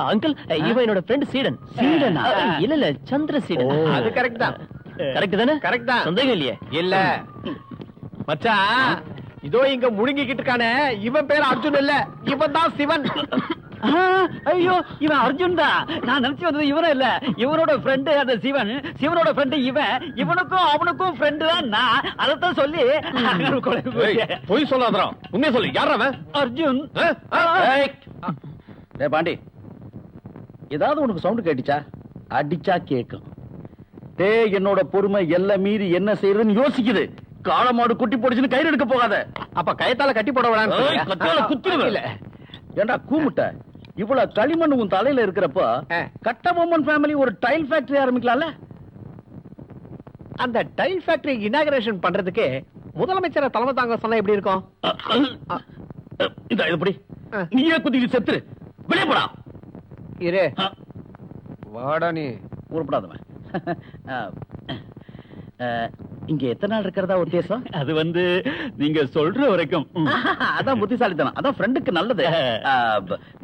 அங்கிள், இவன் என்னோட ஃப்ரெண்ட் சீடன். சீடனா? இல்ல சந்திர சீடன். அது கரெக்ட் தான். கரெக்ட் தானே? கரெக்ட் தான். சந்தேகம் இல்லையே. இல்ல மச்சான், இதோ இங்க முழுங்கிக்கிட்டு இருக்கானே, இவன் பேர் அர்ஜுன் இல்ல, இவன் தான் சிவன். ஐயோ, இவன் அர்ஜுன் தான். நான் நினைச்சு வந்தது இவனும் இல்ல. இவனோட ஃப்ரெண்டு அந்த சிவன், சிவனோட ஃப்ரெண்டு இவன். இவனுக்கும் அவனுக்கும் ஃப்ரெண்டு தான் நான். அதத்தான் சொல்லி பொய் சொல்லாதடா, உண்மையை சொல்லு. யார் அவன்? அர்ஜுன். டேய் பாண்டி, ஏதாவது உனக்கு சவுண்ட் கேட்டுச்சா? அடிச்சா கேக்கும். டேய், என்னோட பொறுமை எல்லாம் மீறி என்ன செய்யறதுன்னு யோசிக்குது. காளமாடு குட்டி போடுச்சுன்னு கயிறு எடுக்க போகாத. அப்ப கயத்தால கட்டி போட குத்திடுவேன். ஏண்டா கூமுட்ட, இவ்வளவு களிமண் உன் தலையில இருக்கிறப்ப கட்டபொம்மன் ஃபேமிலி ஒரு டைல் ஃபேக்டரி ஆரம்பிக்கலாம்ல? அந்த டைல் ஃபேக்டரி இனாகரேஷன் பண்றதுக்கு முதலமைச்சரை தலைமை தாங்க சொன்னா எப்படி இருக்கும்? இந்த எப்படி நீயே குதிக்கு செத்துரு. வெளியே போடா. இரு, வாடா நீ. உருப்படாதவன். இங்க எத்தனை நாள் இருக்கிறதா உத்தேசம்? அது வந்து நீங்க சொல்ற வரைக்கும். அதான் புத்திசாலித்தனம், அதான் ஃப்ரெண்டுக்கு நல்லது.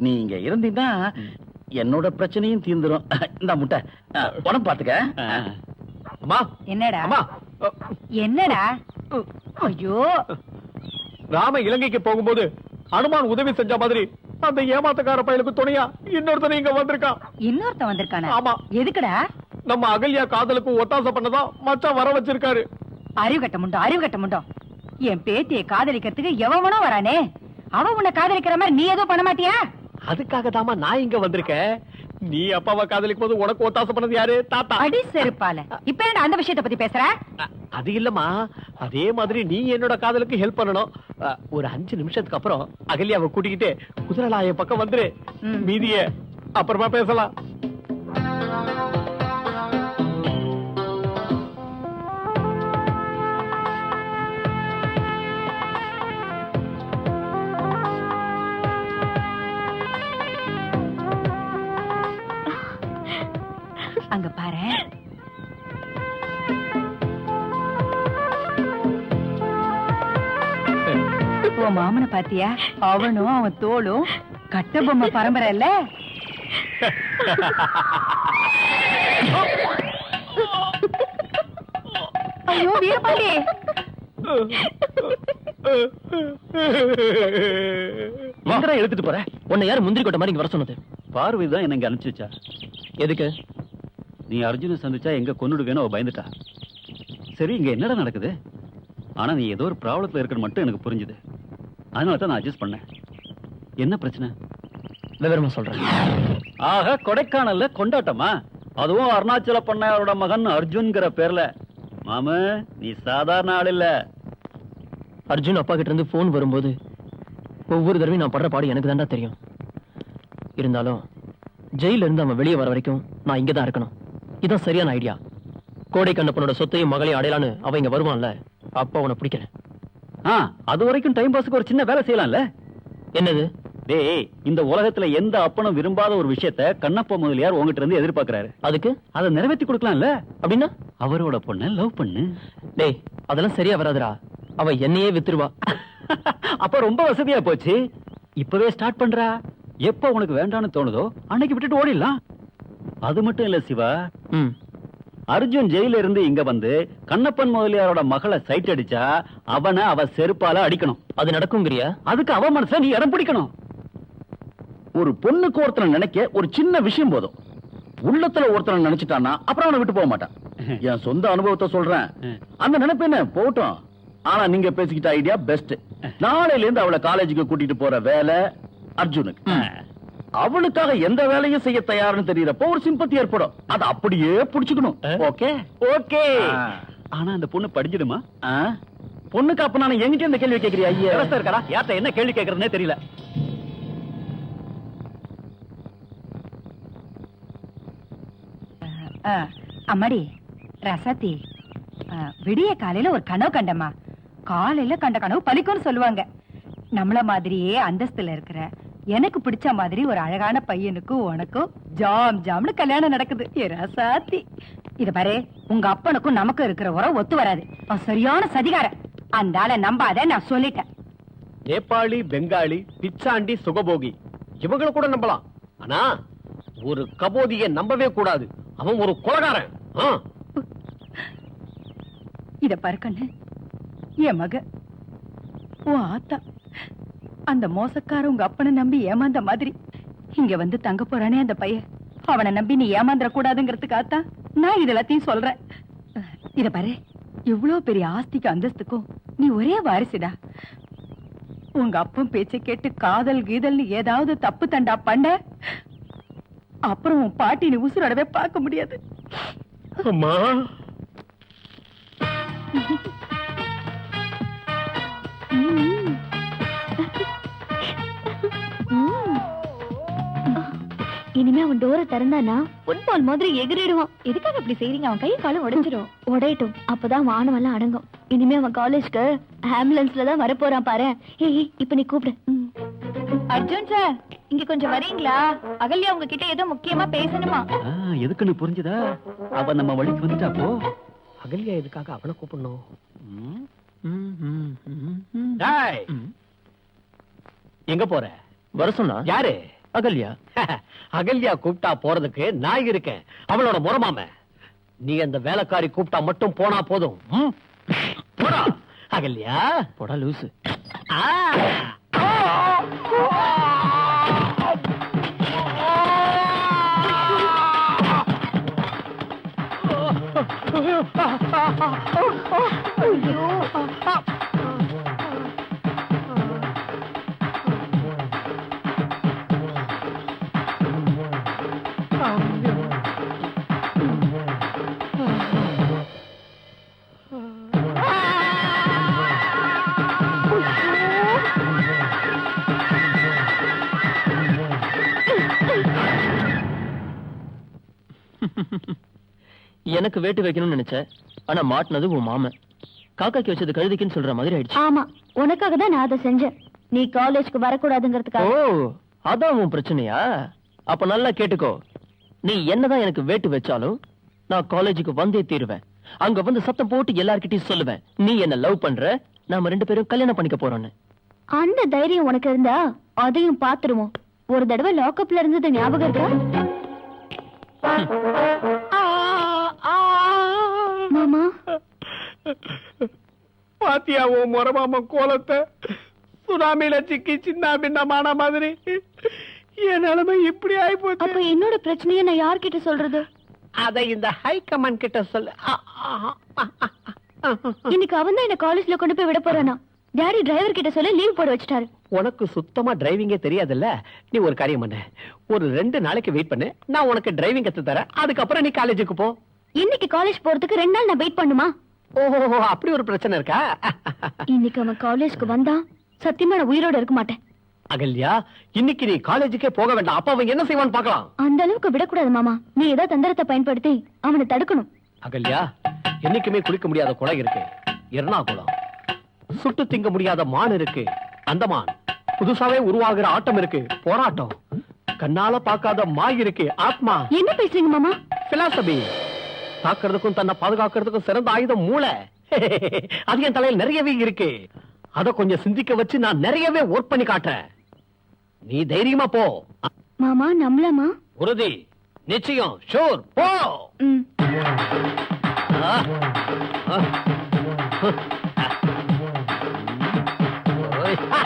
நீங்க இருந்தீங்கன்னா என்னோட பிரச்சனையும் தீர்ந்துரும். இந்த முட்டை உடம்பு பாத்துக்க. அம்மா, என்னடா? அம்மா, என்னடா? ஐயோ, ராம இலங்கைக்கு போகும்போது அனுமான் உதவி செஞ்ச மாதிரி அந்த ஏமாத்தக்கார பயலுக்கு துணையா இன்னொருத்தனை இங்க வந்திருக்கான். இன்னொருத்தன் வந்திருக்கானா? ஆமா. எதுக்குடா? நம்ம அகல்யா காதலுக்கு ஒத்தாசை பண்ணதான் மச்சான் வர வச்சிருக்காரு. அறிவு கட்ட முண்டோம், அறிவு கட்ட முண்டோம். என் பேத்தியை காதலிக்கிறதுக்கு எவனோ வரானே, அவன் உன்னை காதலிக்கிற மாதிரி நீ எதுவும் பண்ண மாட்டியா? அதுக்காக தாமா நான் இங்க வந்திருக்கேன். நீ அப்பாவை காதலிக்கும் போது உனக்கு ஒத்தாசை பண்ணது யாரு? தாத்தா. அடி செருப்பால இப்ப என்ன அந்த விஷயத்தை பத்தி பேசுற? அது இல்லம்மா, அதே மாதிரி நீ என்னோட காதலுக்கு ஹெல்ப் பண்ணணும். ஒரு 5 நிமிஷத்துக்கு அப்புறம் அகல்யாவை கூட்டிக்கிட்டு குதிரலாய பக்கம் வந்துரு. மீதிய அப்புறமா பேசலாம். அங்க பாரு. உன் மாமனை பாத்தியா? அவனும் அவன் தோளும் கட்ட பொம்மை பரம்பரை இல்ல? ஐயோ வீரபாண்டி, எங்கடா எடுத்துட்டு போற? உன்னை யாரு முந்திரி கொட்ட மாதிரி இங்க வர சொன்னது? பார்வை தான் என்ன இங்க அனுப்பிச்சு வச்சா. எதுக்கு? நீ அர்ஜுனை சந்திச்சா எங்க கொன்னுடுவேன்னு அவ பயந்துட்டா. சரி, இங்க என்னடா நடக்குது? ஆனா நீ ஏதோ ஒரு ப்ராப்ளத்துல இருக்கிறது மட்டும் எனக்கு புரிஞ்சுது. அதனால தான் நான் அட்ஜஸ்ட் பண்ணேன். என்ன பிரச்சனை? விவரமா சொல்றேன். ஆக, கொடைக்கானல்ல கொண்டாட்டமா? அதுவும் அருணாச்சல பண்ணையாரோட மகன் அர்ஜுன்ங்கிற பேர்ல. மாமு, நீ சாதாரண ஆள் இல்ல. அர்ஜுன் அப்பா கிட்ட இருந்து போன் வரும்போது ஒவ்வொரு தடவையும் நான் படுற பாடு எனக்கு தாண்டா தெரியும். இருந்தாலும் ஜெயில இருந்து அவன் வெளியே வர வரைக்கும் நான் இங்கதான் இருக்கணும். இதான் சரியான ஐடியா. கோடை கண்ணப்பனோட சொத்தையும் மகளையும் அடையலான்னு அவன் இங்க வருவான்ல, அப்பா அவனை பிடிக்கிறேன். அது வரைக்கும் டைம் பாஸுக்கு ஒரு சின்ன வேலை செய்யலாம்ல. என்னது? டேய், இந்த உலகத்துல எந்த அப்பனும் விரும்பாத ஒரு விஷயத்த கண்ணப்ப முதலியார் உங்ககிட்ட இருந்து எதிர்பார்க்கறாரு. அதுக்கு அதை நிறைவேற்றி கொடுக்கலாம்ல. அப்படின்னா அவரோட பொண்ணை லவ் பண்ணு. டேய், அதெல்லாம் சரியா வராதுடா. அவ என்னையே வித்துருவா. அப்ப ரொம்ப வசதியா போச்சு. இப்பவே ஸ்டார்ட் பண்றா. எப்ப உனக்கு வேண்டாம்னு தோணுதோ அன்னைக்கு விட்டுட்டு ஓடிடலாம். அது மட்டும் இல்ல சிவா, அர்ஜுன் ஜெயில இருந்து இங்க வந்து கண்ணப்பன் முதலியாரோட மகளை சைட் அடிச்சா அவனை அவ செருப்பால அடிக்கணும். அது நடக்குங்கிறியா? அதுக்கு அவ மனசுல நீ இடம் பிடிக்கணும். ஒரு பொண்ணுக்கு ஒருத்தனை நினைக்க ஒரு சின்ன விஷயம் போதும். உள்ளத்துல ஒருத்தனை நினைச்சிட்டான்னா அப்புறம் அவனை விட்டு போக மாட்டான். என் சொந்த அனுபவத்தை சொல்றேன். அந்த நினைப்பு என்ன போகட்டும். ஆனா நீங்க பேசிக்கிட்ட ஐடியா பெஸ்ட். நாளையில இருந்து அவளை காலேஜுக்கு கூட்டிட்டு போற வேலை அர்ஜுனுக்கு. அவளுக்காக எந்த வேலையும் செய்ய தயார்னு தெரியறப்போ ஒரு சிம்பத்தி ஏற்படும். அதை அப்படியே புடிச்சுக்கணும். Okay okay. ஆனா அந்த பொண்ணு படிச்சிடுமா? பொண்ணுக்கு அப்ப நான் எங்கிட்ட இந்த கேள்வி கேட்கறியா? ஐயா இருக்கா? யார்ட்ட என்ன கேள்வி கேட்கறதுனே தெரியல. அம்மாடி ரசத்தி, விடிய காலையில ஒரு கனவு கண்டம்மா. காலையில கண்ட கனவு பலிக்கும்னு சொல்லுவாங்க. நம்மள மாதிரியே அந்தஸ்துல இருக்கிற எனக்கு பிடிச்ச மாதிரி ஒரு அழகான பையனுக்கும் உனக்கும் ஜாம் ஜாம்னு கல்யாணம் நடக்குது. ஏ ரசாத்தி, இத பாரு, உங்க அப்பனுக்கும் நமக்கும் இருக்கிற உறவு ஒத்து வராது. அவன் சரியான சதிகாரன். அந்த ஆளை நம்பாத, நான் சொல்லிட்டேன். நேபாளி, பெங்காலி, பிச்சாண்டி, சுகபோகி இவங்கள கூட நம்பலாம். ஆனா ஒரு கபோதியை நம்பவே கூடாது. அவன் ஒரு கொலைகாரன். இத பாரு கண்ணு, என் மக உன் ஆத்தா அந்த மோசக்கார உங்க அப்பனை நம்பி ஏமாந்த மாதிரி இங்க வந்து தங்க போறானே அந்த பையன், அவனை நம்பி நீ ஏமாந்துட கூடாதுங்கிறதுக்காக நான் இது எல்லாத்தையும் சொல்றேன். இத பாரு, இவ்வளவு பெரிய ஆஸ்திக்கு அந்தஸ்துக்கும் நீ ஒரே வாரிசுடா. உங்க அப்பன் பேச்சை கேட்டு காதல் கீதல்னு ஏதாவது தப்பு தண்டா பண்ண, அப்புறம் உன் பாட்டி நீ உசுரோடவே பார்க்க முடியாது. அம்மா, இனிமே அவன் டோரை திறந்தானா ஃபுட்பால் மாதிரி எகிரிடுவான். எதுக்காக அப்படி செய்றீங்க? அவன் கை காலம் உடைஞ்சிரும். உடையட்டும், அப்பதான் வானமெல்லாம் அடங்கும். இனிமே அவன் காலேஜ்க்கு ஆம்புலன்ஸ்ல தான் வரப்போறான் பாரு. ஏய், இப்ப நீ கூப்பிடு. அர்ஜுன் சார், இங்க கொஞ்சம் வரீங்களா? அகல்யா உங்ககிட்ட ஏதோ முக்கியமா பேசணுமா? எதுக்குன்னு புரிஞ்சுதா? அவ நம்ம வழிக்கு வந்துட்டா போ. அகல்யா எதுக்காக அவனை கூப்பிடணும்? எங்க போற? வர சொன்னா யாரு? அகல்யா. அகல்யா கூப்பிட்டா போறதுக்கு நான் இருக்கேன். அவளோட முறமாம. நீ அந்த வேலைக்காரி கூப்பிட்டா மட்டும் போனா போதும். போடா அகல்யா. போடா லூசு. எனக்கு வேட்டு வைக்கணும்னு நினைச்சேன், ஆனா மாட்டினது உன் மாமன். காக்காக்கு வச்சது கழுதிக்குன்னு சொல்ற மாதிரி ஆயிடுச்சு. ஆமா, உனக்காக தான் நான் அதை செஞ்சேன். நீ காலேஜ்க்கு வரக்கூடாதுங்கிறதுக்காக. ஓ, அதான் உன் பிரச்சனையா? அப்ப நல்லா கேட்டுக்கோ. நீ என்னதான் எனக்கு வேட்டு வச்சாலும் நான் காலேஜுக்கு வந்தே தீருவேன். அங்க வந்து சத்தம் போட்டு எல்லார்கிட்டயும் சொல்லுவேன், நீ என்ன லவ் பண்ற, நாம 2 பேரும் கல்யாணம் பண்ணிக்க போறோம்னு. அந்த தைரியம் உனக்கு இருந்தா அதையும் பாத்துருவோம். ஒரு தடவை லாக்அப்ல இருந்தது ஞாபகம் இருக்கா மாமா? பாத்தியாவோ முறமாம கோலத்தை? சுனாமியில சிக்கி சின்ன பின்னமான மாதிரி என் நிலைமை இப்படி ஆயிப்போச்சு. அப்ப என்னோட பிரச்சனையை நான் யார்கிட்ட சொல்றது? அதை இந்த ஹை கமாண்ட் கிட்ட சொல்லு. இன்னைக்கு அவன் தான் என்ன காலேஜ்ல கொண்டு போய் விட போறானா. டாடி டிரைவர் கிட்ட சொல்ல லீவ் போட வச்சுட்டாரு. உனக்கு சுத்தமா டிரைவிங்கே தெரியாதுல்ல. நீ ஒரு காரியம் பண்ணு, ஒரு 2 நாளைக்கு வெயிட் பண்ணு, நான் உனக்கு டிரைவிங் கத்து தரேன். அதுக்கப்புறம் நீ காலேஜுக்கு போ. இன்னைக்கு காலேஜ் போறதுக்கு 2 நாள் நான் வெயிட் பண்ணுமா? ஓஹோ, அப்படி ஒரு பிரச்சனை இருக்கா? இன்னைக்கு அவன் காலேஜ்க்கு வந்தா சத்தியமா நான் உயிரோட இருக்க மாட்டேன். அகல்யா, இன்னைக்கு நீ காலேஜுக்கே போக வேண்டாம். அப்ப அவன் என்ன செய்வான்னு பார்க்கலாம். அந்த அளவுக்கு விடக்கூடாது மாமா. நீ ஏதாவது தந்திரத்தை பயன்படுத்தி அவனை தடுக்கணும். அகல்யா, என்னைக்குமே குளிக்க முடியாத குளம் இருக்கு, எர்ணாகுளம். சுட்டு திங்க முடியாத மான் இருக்கு, அந்தமான். புதுசாவே உருவாகிற ஆட்டம் இருக்கு, போராட்டம். கண்ணால பார்க்காத மாய் இருக்கு, ஆத்மா. என்ன பேசுறீங்க மாமா? பிலாசபி. தாக்குறதுக்கும் தன்னை பாதுகாக்கிறதுக்கும் சிறந்த ஆயுதம் மூளை. அது என் தலையில் நிறையவே இருக்கு. அத கொஞ்சம் சிந்திக்க வச்சு நான் நிறையவே ஒர்க் பண்ணி காட்டுறேன். நீ தைரியமா போ. மாமா நம்பலாமா? உறுதி, நிச்சயம், ஷூர், போ. ம். ஆ, ஆ. ஓய், ஆ.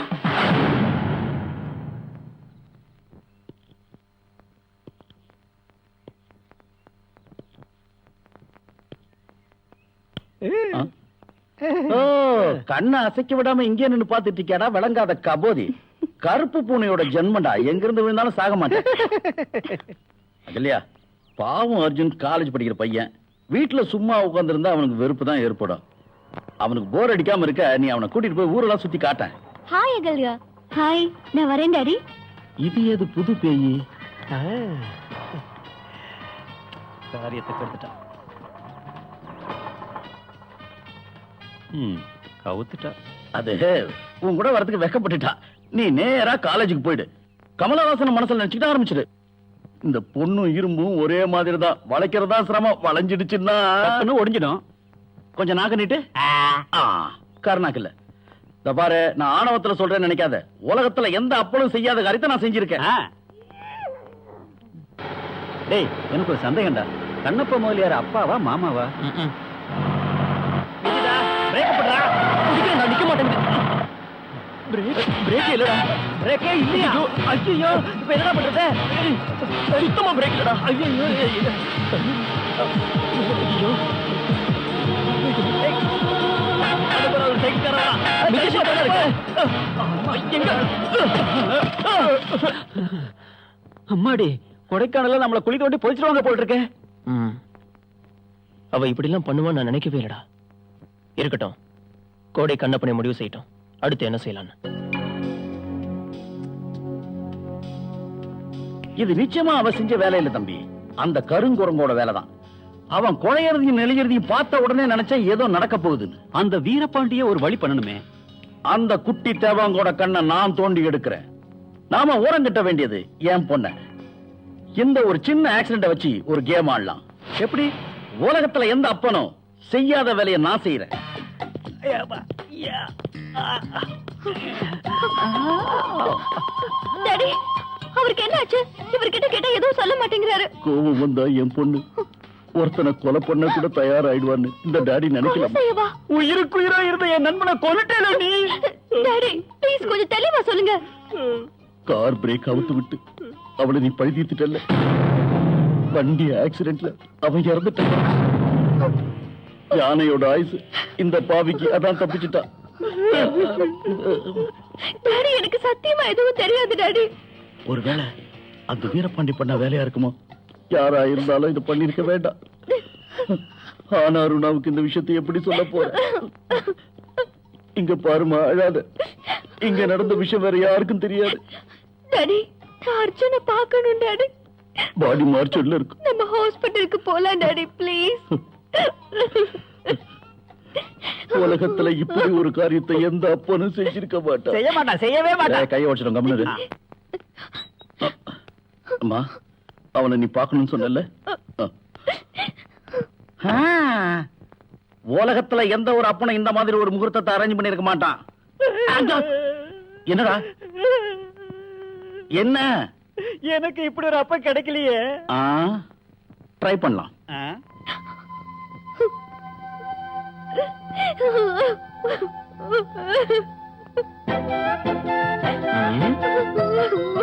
ஓ, கண்ணை அசைக்க விடாம இங்கே நின்னு பாத்துட்டு இருக்கியாடா விளங்காத கபோதி. கருப்பு பூனையோட ஜென்மண்டா, எங்க இருந்து விழுந்தாலும் சாக மாட்டேன். இல்லையா? பாவம் அர்ஜுன் காலேஜ் படிக்கிற பையன். வீட்டுல சும்மா உட்கார்ந்திருந்தா அவனுக்கு வெறுப்பு தான் ஏற்படும். அவனுக்கு போர் அடிக்காம இருக்க நீ அவனை கூட்டிட்டு போய் ஊரெல்லாம் சுத்தி காட்டேன். ஹாய் அகல்யா. ஹாய், நான் வரேன் டாடி. இது எது புது பேயி? காரியத்தை கெடுத்துட்டான். கவுத்துட்டா. அது உன் கூட வரதுக்கு வெக்கப்பட்டுட்டா. நீ நேரா காலேஜுக்கு போயிடு. கமலஹாசன் மனசுல நினைச்சுக்கிட்ட ஆரம்பிச்சிடு. இந்த பொண்ணும் இரும்பும் ஒரே மாதிரி தான். வளைக்கிறதா சிரமம், வளைஞ்சிடுச்சுன்னா ஒடிஞ்சிடும். கொஞ்சம் நாக்க நீட்டு. கருணாக்கு இல்ல. இந்த பாரு, நான் ஆணவத்துல சொல்றேன்னு நினைக்காத. உலகத்துல எந்த அப்பளும் செய்யாத காரியத்தை நான் செஞ்சிருக்கேன். டேய், எனக்கு ஒரு சந்தேகம்டா. கண்ணப்ப முதலியார் அப்பாவா மாமாவா? நிக்க மாட்டேங்குது. பிரேக் இல்லடா. பிரேக்கே இல்லையா? ஐயோ, இப்ப என்ன பண்றது? சுத்தமா பிரேக் இல்லடா. ஐயோ ஐயோ. அம்மாடி, கொடைக்கானல நம்மள குழி தோண்டி பொழிச்சிருவாங்க போல் இருக்கே. அவ இப்படி எல்லாம் பண்ணுவான்னு நான் நினைக்கவே இல்லடா. இருக்கட்டும், கோடை கண்ணப்பனை முடிவு செய்யட்டும். அடுத்து என்ன செய்யலான்னு. இது நிச்சயமா அவ செஞ்ச வேலை இல்ல தம்பி. அந்த கருங்குரங்கோட வேலைதான். அவன் கொலையறதையும் நெளியறதையும் பார்த்த உடனே நினைச்சேன் ஏதோ நடக்க போகுதுன்னு. அந்த வீரபாண்டிய ஒரு வழி பண்ணணுமே. அந்த குட்டி தேவாங்கோட கண்ணை நான் தோண்டி எடுக்கிறேன். நாம ஓரங்கட்ட வேண்டியது என் பொண்ண. இந்த ஒரு சின்ன ஆக்சிடென்ட வச்சு ஒரு கேம் ஆடலாம். எப்படி? உலகத்துல எந்த அப்பனும் செய்யாத வேலையை நான் செய்யறேன். டாடி, அவருக்கு என்ன ஆச்சு? இவர்கிட்ட கேட்டா எதுவும் சொல்ல மாட்டேங்கிறாரு. கோபம் வந்தா என் பொண்ணு ஒருத்தனை கொலை பண்ண கூட தயாராயிடுவான்னு இந்த டாடி நினைக்கல. உயிருக்குயிரா இருந்த என் நண்பனை கொல்லிட்டேல நீ. டாடி, ப்ளீஸ் கொஞ்சம் தெளிவா சொல்லுங்க. கார் பிரேக் அவுத்து விட்டு அவளை நீ பழி தீர்த்துட்டல்ல. வண்டி ஆக்சிடென்ட்ல அவன் இறந்துட்டான். யானையோட ஆயுசு இந்த பாவிக்கு அதான் தப்பிச்சுட்டா. டாடி, எனக்கு சத்தியமா எதுவும் தெரியாது டாடி. ஒருவேளை அந்த வீரபாண்டி பண்ண வேலையா இருக்குமோ? யாரா இருந்தாலும் இது பண்ணிருக்க வேண்டாம். ஆனா அருணாவுக்கு இந்த விஷயத்தை எப்படி சொல்ல போற? இங்க பாருமா, அழாத. இங்க நடந்த விஷயம் வேற யாருக்கும் தெரியாது. டாடி, நான் அர்ஜுனை பார்க்கணும் டாடி. பாடி மார்ச்சர்ல இருக்கு. நம்ம ஹாஸ்பிட்டலுக்கு போலாம் டாடி ப்ளீஸ். உலகத்துல இப்படி ஒரு காரியத்தை எந்த அப்பனும் செஞ்சிருக்க மாட்டான். செய்ய மாட்டான், செய்யவே மாட்டான். கையை உடைச்சிடும் கம்முனு. அம்மா, அவனை நீ பார்க்கணும்னு சொன்னல. உலகத்துல எந்த ஒரு அப்பனும் இந்த மாதிரி ஒரு முகூர்த்தத்தை அரேஞ்ச் பண்ணிருக்க மாட்டான். என்னடா என்ன? எனக்கு இப்படி ஒரு அப்ப கிடைக்கலையே. ட்ரை பண்ணலாம்.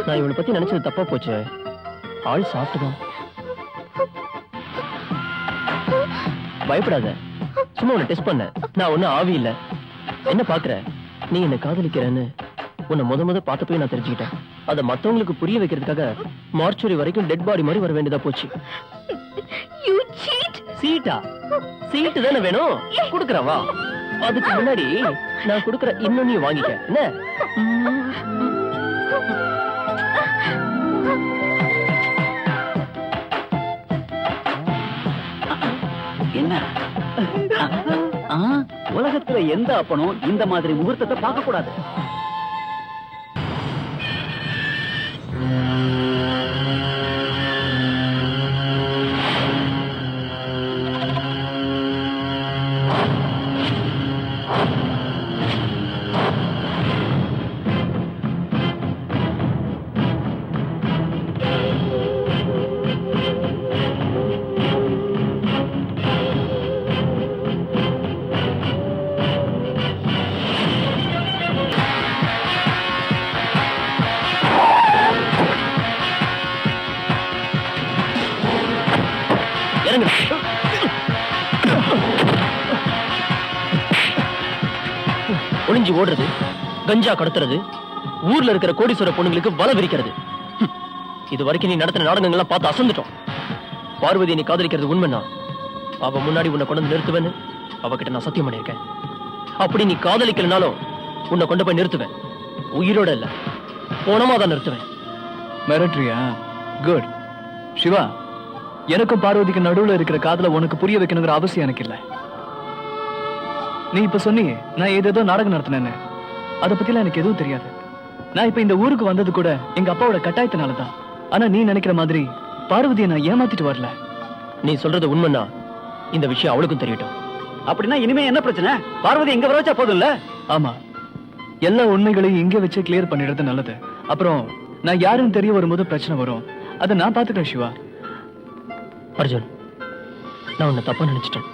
நான் இவனை பத்தி நினைச்சது தப்பா போச்சு. ஆள் சாப்பிட்டுதான். பயப்படாத, சும்மா உன்னை டெஸ்ட் பண்ண. நான் ஒன்னும் ஆவி இல்ல. என்ன பாக்குற? நீ என்ன காதலிக்கிறேன்னு உன்னை முத பார்த்த போய் நான் தெரிஞ்சுக்கிட்டேன். அதை மத்தவங்களுக்கு புரிய வைக்கிறதுக்காக மார்ச்சுரி வரைக்கும் டெட் பாடி மாதிரி வர வேண்டியதா போச்சு. You cheat. சீட்டா? சீட்டு தானே வேணும், குடுக்கறேன் வா. அதுக்கு முன்னாடி நான் குடுக்கற இன்னொன்னு வாங்கிக்க. என்ன? உலகத்துல எந்த அப்பனும் இந்த மாதிரி முகூர்த்தத்தை பார்க்க கூடாது. ஒளிஞ்சு ஓடுறது, கஞ்சா கடத்துறது, ஊர்ல இருக்கிற கோடீஸ்வர பொண்ணுங்களுக்கு வலை விரிக்கிறது. இது வரைக்கும் நீ நடத்தின நாடகங்கள்லாம் பார்த்து அசந்துட்டோம். பார்வதி நீ காதலிக்கிறது உண்மைன்னா அவ முன்னாடி உன்னை கொண்டு நிறுத்துவேன்னு அவகிட்ட நான் சத்தியம் பண்ணியிருக்கேன். அப்படி நீ காதலிக்கலனாலும் உன்னை கொண்டு போய் நிறுத்துவேன். உயிரோட இல்ல, போனமா தான் நிறுத்துவேன். மிரட்ரியா? குட். சிவா, எனக்கும் பார்வதிக்கு நடுவுல இருக்கிற காதல உனக்கு புரிய வைக்கணுங்கிற அவசியம் எனக்கு இல்ல. நீ இப்ப சொன்னீங்க நான் ஏதேதோ நாடகம் நடத்தினேன்னு. அதை பத்திலாம் எனக்கு எதுவும் தெரியாது. நான் இப்ப இந்த ஊருக்கு வந்தது கூட எங்க அப்பாவோட கட்டாயத்தினாலதான். ஆனா நீ நினைக்கிற மாதிரி பார்வதியை நான் ஏமாத்திட்டு வரல. நீ சொல்றது உண்மைன்னா இந்த விஷயம் அவளுக்கும் தெரியட்டும். அப்படின்னா இனிமே என்ன பிரச்சனை? பார்வதி எங்க வர வச்சா போதும் இல்ல? ஆமா, எல்லா உண்மைகளையும் இங்க வச்சு கிளியர் பண்ணிடுறது நல்லது. அப்புறம் நான் யாருன்னு தெரிய வரும்போது பிரச்சனை வரும். அதை நான் பாத்துக்கிறேன் சிவா. அர்ஜுன், நான் உன்னை தப்பா நினைச்சிட்டேன்.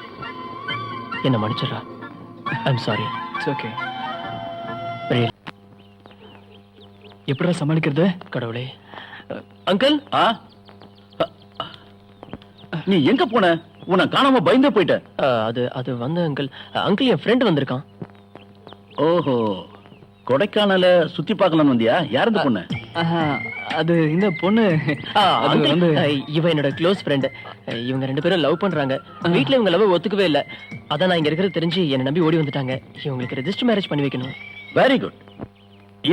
என்ன மன்னிச்சிடுறா. I'm sorry. It's okay. எப்படிடா சமாளிக்கிறது? கடவுளே. அங்கிள், நீ எங்க போன? உன்னை காணாம பயந்தே போயிட்ட. அது வந்து அங்கிள் என் ஃப்ரெண்ட் வந்திருக்கான். ஓஹோ, கொடைக்கானல சுத்தி பார்க்கலாம்னு வந்தியா? யார் இந்த பொண்ணு? அது இந்த பொண்ணு இவ என்னோட க்ளோஸ் ஃப்ரெண்ட். இவங்க 2 பேரும் லவ் பண்றாங்க. வீட்ல இவங்க லவ் ஒத்துக்கவே இல்ல. அதான் நான் இங்க இருக்கிறது தெரிஞ்சு என்ன நம்பி ஓடி வந்துட்டாங்க. இவங்களுக்கு ரெஜிஸ்டர் மேரேஜ் பண்ணி வைக்கணும். Very good.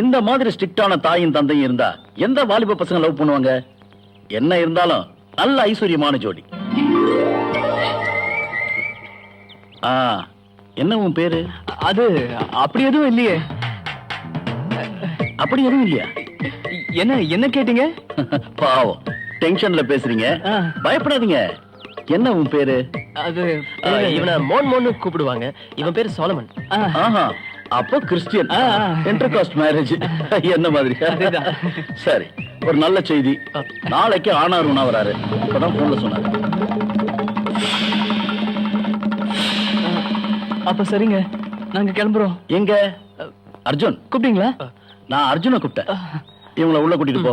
இந்த மாதிரி ஸ்ட்ரிக்டான தாயும் தந்தையும் இருந்தா எந்த வாலிப பசங்க லவ் பண்ணுவாங்க? என்ன இருந்தாலும் நல்ல ஐஸ்வர்யமான ஜோடி. என்ன உன் பேரு? அது அப்படி எதுவும் இல்லையே. அப்படி எதுவும் இல்லையா? என்ன கேட்டீங்க? பாவம், டென்ஷன்ல பேசுறீங்க. பயப்படாதீங்க. என்ன உன் பேரு? அது இவனை மோன்னு கூப்பிடுவாங்க. இவன் பேரு சோலமன். அப்போ கிறிஸ்டியன். இன்டர்காஸ்ட் மேரேஜ் என்ன மாதிரி? சரி, ஒரு நல்ல செய்தி. நாளைக்கு ஆனார் உணா வராரு. இப்பதான் போன்ல சொன்னாரு. அப்ப சரிங்க, நாங்க கிளம்புறோம். எங்க? அர்ஜுன் கூப்பிட்டீங்களா? நான் அர்ஜுனை கூப்பிட்டேன். இவங்களை உள்ள கூட்டிட்டு போ.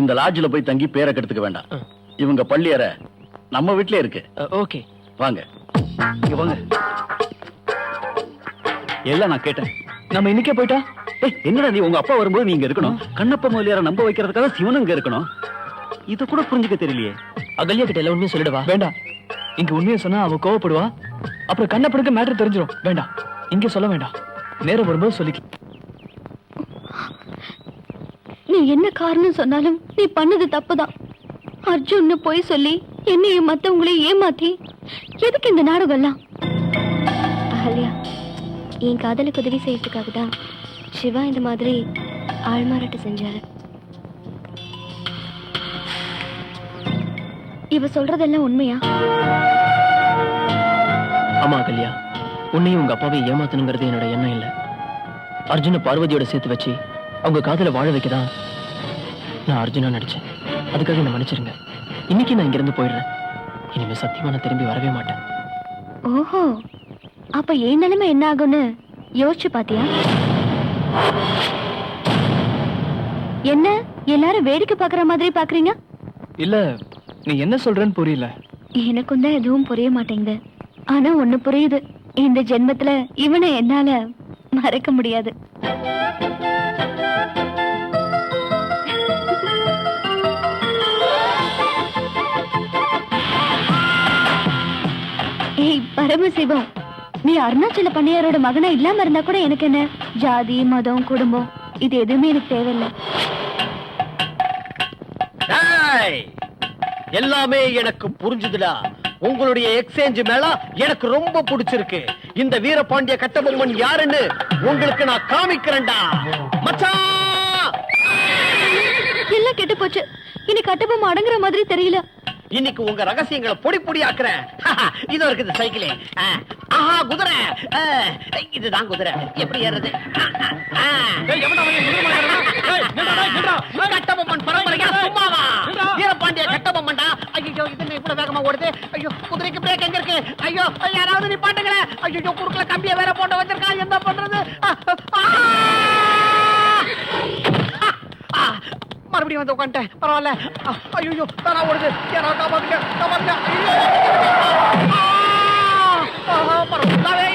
இந்த லாட்ஜ்ல போய் தங்கி பேரை கெடுத்துக்க வேண்டாம். இவங்க பள்ளி அறை நம்ம வீட்லயே இருக்கு. ஓகே, வாங்க. இங்க வாங்க. எல்லாம் நான் கேட்டேன். நம்ம இன்னைக்கே போயிட்டா? என்னடா நீ உங்க அப்பா வரும்போது நீங்க இருக்கணும். கண்ணப்ப முதலியார நம்ப வைக்கிறதுக்காக சிவன் இங்க இருக்கணும். இத கூட புரிஞ்சுக்க தெரியலையே. அகல்யா கிட்ட எல்லாம் உண்மையை சொல்லிடுவா. வேண்டாம், இங்க உண்மையை சொன்னா அவ கோவப்படுவா. அப்புறம் கண்ணப்பனுக்கு மேட்டர் தெரிஞ்சிடும். வேண்டாம், இங்க சொல்ல வேண்டாம். நேரம் வரும்போது சொல்லிக்கலாம். நீ என்ன காரணம் சொன்னாலும் நீ பண்ணது தப்புதான். அர்ஜுன்னு போய் சொல்லி என்னையும் மத்தவங்களையும் ஏமாத்தி எதுக்கு இந்த நாடகம் எல்லாம்? அகல்யா, என் காதலுக்கு உதவி செய்யறதுக்காக தான் சிவா இந்த மாதிரி ஆள்மாறாட்டம் செஞ்சாரு. இவ சொல்றதெல்லாம் உண்மையா? ஆமா அகல்யா, உன்னையும் உங்க அப்பாவை ஏமாத்தணுங்கிறது என்னோட எண்ணம் இல்ல. அர்ஜுன பார்வதியோட சேர்த்து வச்சு அவங்க காதல வாழ வைக்கதான் நான் அர்ஜுனா நடிச்சேன். அதுக்காக என்ன மன்னிச்சிருங்க. இன்னைக்கு நான் இங்கிருந்து போயிடுறேன். இனிமே சத்தியமா நான் திரும்பி வரவே மாட்டேன். ஓஹோ, அப்ப என் நிலைமை என்ன ஆகும்னு யோசிச்சு பாத்தியா? என்ன எல்லாரும் வேடிக்கை பாக்குற மாதிரி பாக்குறீங்க? இல்ல, நீ என்ன சொல்றன்னு புரியல. எனக்கும் தான் எதுவும் புரிய மாட்டேங்குது. ஆனா ஒண்ணு புரியுது, இந்த ஜென்மத்துல இவனை என்னால மறக்க முடியாது. ஏய் பரமசிவம், நீ அருணாச்சல பண்ணையாரோட மகனா இல்லாம இருந்தா கூட எனக்கு என்ன? ஜாதி, மதம், குடும்பம் இது எதுவுமே எனக்கு தேவையில்லை. எல்லாமே எனக்கு புரிஞ்சுதுடா. உங்களுடைய எக்ஸ்சேஞ்ச் மேல எனக்கு ரொம்ப பிடிச்சிருக்கு. இந்த வீரபாண்டிய கட்டபொம்மன் யாருன்னு உங்களுக்கு நான் காமிக்கிறேன்டா மச்சான். எல்லாம் கெட்டு போச்சு. இனி கட்டபொம்மை அடங்குற மாதிரி தெரியல. இன்னைக்கு உங்க ரகசியங்களை பொடி பொடி ஆக்குறேன். இது இருக்குது சைக்கிளே. ஆஹா குதிரை. இதுதான் குதிரை. எப்படி ஏறுறது? கட்டபொம்மன் பரம்பரையா சும்மாவா? வீரபாண்டிய கட்டபொம்மன்டா. ஐயோ இது இப்படி வேகமா ஓடுது. ஐயோ குதிரைக்கு பிரேக் எங்க இருக்கு? ஐயோ யாராவது நிப்பாட்டுங்களே. ஐயோ குறுக்குல கம்பிய வேற போட்டு வச்சிருக்கா. என்ன பண்றது? மறுபடியும் வந்து உட்காந்துட்டேன். பரவாயில்ல. ஐயோ தானா ஓடுது. யாராவது காப்பாத்துங்க, காப்பாத்துங்க.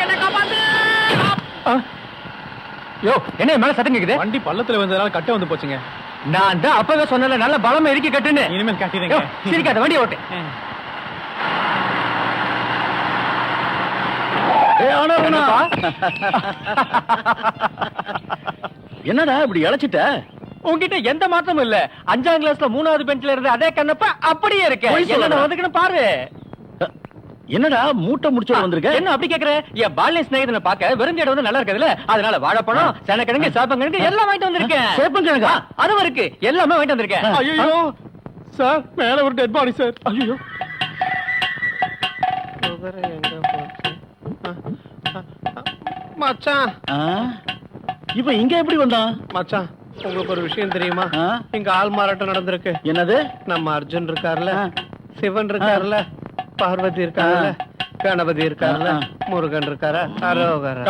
என்ன காப்பாத்து. யோ, என்ன மேல சத்தம் கேக்குது? வண்டி பள்ளத்துல வந்ததால கட்ட வந்து போச்சுங்க. நான் தான் அப்பவே சொன்னல நல்ல பலமா இறுக்கி கட்டுன்னு. இனிமேல் கட்டிடுங்க. சிரிக்காத, வண்டி ஓட்டு. என்னடா இப்படி இழைச்சிட்ட? உன்கிட்ட எந்த மாற்றமும் இல்ல. 5ஆம் கிளாஸ்ல 3வது பெஞ்ச்ல இருந்து அதே கண்ணப்ப அப்படியே இருக்கு. என்ன வந்துக்கணும் பாரு. என்னடா மூட்டை முடிச்சோட வந்திருக்க? என்ன அப்படி கேக்குற? என் பால்ய சிநேகிதனை பார்க்க வெறுஞ்சேட வந்து நல்லா இருக்குதுல்ல, அதனால வாழைப்பழம், சேனக்கிழங்கு, சேப்பங்கிழங்கு எல்லாம் வாங்கிட்டு வந்திருக்கேன். சேப்பங்கிழங்கா? அதுவும் இருக்கு, எல்லாமே வாங்கிட்டு வந்திருக்கேன். ஐயோ சார், மேல ஒரு டெட் பாடி சார். ஐயோ மச்சான், இப்ப இங்க எப்படி வந்தான்? மச்சான் உங்களுக்கு ஒரு விஷயம் தெரியுமா? ஆ? இங்க ஆள் மாறாட்டம் நடந்திருக்கு. என்னது? நம்ம அர்ஜுன் இருக்காருல்ல, சிவன் இருக்காருல்ல, பார்வதி இருக்காருல்ல, கணபதி இருக்காருல்ல, முருகன் இருக்காரு, அரோகரா.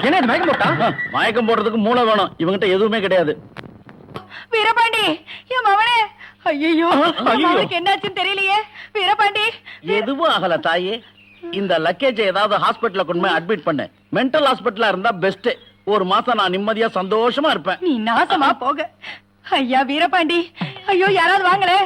என்ன இது மயக்கம் போட்டான்? மயக்கம் போடுறதுக்கு மூளை வேணும். இவங்கிட்ட எதுவுமே கிடையாது. வீரபாண்டி, என் மவனே. ஐயோ அவனுக்கு என்னாச்சுன்னு தெரியலையே. வீரபாண்டி, எதுவும் ஆகல தாயே. இந்த லக்கேஜ் ஏதாவது ஹாஸ்பிடல்ல கொண்டு போய் அட்மிட் பண்ணு. மென்டல் ஹாஸ்பிடலா இருந்தா பெஸ்ட். ஒரு மாசம் நான் நிம்மதியா சந்தோஷமா இருப்பேன். நீ நாசமா போக. ஐயா வீரபாண்டி, ஐயோ யாராவது வாங்களே.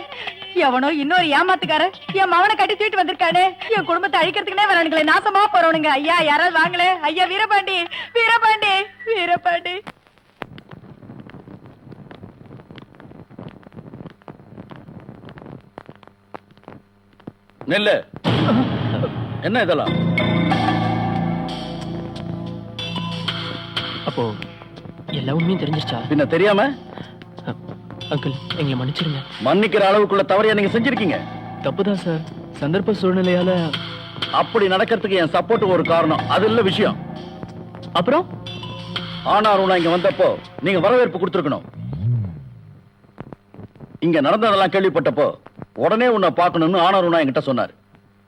எவனோ இன்னொரு ஏமாத்துக்காரன் என் மவனை கட்டி தூக்கிட்டு வந்திருக்கானே. என் குடும்பத்தை அழிக்கிறதுக்குனே வரானுங்களே. நாசமா போறவனுங்க. ஐயா யாராவது வாங்களே. ஐயா வீரபாண்டி, வீரபாண்டி, வீரபாண்டி. நெல்லு. என்ன இதெல்லாம்? அப்போ எல்லா உண்மையும் தெரிஞ்சிருச்சா? பின்ன தெரியாம? அங்கிள், எங்களை மன்னிச்சிருங்க. மன்னிக்கிற அளவுக்குள்ள தவறையா நீங்க செஞ்சிருக்கீங்க. தப்புதான் சார், சந்தர்ப்ப சூழ்நிலையால. அப்படி நடக்கிறதுக்கு என் சப்போர்ட் ஒரு காரணம். அது இல்ல விஷயம். அப்புறம் ஆனாரும் இங்க வந்தப்போ நீங்க வரவேற்பு கொடுத்திருக்கணும். இங்க நடந்ததெல்லாம் கேள்விப்பட்டப்போ உடனே உன்னை பார்க்கணும்னு ஆனாரும் என்கிட்ட சொன்னாரு.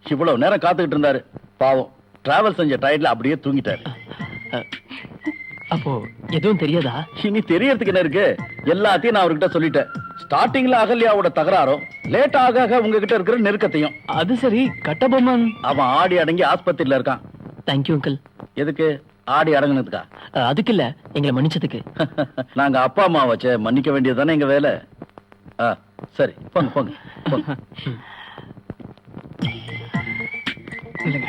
இவ்வளவு நேரம் காத்துக்கிட்டு இருந்தாரு. பாவம், டிராவல் செஞ்ச டயர்ட்ல அப்படியே தூங்கிட்டாரு. அப்போ எதுவும் தெரியாதா? இனி தெரியறதுக்கு என்ன இருக்கு? எல்லாத்தையும் நான் அவர்கிட்ட சொல்லிட்டேன். ஸ்டார்டிங்ல அகல்யாவோட தகராறும், லேட் ஆக ஆக உங்ககிட்ட இருக்கிற நெருக்கத்தையும். அது சரி, கட்டபொம்மன் அவன் ஆடி அடங்கி ஆஸ்பத்திரியில இருக்கான். Thank you uncle. எதுக்கு? ஆடி அடங்குனதுக்கா? அதுக்கு இல்ல, எங்களை மன்னிச்சதுக்கு. நாங்க அப்பா அம்மா வச்ச மன்னிக்க வேண்டியதுதானே எங்க வேலை. சரி, போங்க போங்க போங்க. இல்லைங்க.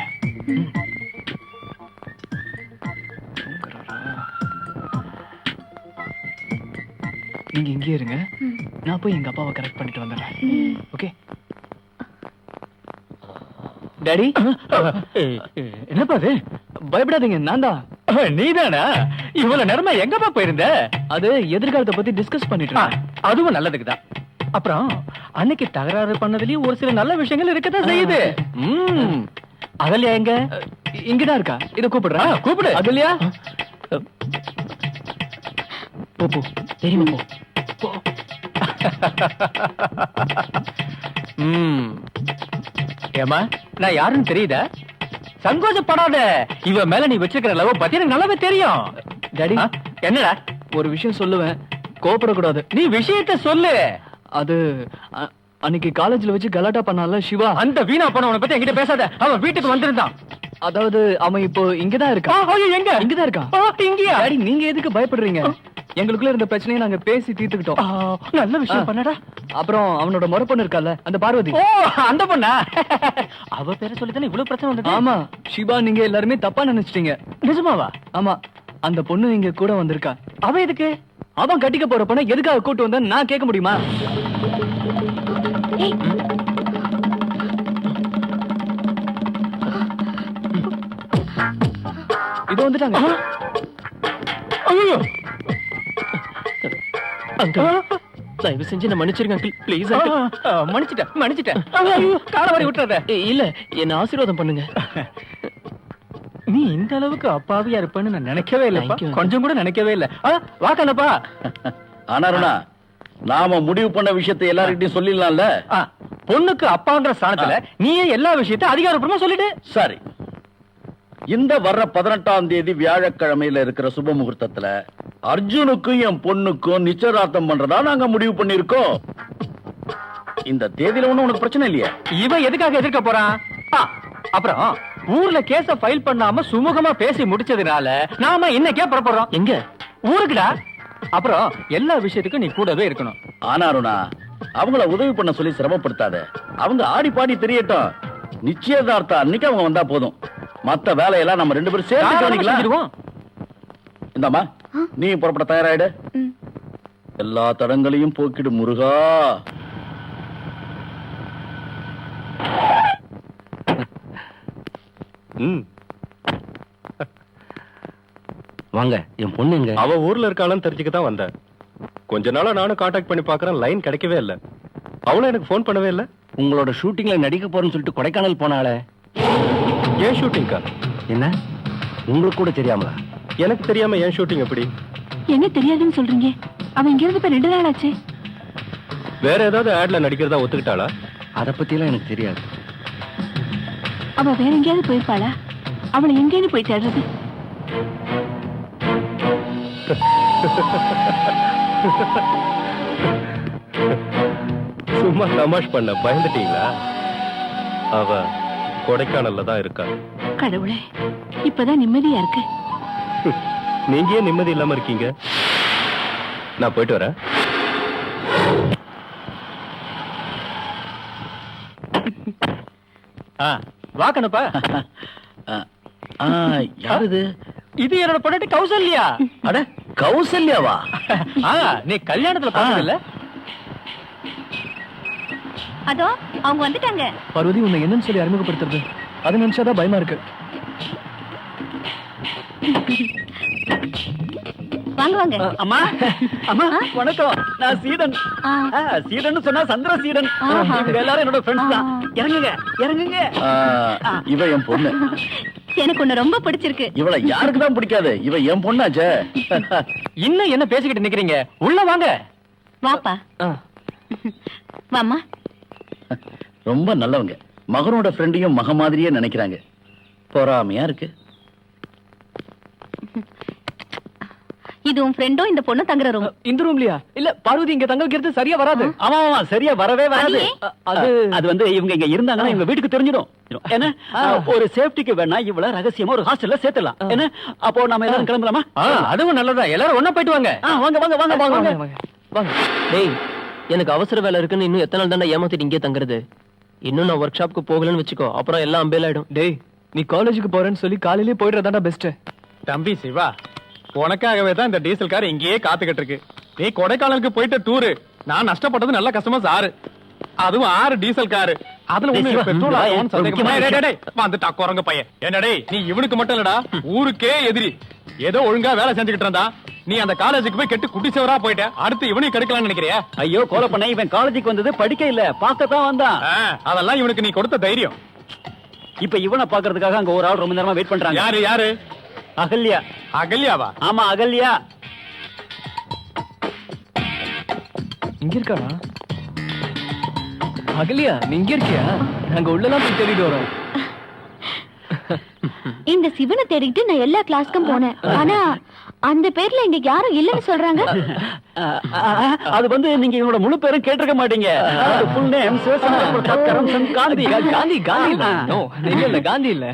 நீங்க இங்கே இருங்க, நான் போய் எங்க அப்பாவை கரெக்ட் பண்ணிட்டு வந்துடுறேன். ஓகே? டாடி என்னப்பா அது? பயப்படாதீங்க, நான் தான். நீதானா? இவ்வளவு நேரமா எங்கப்பா போயிருந்த? அது எதிர்காலத்தை பத்தி டிஸ்கஸ் பண்ணிட்டு இருந்தேன். அதுவும் நல்லதுக்குதான். அப்புறம் அன்னைக்கு தகராறு பண்ணதுலயும் ஒரு சில நல்ல விஷயங்கள் இருக்கத்தான் செய்யுது. அகல்யா எங்க? இங்கதான் இருக்கா, இத கூப்பிடுறேன். கூப்பிடு. அகல்யா, போ போ, தெரியுமா போ. ஏமா, நான் யாருன்னு தெரியுதா? சங்கோச்சப்படாத. இவ மேல நீ வச்சிருக்கிற லவ் பத்தி எனக்கு நல்லாவே தெரியும். டாடி, என்னடா? ஒரு விஷயம் சொல்லுவேன், கோபப்படக்கூடாது. நீ விஷயத்த சொல்லு. அது அன்னைக்கு காலேஜ்ல வச்சு கலாட்டா பண்ணால சிவா, அந்த வீணா போனவனை பத்தி என்கிட்ட பேசாத. அவன் வீட்டுக்கு வந்திருந்தான். அதாவது அவன் இப்போ இங்கதான் இருக்கான். எங்க? இங்கதான் இருக்கான். இங்கயா? டாடி, நீங்க எதுக்கு பயப்படுறீங்க? எங்களுக்குள்ள இருந்த பிரச்சனையை நாங்க பேசி தீர்த்துக்கிட்டோம். நல்ல விஷயம் பண்ணடா. அப்புறம் அவனோட முறை பொண்ணு இருக்கால, அந்த பார்வதி. ஓ, அந்த பொண்ணா? அவ பேரை சொல்லித்தானே இவ்வளவு பிரச்சனை வந்தது. ஆமா சிவா, நீங்க எல்லாருமே தப்பா நினைச்சிட்டீங்க. நிஜமாவா? ஆமா, அந்த பொண்ணு இங்க கூட வந்திருக்கா. அவ எதுக்கு? அவன் கட்டிக்க போற பொண்ணை எதுக்காக கூட்டு வந்த நான் கேட்க முடியுமா? இது வந்துட்டாங்க. ஐயோ, அங்கிள், தயவு செஞ்சு என்ன மன்னிச்சிருங்க அங்கிள், ப்ளீஸ் அங்கிள். மன்னிச்சிட்டேன். காலவாரி விட்டுறத. இல்ல, என்ன ஆசீர்வாதம் பண்ணுங்க. நீ இந்த அளவுக்கு அப்பாவியா இருப்பேன்னு நான் நினைக்கவே இல்ல. Thank you. கொஞ்சம் கூட நினைக்கவே இல்ல. வா கண்ணப்பா. ஆனாருண்ணா, நாம முடிவு பண்ண விஷயத்தை எல்லார்கிட்டயும் சொல்லிடலாம்ல. பொண்ணுக்கு அப்பாங்கிற ஸ்தானத்துல நீயே எல்லா விஷயத்தையும் அதிகாரப்பூர்வமா சொல்லிடு. சரி, இந்த வர்ற 18ஆம் தேதி வியாழக்கிழமையில இருக்கிற சுப முகூர்த்தத்துல அர்ஜுனுக்கும் என் பொண்ணுக்கும் நிச்சயதார்த்தம் பண்றதா நாங்க முடிவு பண்ணிருக்கோம். இந்த தேதியில ஒண்ணும் உனக்கு பிரச்சனை இல்லையா? இவன் எதுக்காக எதிர்க்க போறான்? அப்புறம் ஊர்ல கேஸ ஃபைல் பண்ணாம சுமூகமா பேசி முடிச்சதுனால நாம இன்னைக்கே புறப்படுறோம். எங்க? ஊருக்குடா. அப்புறம் எல்லா விஷயத்துக்கும் நீ கூடவே இருக்கணும். ஆனாருண்ணா, அவங்கள உதவி பண்ண சொல்லி சிரமப்படுத்தாத. அவங்க ஆடி பாடி தெரியட்டும். நிச்சயதார்த்தம் அன்னைக்கு அவங்க வந்தா போதும். மத்த வேலையெல்லாம் நம்ம 2 பேரும் சேர்ந்து கவனிக்கலாம். செஞ்சிருவோம். இந்தாம்மா, நீ புறப்பட தயாராயிடு. எல்லா தடங்களையும் போக்கிடு முருகா. வாங்க, என் பொண்ணு எங்க? அவ ஊர்ல இருக்காளான்னு தெரிஞ்சுக்க தான் வந்தேன். கொஞ்ச நாளா நானும் காண்டாக்ட் பண்ணி பாக்குறேன், லைன் கிடைக்கவே இல்ல. அவளும் எனக்கு ஃபோன் பண்ணவே இல்ல. உங்களோட ஷூட்டிங்ல நடிக்க போறேன்னு சொல்லிட்டு கொடைக்கானல் போனாளே. ஏன் ஷூட்டிங்கா? என்ன, உங்களுக்கு கூட தெரியாமலா? எனக்கு தெரியாம ஏன் ஷூட்டிங் எப்படி? என்ன தெரியாதுன்னு சொல்றீங்க? அவன் இங்க இருந்து இப்ப 2 நாள் ஆச்சு. வேற ஏதாவது ஆட்ல நடிக்கிறதா ஒத்துக்கிட்டாளா? அத பத்தி எல்லாம் எனக்கு தெரியாது. அவ வேற எங்கேயாவது போயிருப்பாளா? அவளை எங்கேன்னு போய் தேடுறது? சும்மா தமாஷ் பண்ண, பயந்துட்டீங்களா? அவ கொடைக்கானல்ல தான் இருக்கா. கடவுளே, இப்பதான் நிம்மதியா இருக்கு. நீங்க ஏன் நிம்மதி இல்லாம இருக்கீங்க? நான் போயிட்டு வரேன். வா கண்ணப்பா. யார் இது? இது என்னோட பொண்ணு கௌசல்யா. அட, கௌசல்யாவா? நீ கல்யாணத்துல பார்த்ததில்ல? அதோ அவங்க வந்துட்டாங்க. பார்வதி, உன்னை என்னன்னு சொல்லி அறிமுகப்படுத்துறது, அது நினைச்சாதான் பயமா இருக்கு. வாங்க வாங்க. அம்மா, அம்மா வணக்கம். நான் சீடன். சீடன் சொன்னா சந்திர சீடன். இவங்க எல்லாரும் என்னோட ஃப்ரெண்ட்ஸ் தான். இறங்குங்க, இறங்குங்க. இவ என் பொண்ணு. எனக்கு உன்னை ரொம்ப பிடிச்சிருக்கு. இவள யாருக்கு தான் பிடிக்காது? இவ என் பொண்ணாச்சே. இன்னும் என்ன பேசிக்கிட்டு நிக்கிறீங்க? உள்ள வாங்க. வாப்பா. வாமா. ரொம்ப நல்லவங்க. மகனோட ஃப்ரெண்டையும் மக மாதிரியே நினைக்கிறாங்க. பொறாமையா இருக்கு. இது உன் ஃப்ரெண்டோ இந்த பொண்ணு தங்குற ரூம்? இந்த ரூம்லயா? இல்ல பார்வதி, இங்க தங்க வைக்கிறது சரியா வராது. ஆமா, சரியா வரவே வராது. அது வந்து இவங்க இங்க இருந்தாங்கன்னா இவங்க வீட்டுக்கு தெரிஞ்சிடும். என்ன, ஒரு சேஃப்டிக்கு வேணா இவ்வளவு ரகசியமா ஒரு ஹாஸ்டல்ல சேர்த்துலாம். என்ன, அப்போ நாம எல்லாரும் கிளம்பலாமா? அதுவும் நல்லதா. எல்லாரும் ஒண்ணா போயிட்டு வாங்க. வாங்க வாங்க வாங்க வாங்க வாங்க. டேய், எனக்கு அவசர வேலை இருக்குன்னு இன்னும் எத்தனை நாள் தானே ஏமாத்திட்டு இங்கே தங்குறது? இன்னும் நான் ஒர்க் ஷாப்புக்கு போகலன்னு வச்சுக்கோ, அப்புறம் எல்லாம் அம்பேலாயிடும். டேய், நீ காலேஜுக்கு போறேன்னு சொல்லி காலையிலேயே போயிடுறதாண்டா பெஸ்ட். தம்பி சிவா, உனக்காகவே தான் இந்த டீசல் கார் இங்கேயே காத்துக்கிட்டு இருக்கு. நீ கொடைக்கானலுக்கு போயிட்ட டூரு, நான் நஷ்டப்பட்டது நல்ல கஸ்டமர்ஸ் 6. அதுவும் 6 டீசல் காரு. அதுல ஒண்ணு சிவா, பெட்ரோல் வா, ஆகும்னு ஒரு சந்தேகமா? முக்கியமான டேய், டேய், டேய், வந்துட்டா குரங்கு பையன். என்னடே நீ இவனுக்கு மட்டும் இல்லடா ஊருக்கே எதிரி. ஏதோ ஒழுங்கா வேலை செஞ்சுக்கிட்டு இருந்தா நீ அந்த காலேஜுக்கு போய் கெட்டு குட்டி சேவரா போயிட்ட. அடுத்து இவனையும் கெடுக்கலாம்னு நினைக்கிறியா? ஐயோ கோல பண்ண இவன் காலேஜுக்கு வந்தது படிக்க இல்ல பார்க்கத்தான் வந்தான். அதெல்லாம் இவனுக்கு நீ கொடுத்த தைரியம். இப்ப இவனை பாக்குறதுக்காக அங்க ஒரு ஆள் ரொம்ப நேரமா வெயிட் பண்றாங்க. யாரு யாரு? அகல்யா. அகல்யாவா? ஆமா அகல்யா. இங்க இருக்காடா அகலியா, நீ இங்க இருக்கியா? நாங்க உள்ளலாம் போய் தேடிட்டு வரோம். இந்த சிவனை தேடிட்டு நான் எல்லா கிளாஸ்க்கும் போனேன். ஆனா அந்த பேர்ல இங்க யாரும் இல்லன்னு சொல்றாங்க. அது வந்து நீங்க இவனோட முழு பேரும் கேட்டிருக்க மாட்டீங்க. Full name Sivashankar Prasad Karamchand Gandhi. காந்தி காந்தி இல்ல. No, இல்ல இல்ல காந்தி இல்ல.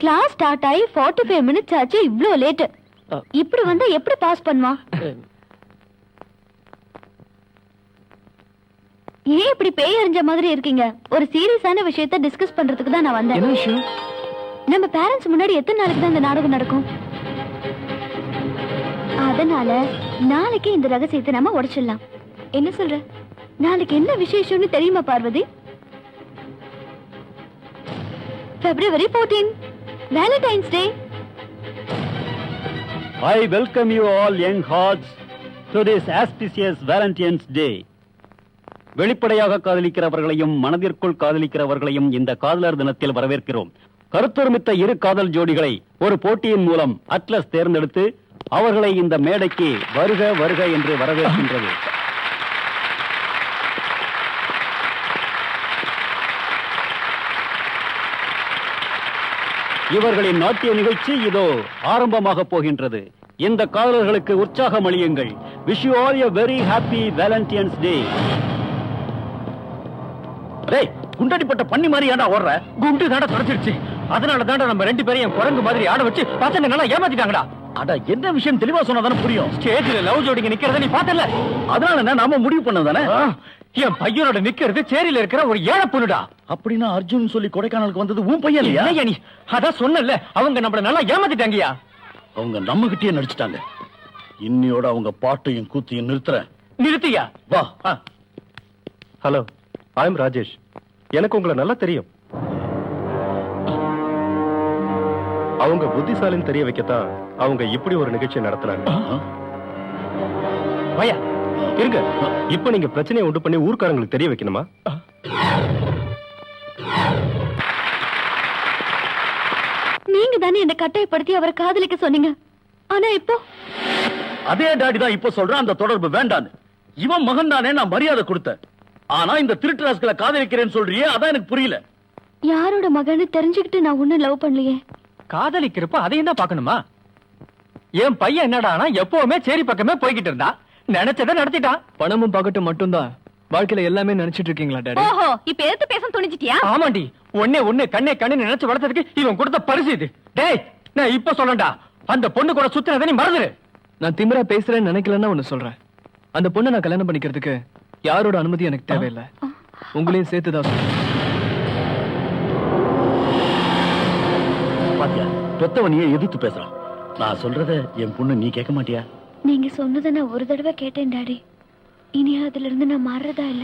கிளாஸ் ஸ்டார்ட் ஆகி 45 மினிட்ஸ் ஆச்சு. இவ்ளோ லேட். இப்படி வந்தா எப்படி பாஸ் பண்ணுவான்? ஏன் இப்படி பேய் அறிஞ்ச மாதிரி இருக்கீங்க? ஒரு சீரியஸான விஷயத்தை டிஸ்கஸ் பண்றதுக்கு தான் நான் வந்தேன். என்ன விஷயம்? நம்ம பேரண்ட்ஸ் முன்னாடி எத்தனை நாளைக்கு தான் இந்த நாடகம் நடக்கும்? அதனால நாளைக்கு இந்த ரகசியத்தை நம்ம உடைச்சிடலாம். என்ன சொல்ற? நாளைக்கு என்ன விசேஷம்னு தெரியுமா Parvati? February 14, Valentine's Day. I welcome you all young hearts to this auspicious Valentine's Day. வெளிப்படையாக காதலிக்கிறவர்களையும் மனதிற்குள் காதலிக்கிறவர்களையும் இந்த காதலர் தினத்தில் வரவேற்கிறோம். கருத்தொருமித்த இரு காதல் ஜோடிகளை ஒரு போட்டியின் மூலம் அட்லஸ் தேர்ந்தெடுத்து அவர்களை இந்த மேடைக்கு வருக வருக என்று வரவேற்கின்றது. இவர்களின் நாட்டிய நிகழ்ச்சி இதோ ஆரம்பமாக போகின்றது. இந்த காதலர்களுக்கு உற்சாகம் அளியுங்கள். Wish you all a very happy valentine's day. டேய் குண்டடிப்பட்ட பண்ணி மாதிரி ஏன்டா ஓடுற? குண்டு தாண்டா தொடச்சிருச்சு. அதனால தாண்டா நம்ம ரெண்டு பேரையும் குரங்கு மாதிரி ஆட வச்சு பசங்க நல்லா ஏமாத்திட்டாங்கடா. அட என்ன விஷயம் தெளிவா சொன்னாதானே புரியும். ஸ்டேஜ்ல லவ் ஜோடிங்க நிக்கிறத நீ பார்த்தல? அதனால என்ன நாம முடிவு பண்ணதானே? என் பையனோட நிக்கிறது சேரியில இருக்கிற ஒரு ஏழை பொண்ணுடா. அப்படின்னா அர்ஜுன் சொல்லி கொடைக்கானலுக்கு வந்தது உன் பையன் இல்லையா? இல்லையா நீ? அதான் சொன்னல அவங்க நம்மள நல்லா ஏமாத்திட்டாங்கயா. அவங்க நம்ம கிட்டயே நடிச்சிட்டாங்க. இன்னியோட அவங்க பாட்டையும் கூத்தையும் நிறுத்துறேன். நிறுத்தியா? வா. Hello, I am Rajesh. எனக்கு உங்களை நல்லா தெரியும். அவங்க புத்திசாலின்னு தெரிய வைக்கத்தான் அவங்க இப்படி ஒரு நிகழ்ச்சி நடத்துறாங்க. பையா இருங்க, இப்ப நீங்க பிரச்சனையை உண்டு பண்ணி ஊர்க்காரங்களுக்கு தெரிய வைக்கணுமா? நீங்க தானே என்ன கட்டாயப்படுத்தி அவரை காதலிக்க சொன்னீங்க. ஆனா இப்போ அதே டாடி தான் இப்ப சொல்றான் அந்த தொடர்பு வேண்டான்னு. இவன் மகன் தானே நான் மரியாதை கொடுத்தேன். ஆனா இந்த திருட்டு ராஸ்களை காதலிக்கிறேன்னு சொல்றியே, அதான் எனக்கு புரியல. யாரோட மகன்னு தெரிஞ்சுக்கிட்டு நான் ஒண்ணும் லவ் பண்ணலையே. காதலிக்கிறப்ப அதையும் தான் பாக்கணுமா? என் பையன் என்னடானா எப்பவுமே சேரி பக்கமே போய்கிட்டு இருந்தா நினைச்சதை நடத்திட்டான். பணமும் பகட்டும் மட்டும்தான் வாழ்க்கையில எல்லாமே நினைச்சிட்டு இருக்கீங்களா டாடி? ஓஹோ, இப்ப எதுக்கு பேச துணிச்சிட்டியா? ஆமாண்டி, ஒண்ணே ஒண்ணு கண்ணே கண்ணு நினைச்சு வளர்த்ததுக்கு இவன் கொடுத்த பரிசு இது. டேய் நான் இப்ப சொல்லண்டா, அந்த பொண்ணு கூட சுத்தினதை நீ மறந்துரு. நான் திமிரா பேசுறேன்னு நினைக்கலன்னா ஒண்ணு சொல்றேன். அந்த பொண்ணை நான் கல்யாணம் பண்ணிக்கிறதுக்கு யாரோட அனுமதி எனக்கு தேவையில்லை. உங்களையும் சேர்த்துதான் சொல்றேன். பாத்தியா, பெத்தவனையே எதிர்த்து பேசுறான். நான் சொல்றத என் பொண்ணு நீ கேட்க மாட்டியா? நீங்க சொன்னதை நான் ஒரு தடவை கேட்டேன் டாடி. இனி அதுல இருந்து நான் மாறுறதா இல்ல.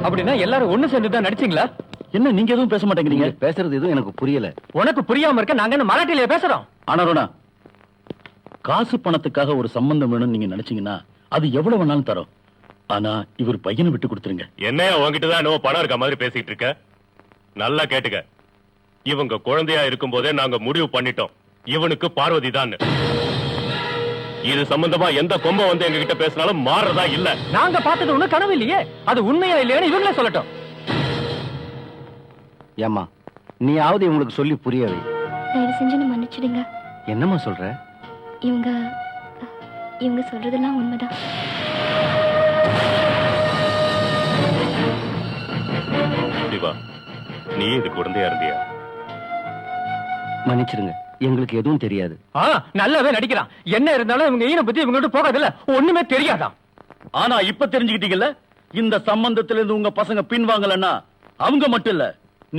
அப்படின்னா எல்லாரும் ஒண்ணு சேர்ந்துதான் நடிச்சீங்களா? என்ன நீங்க எதுவும் பேச மாட்டேங்கிறீங்க? பேசுறது எதுவும் எனக்கு புரியல. உனக்கு புரியாம இருக்க நாங்க என்ன மராட்டியில பேசுறோம்? ஆனா காசு பணத்துக்காக ஒரு சம்பந்தம் வேணும்னு நீங்க நினைச்சீங்கன்னா அது எவ்வளவு வேணாலும் தரோம். ஆனா இவர் பையனை விட்டு கொடுத்துருங்க. என்னையா உங்ககிட்டதான் என்னவோ பணம் இருக்க மாதிரி பேசிட்டு இருக்க? நல்லா கேட்டுக்க, இவங்க குழந்தையா இருக்கும் போதே நாங்க முடிவு பண்ணிட்டோம் இவனுக்கு பார்வதி தான். இது சம்பந்தமா எந்த கொம்ப வந்து எங்க கிட்ட பேசினாலும் மாறதா இல்ல. நாங்க பார்த்தது ஒண்ணு கனவு இல்லையே, அது உண்மையா இல்லையான்னு இவங்களே சொல்லட்டும். ஏம்மா நீயாவது இவங்களுக்கு சொல்லி புரியவை. தயவு செஞ்சு நான் மன்னிச்சிடுங்க. என்னம்மா சொல்ற? இவங்க சொல்றதெல்லாம் உண்மைதான். சிவா, நீ இது குழந்தையா இருந்தியா? மன்னிச்சிடுங்க, எங்களுக்கு எதுவும் தெரியாது. நல்லாவே நடிக்கிறான். என்ன இருந்தாலும் இவங்க ஈன பத்தி இவங்ககிட்ட போகாதுல்ல, ஒண்ணுமே தெரியாதான். ஆனா இப்ப தெரிஞ்சுக்கிட்டீங்கல்ல, இந்த சம்பந்தத்துல இருந்து உங்க பசங்க பின்வாங்கலன்னா அவங்க மட்டும் இல்ல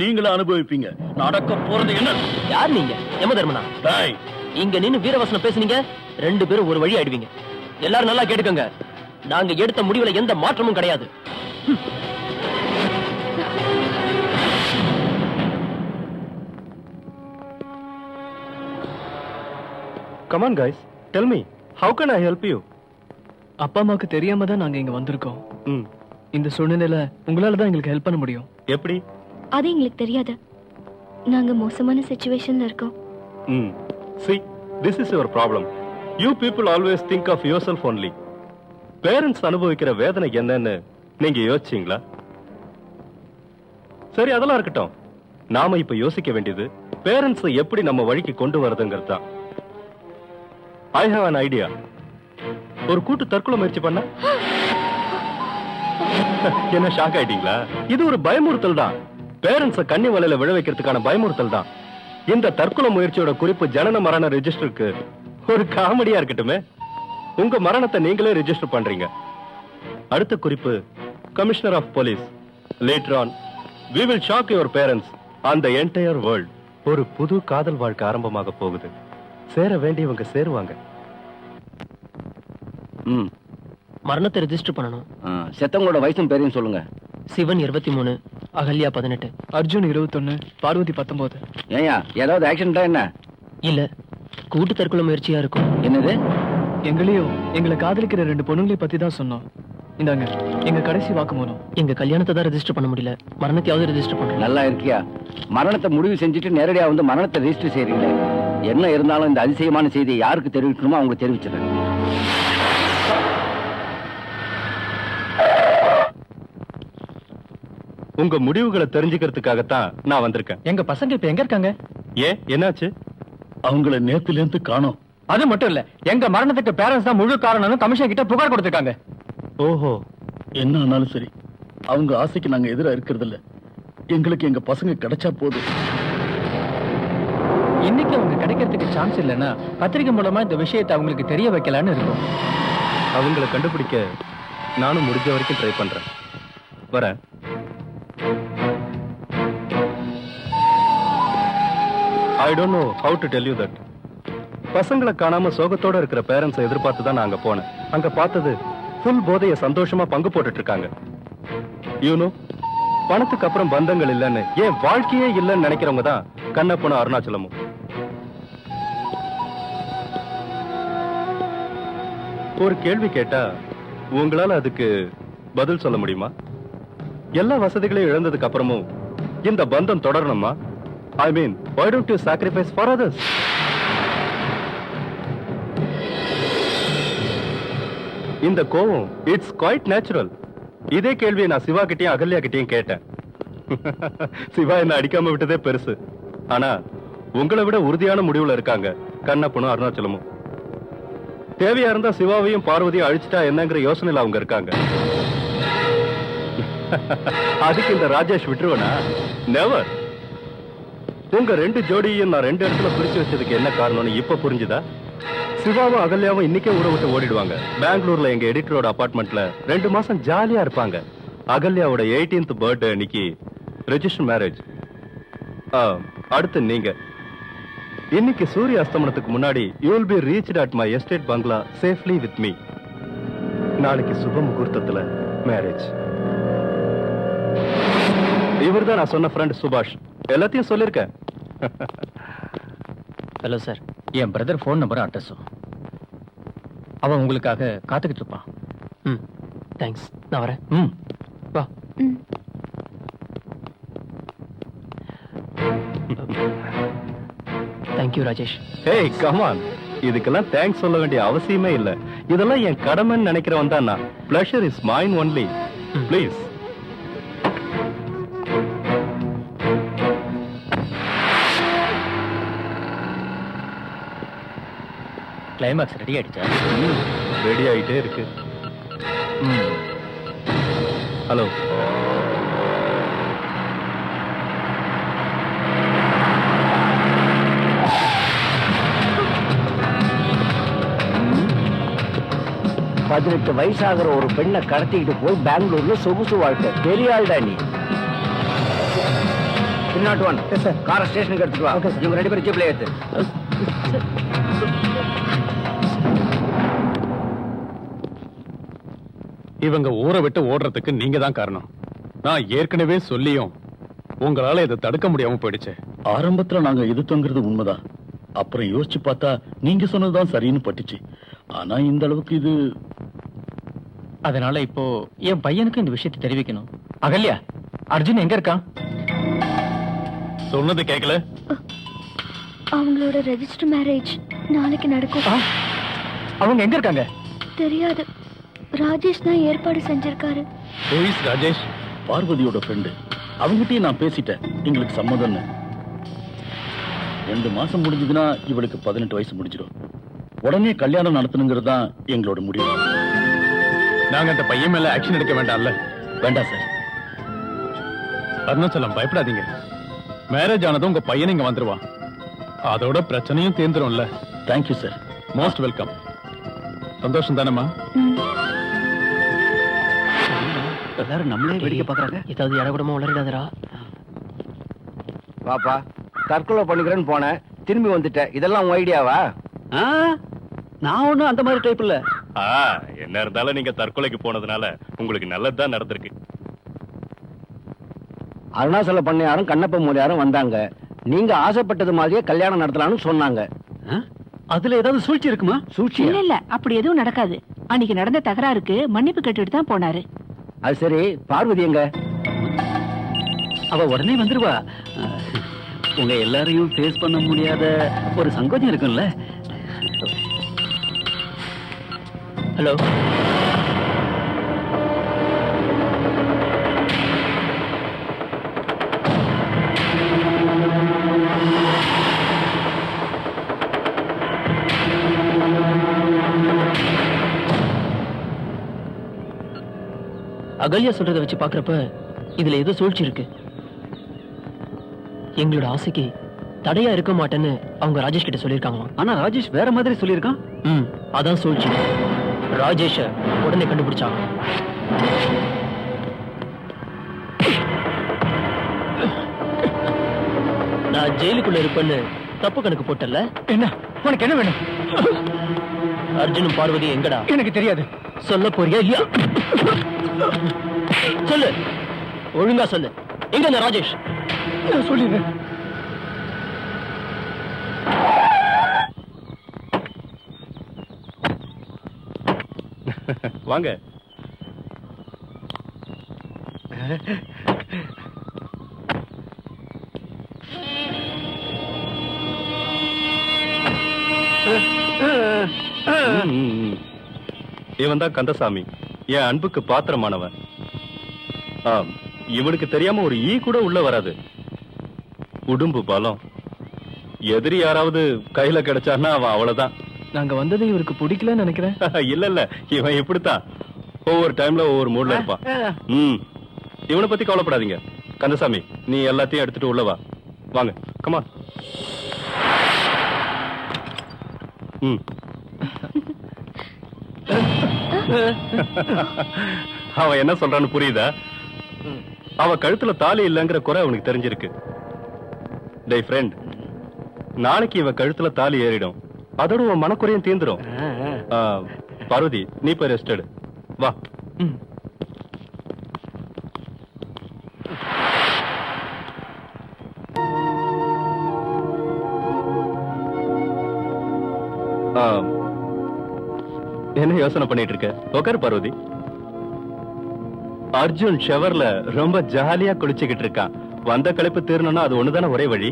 நீங்களும் அனுபவிப்பீங்க. நடக்க போறது என்ன? யார் நீங்க? யம தர்மனா? டேய், இங்க நின்னு வீரவசனம் பேசுனீங்க, ரெண்டு பேரும் ஒரு வழி ஆயிடுவீங்க. எல்லாரும் நல்லா கேட்டுக்கோங்க, நாங்க எடுத்த முடிவுல எந்த மாற்றமும் கிடையாது. Come on, guys. Tell me, how can I help you? அப்பா அம்மாவுக்கு தெரியாம தான் நாங்க இங்க வந்திருக்கோம். ம், இந்த சூழ்நிலையில உங்களால தான் எங்களுக்கு ஹெல்ப் பண்ண முடியும். எப்படி? அது எங்களுக்கு தெரியாது. நாங்க மோசமான சிச்சுவேஷன்ல இருக்கோம். ம், see, this is your problem. You people always think of yourself only. Parents அனுபவிக்கிற வேதனை என்னன்னு நீங்க யோசிச்சீங்களா? சரி, அதெல்லாம் இருக்கட்டும். நாம இப்ப யோசிக்க வேண்டியது பேரண்ட்ஸ் எப்படி நம்ம வழிக்கு கொண்டு வரதுங்கிறது தான். I have an idea. ஒரு கூட்டு தற்கொலை முயற்சி பண்ண என்ன ஷாக் ஆயிட்டீங்களா? இது ஒரு பயமுறுத்தல் தான். பேரண்ட்ஸ கன்னி வலையில விழ வைக்கிறதுக்கான பயமுறுத்தல் தான். இந்த தற்கொலை முயற்சியோட குறிப்பு ஜனன மரண ரெஜிஸ்டருக்கு ஒரு காமெடியா இருக்கட்டுமே. உங்க மரணத்தை நீங்களே ரெஜிஸ்டர் பண்றீங்க. அடுத்த குறிப்பு commissioner of police. Later on we will shock your parents and the entire world. ஒரு புது காதல் வாழ்க்கை ஆரம்பமாக போகுது. சேர வேண்டியவங்க சேருவாங்க. ம். மரணத்தை ரெஜிஸ்டர் பண்ணணும். செத்தவங்களோட வயசும் பேரையும் சொல்லுங்க. சிவன் 23, அகல்யா 18, அர்ஜுன் 21, பார்வதி 19. ஏயா ஏதாவது ஆக்சிடென்ட்டா என்ன? இல்ல, கூட்டு தற்கொலை முயற்சியா இருக்கும். என்னது? எங்களையும் எங்களை காதலிக்கிற 2 பொண்ணுங்களையும் பத்தி தான் சொன்னோம். இந்தாங்க எங்க கடைசி வாக்குமூலம். எங்க கல்யாணத்தை தான் ரெஜிஸ்டர் பண்ண முடியல, மரணத்தையாவது ரெஜிஸ்டர் பண்றோம். நல்லா இருக்கியா? மரணத்தை முடிவு செஞ்சுட்டு நேரடியா வந்து மரணத்தை ரெஜிஸ்டர் செய்றீங்க. என்ன இருந்தாலும் இந்த அதிசயமான செய்தியை யாருக்கு தெரிவிக்கணுமோ அவங்களுக்கு தெரிவிச்சிடுறேன். உங்க முடிவுகளை தெரிஞ்சுக்கிறதுக்காகத்தான் நான் வந்திருக்கேன். எங்க பசங்க இப்ப எங்க இருக்காங்க? ஏன், என்னாச்சு? அவங்கள நேத்துல இருந்து காணோம். அது மட்டும் இல்ல, எங்க மரணத்துக்கு பேரண்ட்ஸ் தான் முழு காரணம்னு கமிஷன் கிட்ட புகார் கொடுத்திருக்காங்க. ஓஹோ, என்ன ஆனாலும் சரி, அவங்க ஆசைக்கு நாங்க எதிரா இருக்கிறது இல்ல. எங்களுக்கு எங்க பசங்க கிடைச்சா போதும். இன்னைக்கு அவங்க கிடைக்கிறதுக்கு சான்ஸ் இல்லைன்னா பத்திரிகை மூலமா இந்த விஷயத்தை அவங்களுக்கு தெரிய வைக்கலான்னு இருக்கும். அவங்கள கண்டுபிடிக்க நானும் முடிஞ்ச வரைக்கும் ட்ரை பண்றேன். வரேன். I don't know how to tell you that. பசங்களை காணாம சோகத்தோட இருக்கிற பேரண்ட்ஸை எதிர்பார்த்து தான் நான் அங்க போனேன். அங்க பார்த்தது ஃபுல் போதைய சந்தோஷமா பங்கு போட்டுட்டு இருக்காங்க. யூனோ, பணத்துக்கு அப்புறம் பந்தங்கள் இல்லைன்னு, ஏன் வாழ்க்கையே இல்லைன்னு நினைக்கிறவங்க தான் கண்ணப்பனும் அருணாச்சலமும். ஒரு கேள்வி கேட்டா உங்களால அதுக்கு பதில் சொல்ல முடியுமா? எல்லா வசதிகளையும் இழந்ததுக்கு அப்புறமும் இந்த பந்தம் தொடரணுமா? I mean, why don't you sacrifice for others? இந்த கோவம் இட்ஸ் குவைட் நேச்சுரல். இதே கேள்வியை நான் சிவா கிட்டயும் அகல்யா கிட்டயும் கேட்டேன். சிவா என்ன அடிக்காம விட்டதே பெருசு. ஆனா உங்களை விட உறுதியான முடிவுல இருக்காங்க கண்ணப்பனும் அருணாச்சலமும். தேவையா இருந்தா சிவாவையும் பார்வதியும் அழிச்சிட்டா என்னங்கிற யோசனையில அவங்க இருக்காங்க. அதுக்கு இந்த ராஜேஷ் விட்டுருவனா? நெவர். உங்க 2 ஜோடியையும் நான் 2 இடத்துல பிரிச்சு வச்சதுக்கு என்ன காரணம்னு இப்ப புரிஞ்சுதா? சிவாவும் அகல்யாவும் இன்னைக்கே ஊரை விட்டு ஓடிடுவாங்க. பெங்களூர்ல எங்க எடிட்டரோட அபார்ட்மெண்ட்ல 2 மாசம் ஜாலியா இருப்பாங்க. அகல்யாவோட 18th பர்த்டே அன்னைக்கு ரெஜிஸ்டர் மேரேஜ். அடுத்து நீங்க இன்னைக்கு சூரிய அஸ்தமனத்துக்கு முன்னாடி you will be reached at my estate bungalow safely with me. நாளைக்கு சுப முகூர்த்தத்துல மேரேஜ். இவர்தான் நான் சொன்ன ஃப்ரெண்ட் சுபாஷ். எல்லாத்தையும் சொல்லிருக்கேன். ஹலோ சார், என் பிரதர் ஃபோன் நம்பரும் அட்ரஸும். அவன் உங்களுக்காக காத்துக்கிட்டு இருப்பான். ம், தேங்க்ஸ். நான் வரேன். ம், வா. Thank you Rajesh. Hey, come on. இதுக்கெல்லாம் தேங்க்ஸ் சொல்ல வேண்டிய அவசியமே இல்ல. இதெல்லாம் என் கடமைன்னு நினைக்கிறவன் தான் நான். Pleasure is mine only. Please. Climax ready ஆயிடுச்சா? ரெடி ஆயிட்டே இருக்கு. ஹலோ, பதினெட்டு வயசாகிற ஒரு பெண்ணை கடத்திக்கிட்டு போய் பெங்களூர்ல சொகுசு வாழ்க்கை. பெரிய ஆள்டா நீ. 301 காரை ஸ்டேஷனுக்கு எடுத்துட்டு வா. இவங்க 2 பேரும் ஜீப்ல ஏத்து. இவங்க ஊரை விட்டு ஓடுறதுக்கு நீங்க தான் காரணம். நான் ஏற்கனவே சொல்லியும் உங்களால இதை தடுக்க முடியாம போயிடுச்சு. ஆரம்பத்துல நாங்க எதிர்த்தோங்கிறது உண்மைதான். அப்புறம் யோசிச்சு பார்த்தா நீங்க சொன்னதுதான் சரின்னு பட்டுச்சு. ஆனா இந்த அளவுக்கு இது அதனால இப்போ என் பையனுக்கு இந்த விஷயத்தை தெரிவிக்கணும். அகல்யா, அர்ஜுன் எங்க இருக்கான்? சொன்னது கேட்கல? அவங்களோட ரெஜிஸ்டர் மேரேஜ் நாளைக்கு நடக்கும். அவங்க எங்க இருக்காங்க? தெரியாது. ராஜேஷ் தான் ஏற்பாடு செஞ்சிருக்காரு. ராஜேஷ் பார்வதியோட ஃப்ரெண்டு. அவங்ககிட்டயும் நான் பேசிட்டேன், எங்களுக்கு சம்மதம். 2 மாசம் முடிஞ்சதுன்னா இவளுக்கு 18 வயசு முடிஞ்சிடும். உடனே கல்யாணம் நடத்தணுங்கிறது தான் எங்களோட முடிவு. நாங்க அந்த பையன் மேல ஆக்ஷன் எடுக்க வேண்டாம்ல? வேண்டாம் சார். அருணாச்சலம், பயப்படாதீங்க. மேரேஜ் ஆனதும் உங்க பையன் இங்க வந்துருவான். அதோட பிரச்சனையும் தீர்ந்துரும்ல. Thank you sir. Most welcome. சந்தோஷம் தானம்மா? எல்லாரும் நம்மளே வேடிக்கை பாக்குறாங்க. ஏதாவது இடக்கூடமா உளறிடாதரா? பாப்பா, தற்கொலை பண்ணிக்கிறேன்னு போனேன், திரும்பி வந்துட்டேன். இதெல்லாம் உன் ஐடியாவா? நான் ஒண்ணும் அந்த மாதிரி டைப் இல்ல. என்ன இருந்தாலும் நீங்க தற்கொலைக்கு போனதுனால உங்களுக்கு நல்லதுதான் நடந்திருக்கு. அருணாச்சல பண்ணையாரும் கண்ணப்ப மூலியாரும் வந்தாங்க. நீங்க ஆசைப்பட்டது மாதிரியே கல்யாணம் நடத்தலாம்னு சொன்னாங்க. அதுல ஏதாவது சூழ்ச்சி இருக்குமா? சூழ்ச்சி இல்ல அப்படி எதுவும் நடக்காது. அன்னைக்கு நடந்த தகராறுக்கு மன்னிப்பு கேட்டுட்டு தான் போனாரு. அது சரி, பார்வதி எங்க? அவ உடனே வந்துருவா. உங்க எல்லாரையும் ஃபேஸ் பண்ண முடியாத ஒரு சங்கோஜம் இருக்கும்ல. ஹலோ, அகல்யா சொல்றதை வச்சு பாக்குறப்ப இதுல ஏதோ சூழ்ச்சி இருக்கு. எங்களோட ஆசைக்கு தடையா இருக்க மாட்டேன்னு அவங்க ராஜேஷ் கிட்ட சொல்லிருக்காங்களாம். ஆனா ராஜேஷ் வேற மாதிரி சொல்லியிருக்கான். அதான் சூழ்ச்சி. ராஜேஷ உடனே கண்டுபிடிச்சாங்க. நான் ஜெயிலுக்குள்ள இருப்பேன்னு தப்பு கணக்கு போட்டல. என்ன உனக்கு என்ன வேணும்? அர்ஜுனும் பார்வதி எங்கடா? எனக்கு தெரியாது. சொல்ல போறியா இல்லையா? சொல்லு, ஒழுங்கா சொல்லு. எங்க இந்த ராஜேஷ்? சொல்லிடுறேன். வாங்க. இவன் தான் கந்தசாமி, என் அன்புக்கு பாத்திரமானவன். இவனுக்கு தெரியாம ஒரு ஈ கூட உள்ள வராது. உடும்பு பலம். எதிரி யாராவது கையில கிடைச்சான்னா அவன் அவ்வளவுதான். நாங்க வந்தது இவருக்கு பிடிக்கலன்னு நினைக்கிறேன். இல்ல இல்ல, இவன் இப்படித்தான். ஒவ்வொரு டைம்ல ஒவ்வொரு மூட்ல இருப்பான். இவனை பத்தி கவலைப்படாதீங்க. கந்தசாமி, நீ எல்லாத்தையும் எடுத்துட்டு உள்ள வா. வாங்க, கமான். அவன் என்ன சொல்றான்னு புரியுதா? அவன் கழுத்துல தாலி இல்லங்கிற குறை அவனுக்கு தெரிஞ்சிருக்கு. டேய் ஃப்ரெண்ட், நாளைக்கு இவன் கழுத்துல தாலி ஏறிடும். அதோட உன் மனக்குறையும் தீந்துரும். பார்வதி, நீ போய் ரெஸ்ட் எடு. வா. என்ன யோசனை பண்ணிட்டு இருக்க? உட்காரு பார்வதி. அர்ஜுன் ஷவர்ல ரொம்ப ஜாலியா குளிச்சுக்கிட்டு இருக்கான். வந்த களைப்பு தீரணும்னா அது ஒண்ணுதானே ஒரே வழி.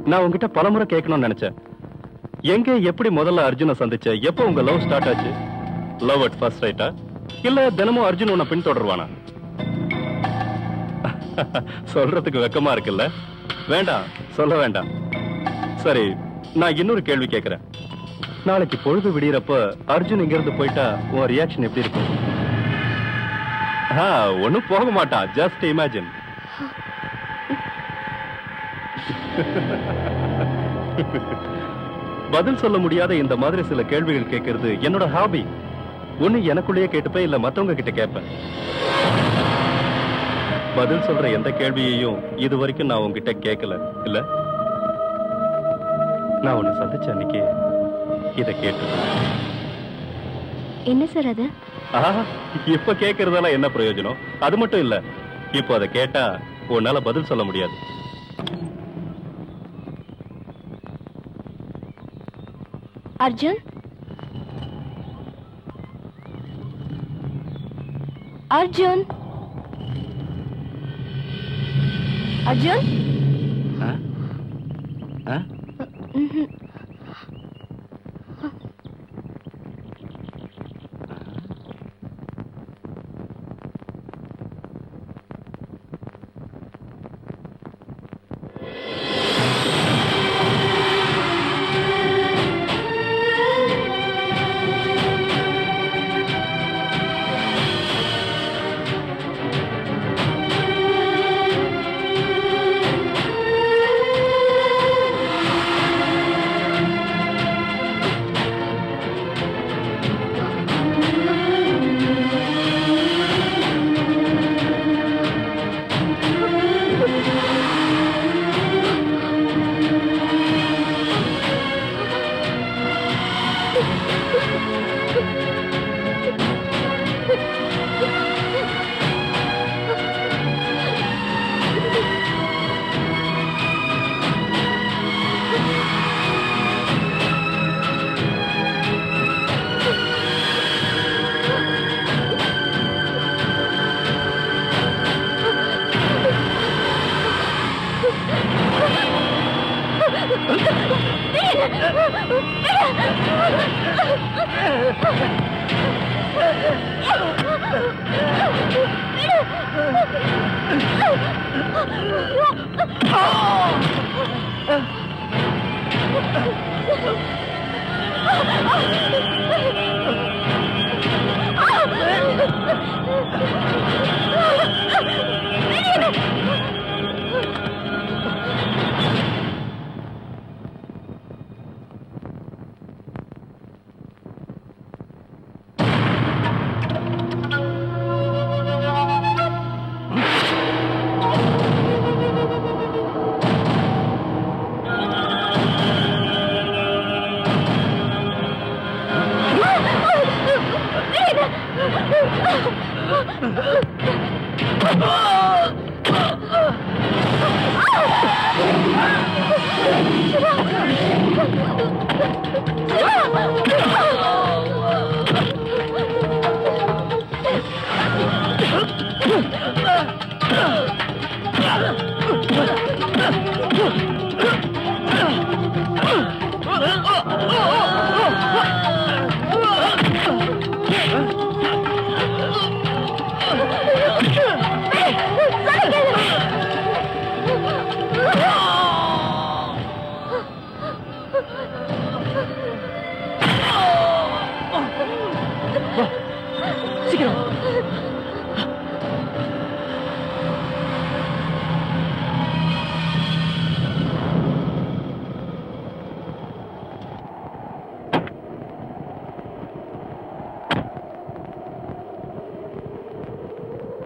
நான் உங்ககிட்ட பலமுறை கேட்கணும்னு நினைச்சேன். எங்க எப்படி முதல்ல அர்ஜுனை சந்திச்ச? எப்போ உங்க லவ் ஸ்டார்ட் ஆச்சு? லவ் அட் ஃபர்ஸ்ட் சைட்டா, இல்ல தினமும் அர்ஜுன் உன்னை பின்தொடருவானா? சொல்றதுக்கு வெக்கமா இருக்குல்ல? வேண்டாம், சொல்ல வேண்டாம். சரி, நான் இன்னொரு கேள்வி கேட்கிறேன். நாளைக்கு பொழுது விடியறப்ப அர்ஜுன் இங்க இருந்து போயிட்டா உன் ரியாக்ஷன் எப்படி இருக்கும்? ஒண்ணும் போக மாட்டான். Just imagine. பதில் சொல்ல முடியாத இந்த மாதிரி சில கேள்விகள் கேட்கறது என்னோட ஹாபி. ஒண்ணு எனக்குள்ளேயே கேட்டுப்பேன், இல்ல மத்தவங்க கிட்ட கேட்பேன். பதில் சொல்ற எந்த கேள்வியையும் இது வரைக்கும் நான் உங்ககிட்ட கேட்கல. இல்ல, நான் உன்னை சந்திச்ச அன்னைக்கு இதை கேட்டு என்ன சார் அது? இப்ப கேக்குறதெல்லாம் என்ன பிரயோஜனம்? அது மட்டும் இல்ல, இப்போ அதை கேட்டா உன்னால பதில் சொல்ல முடியாது. அர்ஜுன், அர்ஜுன், அர்ஜுன். ம்ஹும்.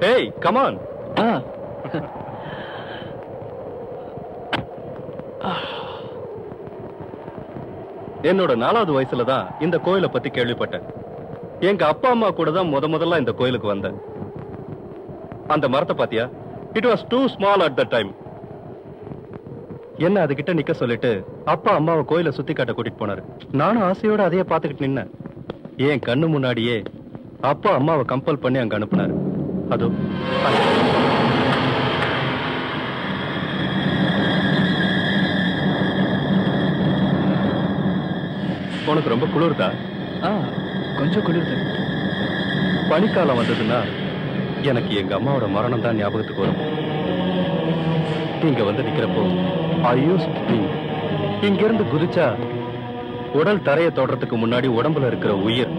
Hey, come on. என்னோட 4வது வயசுல தான் இந்த கோயிலை பத்தி கேள்விப்பட்டேன். எங்க அப்பா அம்மா கூட தான் முதல்ல இந்த கோயிலுக்கு வந்தேன். அந்த மரத்தை பாத்தியா? It was too small at that time. என்ன அதுகிட்ட நிக்க சொல்லிட்டு அப்பா அம்மாவை கோயிலை சுத்தி காட்ட கூட்டிட்டு போனாரு. நானும் ஆசையோட அதையே பாத்துக்கிட்டு நின்னேன். என் கண்ணு முன்னாடியே அப்பா அம்மாவை கம்பல் பண்ணி அங்க அனுப்புனாரு. அதோ உனக்கு ரொம்ப குளிர்தா? கொஞ்சம் குளிர்து. பனிக்காலம் வந்ததுன்னா எனக்கு எங்க அம்மாவோட மரணம் தான் ஞாபகத்துக்கு வரும். இங்க வந்து நிக்கிறப்போ இங்க இருந்து குதிச்சா உடல் தரையை தொடறதுக்கு முன்னாடி உடம்புல இருக்கிற உயிர்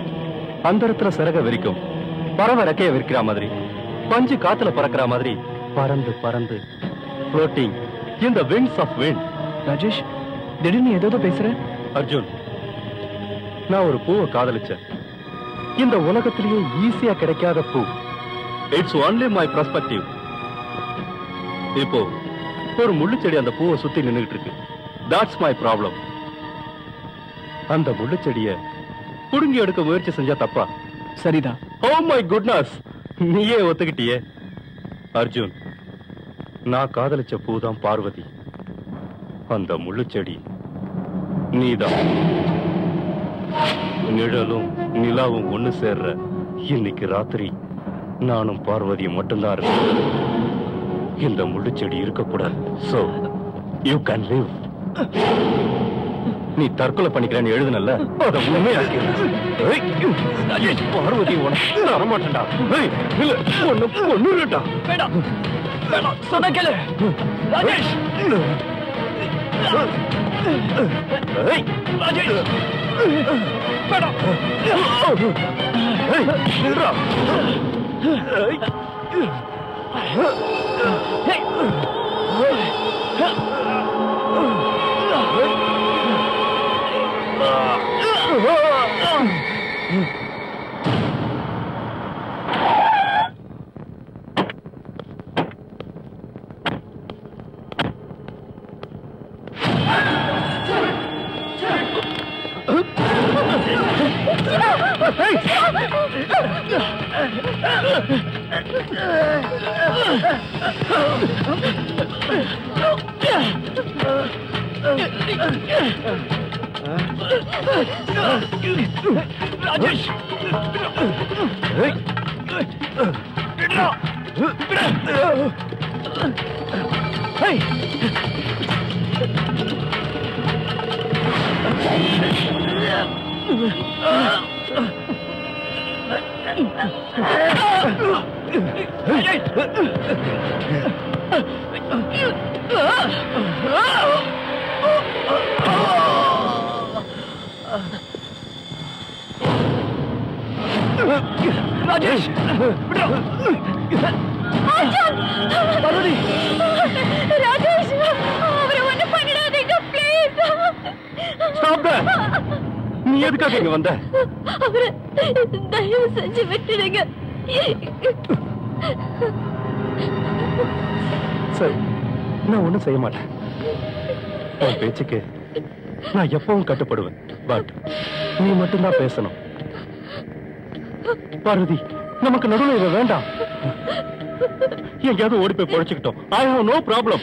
அந்த இடத்துல சிறக விரிக்கும். பறவை ரெக்கைய விரிக்கிற மாதிரி, பஞ்சு காத்துல பறக்கிற மாதிரி பறந்து பறந்து floating in the wings of wind. Rajesh, திடீர்னு ஏதோ பேசுற. அர்ஜுன், நான் ஒரு பூவை காதலிச்சேன். இந்த உலகத்திலேயே ஈஸியா கிடைக்காத பூ. It's only my perspective. இப்போ ஒரு முள்ளுச்செடி அந்த பூவை சுத்தி நின்னுகிட்டு இருக்கு. That's my problem. அந்த முள்ளுச்செடிய புடுங்கி எடுக்க முயற்சி செஞ்சா தப்பா? சரிதான். ஓ மை குட்னஸ், நீயே ஒத்துக்கிட்டியே. அர்ஜுன், நான் காதலிச்ச பூதான் பார்வதி, அந்த முள்ளுச்செடி நீதான். நிழலும் நிலாவும் ஒண்ணு சேர்ற இன்னைக்கு ராத்திரி நானும் பார்வதியும் மட்டும்தான் இருக்கேன். இந்த முள்ளுச்செடி இருக்கக்கூடாது. So you can live. நீ தற்கொலை பண்ணிக்கிறேன்னு எழுதுனல்ல, அத உண்மையாக்கிறேன். பார்வதி உனக்கு வரமாட்டேன்டா. ஒண்ணுடா. வேண்டாம் வேண்டாம், சொன்ன கேளு ராஜேஷ். ராஜேஷ் வேண்டாம். ராஜேஷ் ராஜேஷ் பார்வதி, ராஜேஷ், அவரை ஒண்ணு பண்ணிடாதீங்க ப்ளீஸ். Stop that. நீ எதுக்காக இங்க வந்த? அவரை தயவு செஞ்சு விட்டுடுங்க. சரி, நான் ஒண்ணும் செய்ய மாட்டேன். உன் பேச்சுக்கு நான் எப்பவும் கட்டுப்படுவேன். பட் நீ மட்டும்தான் பேசணும். பார்வதி, நமக்கு நடுவில் இவ வேண்டாம். எங்கேயாவது ஓடி போய் பொழைச்சுக்கிட்டோம். I have no problem.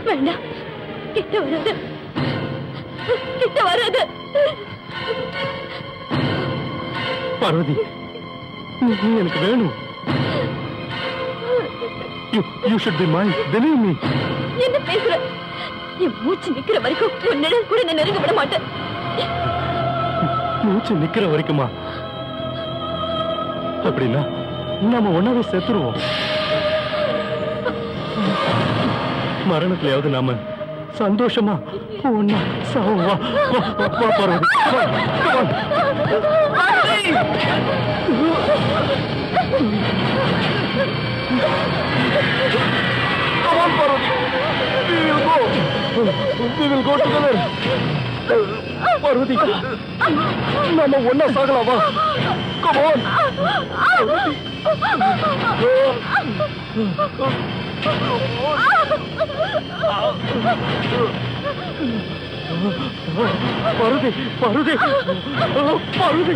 வேண்டாம், கிட்ட வராது, கிட்ட வராது. பார்வதி, நீ எனக்கு வேணும். You should be mine. Believe me. என்ன பேசுற? என் மூச்சு நிக்கிற வரைக்கும் உன்னிடம் கூட நான் நெருங்க விட மாட்டேன். மூச்சு நிக்கிற வரைக்குமா? அப்படின்னா நாம ஒன்னாவே செத்துருவோம். மரணத்திலேயாவது நாம சந்தோஷமா ஒன்னா சாவா. Parvati, come on, Parvati. We will go together. Parvati, நாம ஒன்னா சாகலாமா? Come on. பார்வதி, பார்வதி, பார்வதி.